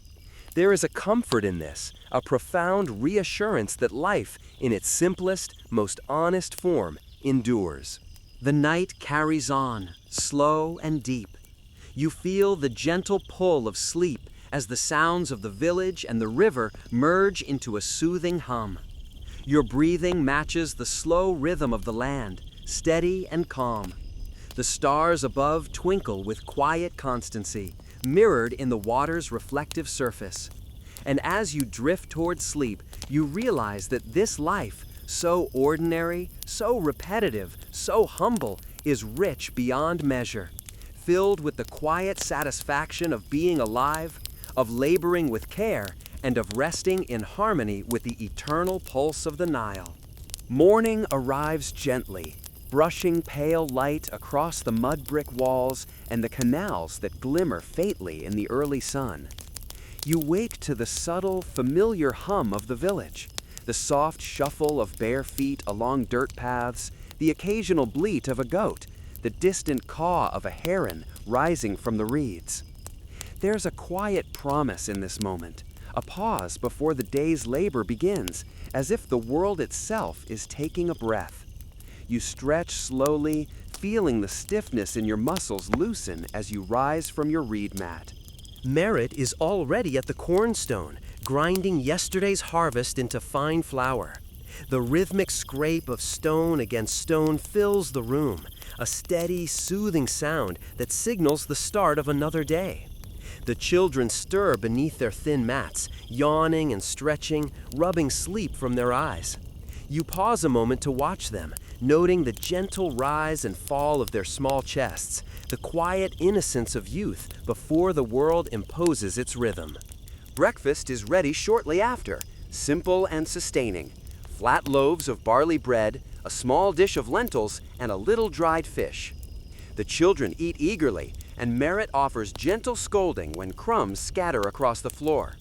There is a comfort in this, a profound reassurance that life, in its simplest, most honest form, endures. The night carries on, slow and deep. You feel the gentle pull of sleep as the sounds of the village and the river merge into a soothing hum. Your breathing matches the slow rhythm of the land, steady and calm. The stars above twinkle with quiet constancy, mirrored in the water's reflective surface. And as you drift toward sleep, you realize that this life, so ordinary, so repetitive, so humble, is rich beyond measure, filled with the quiet satisfaction of being alive, of laboring with care, and of resting in harmony with the eternal pulse of the Nile. Morning arrives gently, brushing pale light across the mud brick walls and the canals that glimmer faintly in the early sun. You wake to the subtle, familiar hum of the village, the soft shuffle of bare feet along dirt paths, the occasional bleat of a goat, the distant caw of a heron rising from the reeds. There's a quiet promise in this moment, a pause before the day's labor begins, as if the world itself is taking a breath. You stretch slowly, feeling the stiffness in your muscles loosen as you rise from your reed mat. Merritt is already at the cornstone, grinding yesterday's harvest into fine flour. The rhythmic scrape of stone against stone fills the room, a steady, soothing sound that signals the start of another day. The children stir beneath their thin mats, yawning and stretching, rubbing sleep from their eyes. You pause a moment to watch them, noting the gentle rise and fall of their small chests, the quiet innocence of youth before the world imposes its rhythm. Breakfast is ready shortly after, simple and sustaining. Flat loaves of barley bread, a small dish of lentils, and a little dried fish. The children eat eagerly, and Merritt offers gentle scolding when crumbs scatter across the floor.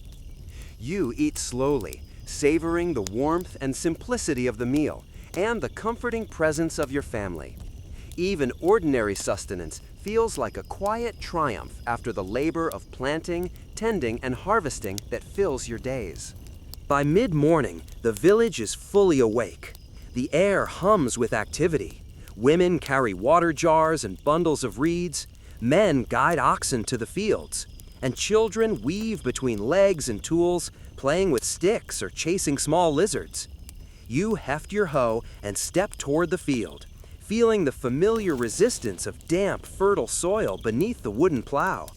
You eat slowly, savoring the warmth and simplicity of the meal and the comforting presence of your family. Even ordinary sustenance feels like a quiet triumph after the labor of planting, tending, and harvesting that fills your days. By mid-morning, the village is fully awake. The air hums with activity. Women carry water jars and bundles of reeds. Men guide oxen to the fields. And children weave between legs and tools, playing with sticks or chasing small lizards. You heft your hoe and step toward the field, feeling the familiar resistance of damp, fertile soil beneath the wooden plow.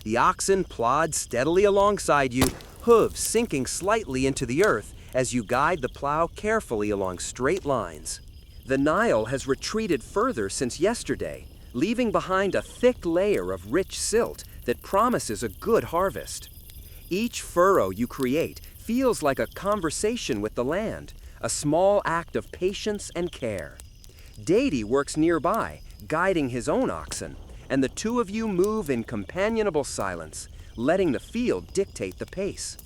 The oxen plod steadily alongside you, hooves sinking slightly into the earth as you guide the plow carefully along straight lines. The Nile has retreated further since yesterday, leaving behind a thick layer of rich silt that promises a good harvest. Each furrow you create feels like a conversation with the land, a small act of patience and care. Dady works nearby, guiding his own oxen, and the two of you move in companionable silence, letting the field dictate the pace.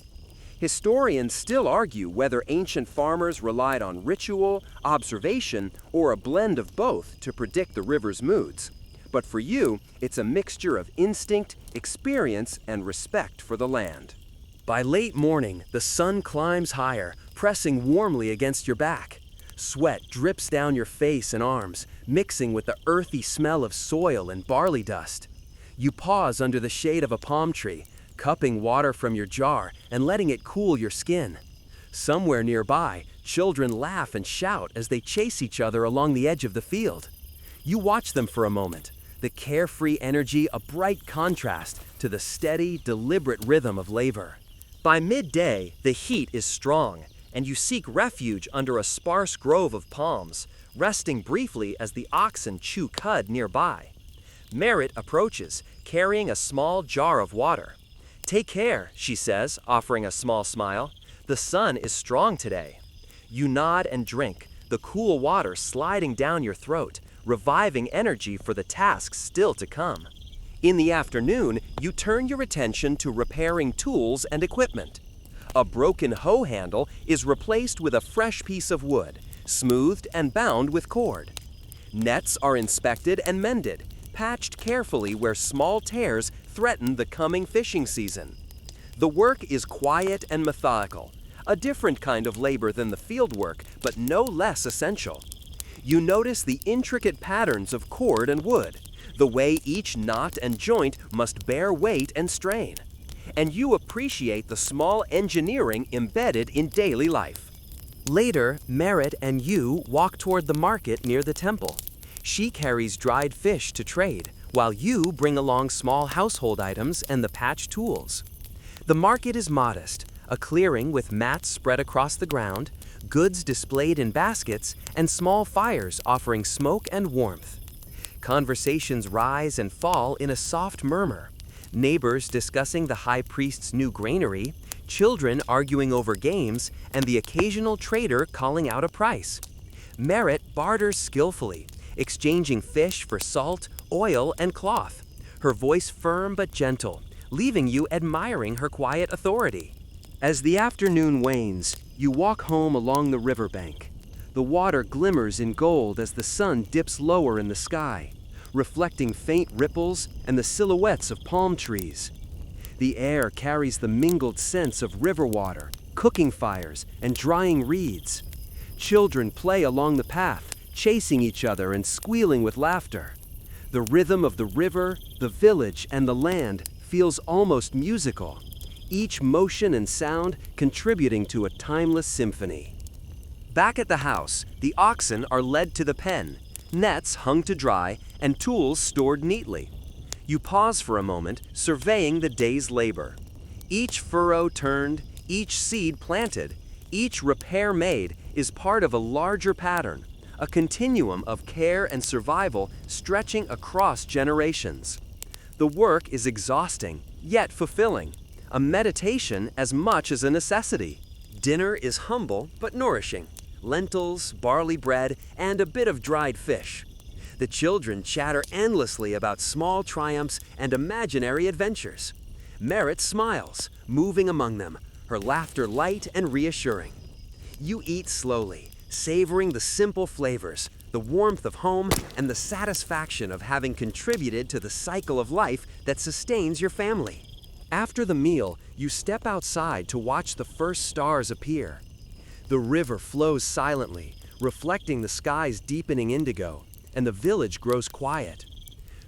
Historians still argue whether ancient farmers relied on ritual, observation, or a blend of both to predict the river's moods. But for you, it's a mixture of instinct, experience, and respect for the land. By late morning, the sun climbs higher, pressing warmly against your back. Sweat drips down your face and arms, mixing with the earthy smell of soil and barley dust. You pause under the shade of a palm tree, cupping water from your jar and letting it cool your skin. Somewhere nearby, children laugh and shout as they chase each other along the edge of the field. You watch them for a moment, the carefree energy a bright contrast to the steady, deliberate rhythm of labor. By midday, the heat is strong, and you seek refuge under a sparse grove of palms, resting briefly as the oxen chew cud nearby. Merritt approaches, carrying a small jar of water. "Take care," she says, offering a small smile. "The sun is strong today." You nod and drink, the cool water sliding down your throat, reviving energy for the tasks still to come. In the afternoon, you turn your attention to repairing tools and equipment. A broken hoe handle is replaced with a fresh piece of wood, smoothed and bound with cord. Nets are inspected and mended, patched carefully where small tears threaten the coming fishing season. The work is quiet and methodical, a different kind of labor than the field work, but no less essential. You notice the intricate patterns of cord and wood, the way each knot and joint must bear weight and strain. And you appreciate the small engineering embedded in daily life. Later, Merritt and you walk toward the market near the temple. She carries dried fish to trade, while you bring along small household items and the patch tools. The market is modest, a clearing with mats spread across the ground, goods displayed in baskets, and small fires offering smoke and warmth. Conversations rise and fall in a soft murmur. Neighbors discussing the high priest's new granary, children arguing over games, and the occasional trader calling out a price. Merritt barters skillfully, exchanging fish for salt, oil, and cloth, her voice firm but gentle, leaving you admiring her quiet authority. As the afternoon wanes, you walk home along the riverbank. The water glimmers in gold as the sun dips lower in the sky, reflecting faint ripples and the silhouettes of palm trees. The air carries the mingled scents of river water, cooking fires, and drying reeds. Children play along the path, chasing each other and squealing with laughter. The rhythm of the river, the village, and the land feels almost musical, each motion and sound contributing to a timeless symphony. Back at the house, the oxen are led to the pen, nets hung to dry, and tools stored neatly. You pause for a moment, surveying the day's labor. Each furrow turned, each seed planted, each repair made is part of a larger pattern, a continuum of care and survival stretching across generations. The work is exhausting, yet fulfilling, a meditation as much as a necessity. Dinner is humble but nourishing. Lentils, barley bread, and a bit of dried fish. The children chatter endlessly about small triumphs and imaginary adventures. Merit smiles, moving among them, her laughter light and reassuring. You eat slowly, savoring the simple flavors, the warmth of home, and the satisfaction of having contributed to the cycle of life that sustains your family. After the meal, you step outside to watch the first stars appear. The river flows silently, reflecting the sky's deepening indigo, and the village grows quiet.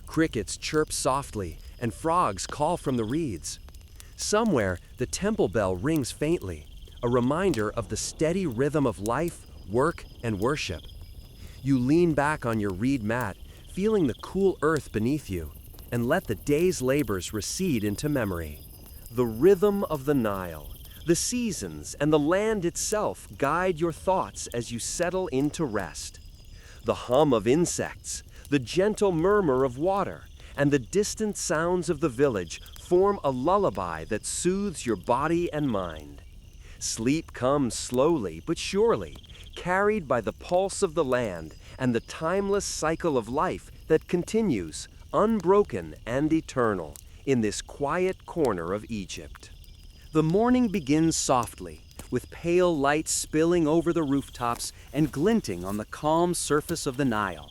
Crickets chirp softly, and frogs call from the reeds. Somewhere, the temple bell rings faintly, a reminder of the steady rhythm of life, work, and worship. You lean back on your reed mat, feeling the cool earth beneath you, and let the day's labors recede into memory. The rhythm of the Nile, the seasons, and the land itself guide your thoughts as you settle into rest. The hum of insects, the gentle murmur of water, and the distant sounds of the village form a lullaby that soothes your body and mind. Sleep comes slowly but surely, carried by the pulse of the land and the timeless cycle of life that continues, unbroken and eternal, in this quiet corner of Egypt. The morning begins softly, with pale light spilling over the rooftops and glinting on the calm surface of the Nile.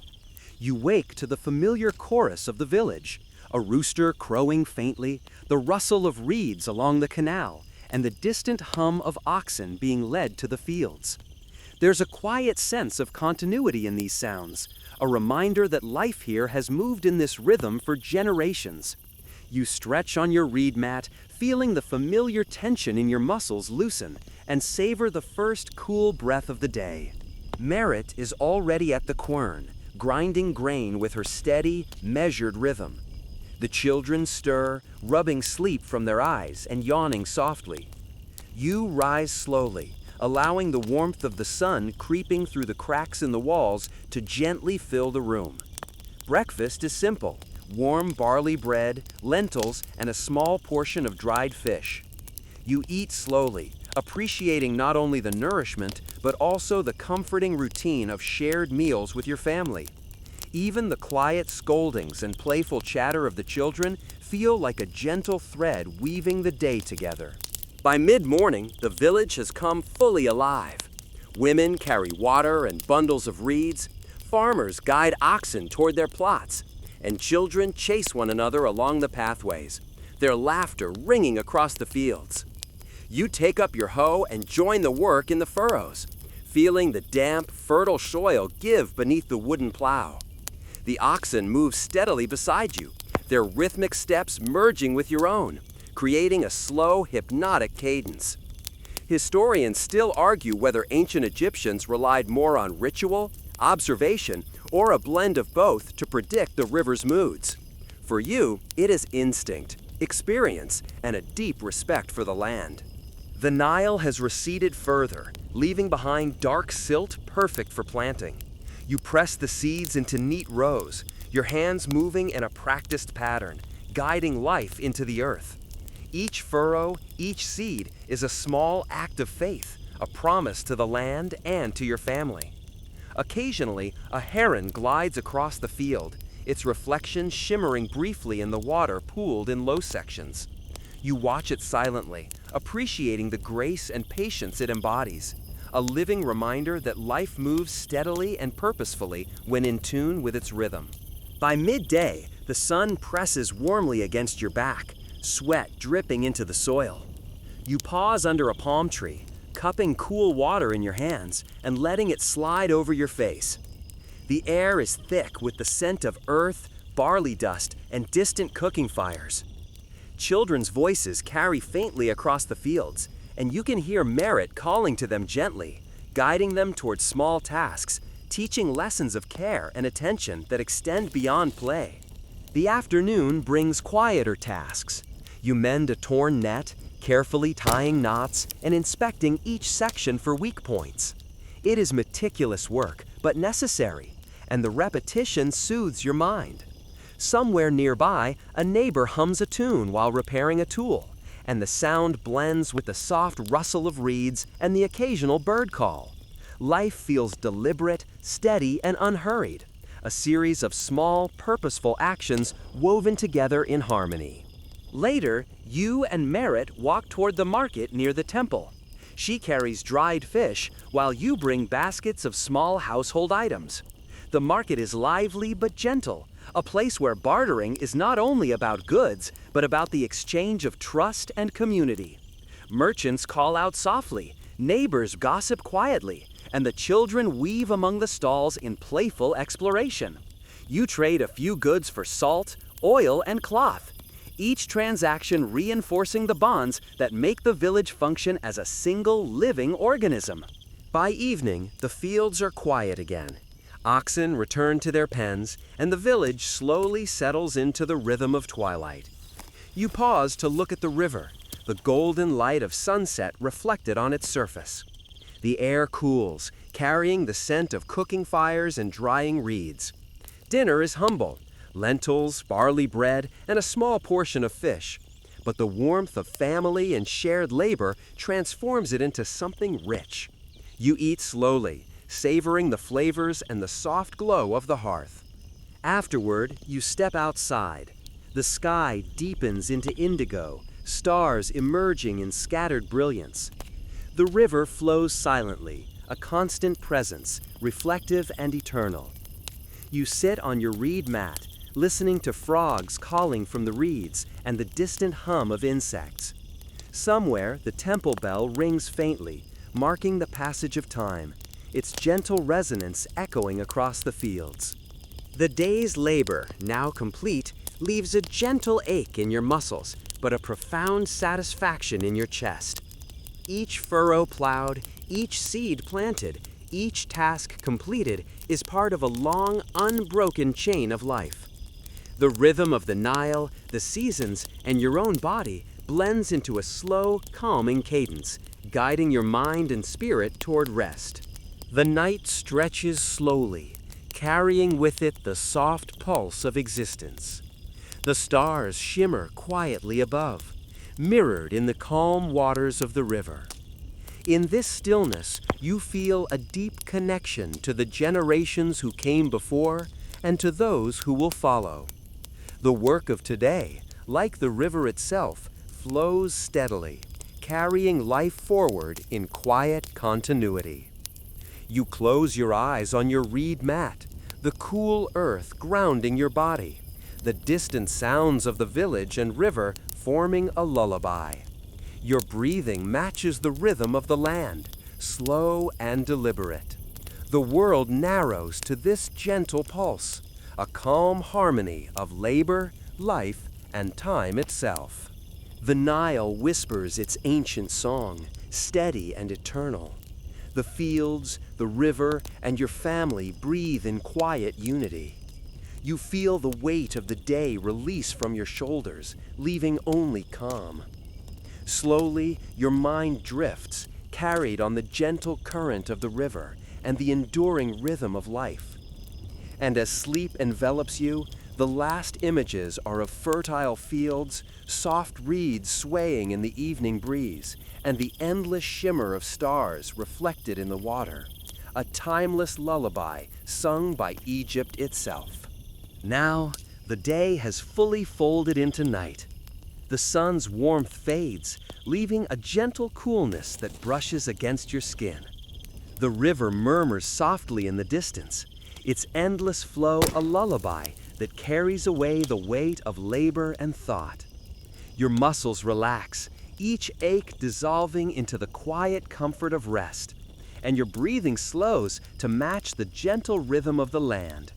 You wake to the familiar chorus of the village, a rooster crowing faintly, the rustle of reeds along the canal, and the distant hum of oxen being led to the fields. There's a quiet sense of continuity in these sounds, a reminder that life here has moved in this rhythm for generations. You stretch on your reed mat, feeling the familiar tension in your muscles loosen, and savor the first cool breath of the day. Merit is already at the quern, grinding grain with her steady, measured rhythm. The children stir, rubbing sleep from their eyes and yawning softly. You rise slowly, allowing the warmth of the sun creeping through the cracks in the walls to gently fill the room. Breakfast is simple: warm barley bread, lentils, and a small portion of dried fish. You eat slowly, appreciating not only the nourishment, but also the comforting routine of shared meals with your family. Even the quiet scoldings and playful chatter of the children feel like a gentle thread weaving the day together. By mid-morning, the village has come fully alive. Women carry water and bundles of reeds, farmers guide oxen toward their plots, and children chase one another along the pathways, their laughter ringing across the fields. You take up your hoe and join the work in the furrows, feeling the damp, fertile soil give beneath the wooden plow. The oxen move steadily beside you, their rhythmic steps merging with your own, creating a slow, hypnotic cadence. Historians still argue whether ancient Egyptians relied more on ritual, observation, or a blend of both to predict the river's moods. For you, it is instinct, experience, and a deep respect for the land. The Nile has receded further, leaving behind dark silt perfect for planting. You press the seeds into neat rows, your hands moving in a practiced pattern, guiding life into the earth. Each furrow, each seed is a small act of faith, a promise to the land and to your family. Occasionally, a heron glides across the field, its reflection shimmering briefly in the water pooled in low sections. You watch it silently, appreciating the grace and patience it embodies, a living reminder that life moves steadily and purposefully when in tune with its rhythm. By midday, the sun presses warmly against your back, sweat dripping into the soil. You pause under a palm tree, cupping cool water in your hands and letting it slide over your face. The air is thick with the scent of earth, barley dust, and distant cooking fires. Children's voices carry faintly across the fields, and you can hear Merit calling to them gently, guiding them toward small tasks, teaching lessons of care and attention that extend beyond play. The afternoon brings quieter tasks. You mend a torn net, carefully tying knots and inspecting each section for weak points. It is meticulous work, but necessary, and the repetition soothes your mind. Somewhere nearby, a neighbor hums a tune while repairing a tool, and the sound blends with the soft rustle of reeds and the occasional bird call. Life feels deliberate, steady, and unhurried, a series of small, purposeful actions woven together in harmony. Later, you and Merritt walk toward the market near the temple. She carries dried fish, while you bring baskets of small household items. The market is lively but gentle, a place where bartering is not only about goods, but about the exchange of trust and community. Merchants call out softly, neighbors gossip quietly, and the children weave among the stalls in playful exploration. You trade a few goods for salt, oil, and cloth, each transaction reinforcing the bonds that make the village function as a single living organism. By evening, the fields are quiet again. Oxen return to their pens, and the village slowly settles into the rhythm of twilight. You pause to look at the river, the golden light of sunset reflected on its surface. The air cools, carrying the scent of cooking fires and drying reeds. Dinner is humble: lentils, barley bread, and a small portion of fish. But the warmth of family and shared labor transforms it into something rich. You eat slowly, savoring the flavors and the soft glow of the hearth. Afterward, you step outside. The sky deepens into indigo, stars emerging in scattered brilliance. The river flows silently, a constant presence, reflective and eternal. You sit on your reed mat, listening to frogs calling from the reeds and the distant hum of insects. Somewhere, the temple bell rings faintly, marking the passage of time, its gentle resonance echoing across the fields. The day's labor, now complete, leaves a gentle ache in your muscles, but a profound satisfaction in your chest. Each furrow plowed, each seed planted, each task completed is part of a long, unbroken chain of life. The rhythm of the Nile, the seasons, and your own body blends into a slow, calming cadence, guiding your mind and spirit toward rest. The night stretches slowly, carrying with it the soft pulse of existence. The stars shimmer quietly above, mirrored in the calm waters of the river. In this stillness, you feel a deep connection to the generations who came before and to those who will follow. The work of today, like the river itself, flows steadily, carrying life forward in quiet continuity. You close your eyes on your reed mat, the cool earth grounding your body, the distant sounds of the village and river forming a lullaby. Your breathing matches the rhythm of the land, slow and deliberate. The world narrows to this gentle pulse, a calm harmony of labor, life, and time itself. The Nile whispers its ancient song, steady and eternal. The fields, the river, and your family breathe in quiet unity. You feel the weight of the day release from your shoulders, leaving only calm. Slowly, your mind drifts, carried on the gentle current of the river and the enduring rhythm of life. And as sleep envelops you, the last images are of fertile fields, soft reeds swaying in the evening breeze, and the endless shimmer of stars reflected in the water, a timeless lullaby sung by Egypt itself. Now, the day has fully folded into night. The sun's warmth fades, leaving a gentle coolness that brushes against your skin. The river murmurs softly in the distance, its endless flow a lullaby that carries away the weight of labor and thought. Your muscles relax, each ache dissolving into the quiet comfort of rest, and your breathing slows to match the gentle rhythm of the land.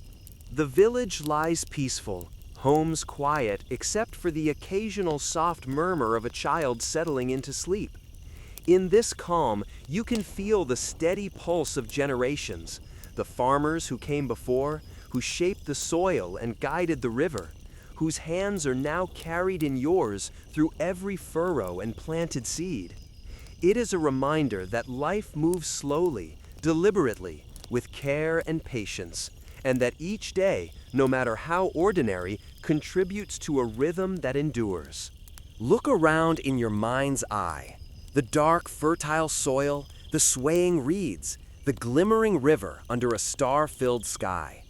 The village lies peaceful, homes quiet except for the occasional soft murmur of a child settling into sleep. In this calm, you can feel the steady pulse of generations, the farmers who came before, who shaped the soil and guided the river, whose hands are now carried in yours through every furrow and planted seed. It is a reminder that life moves slowly, deliberately, with care and patience, and that each day, no matter how ordinary, contributes to a rhythm that endures. Look around in your mind's eye. The dark, fertile soil, the swaying reeds, the glimmering river under a star-filled sky.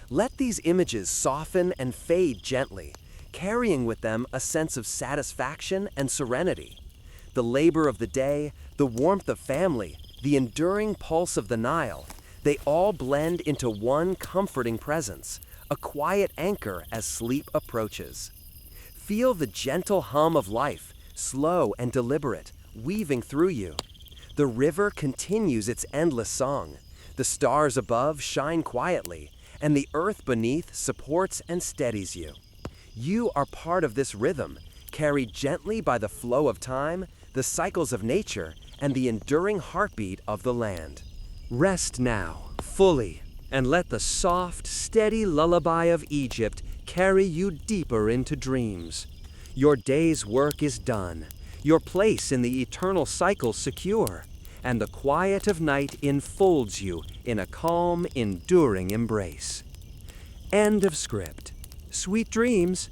Let these images soften and fade gently, carrying with them a sense of satisfaction and serenity. The labor of the day, the warmth of family, the enduring pulse of the Nile, they all blend into one comforting presence, a quiet anchor as sleep approaches. Feel the gentle hum of life, slow and deliberate, weaving through you. The river continues its endless song. The stars above shine quietly, and the earth beneath supports and steadies you. You are part of this rhythm, carried gently by the flow of time, the cycles of nature, and the enduring heartbeat of the land. Rest now, fully, and let the soft, steady lullaby of Egypt carry you deeper into dreams. Your day's work is done, your place in the eternal cycle secure, and the quiet of night enfolds you in a calm, enduring embrace. End of script. Sweet dreams.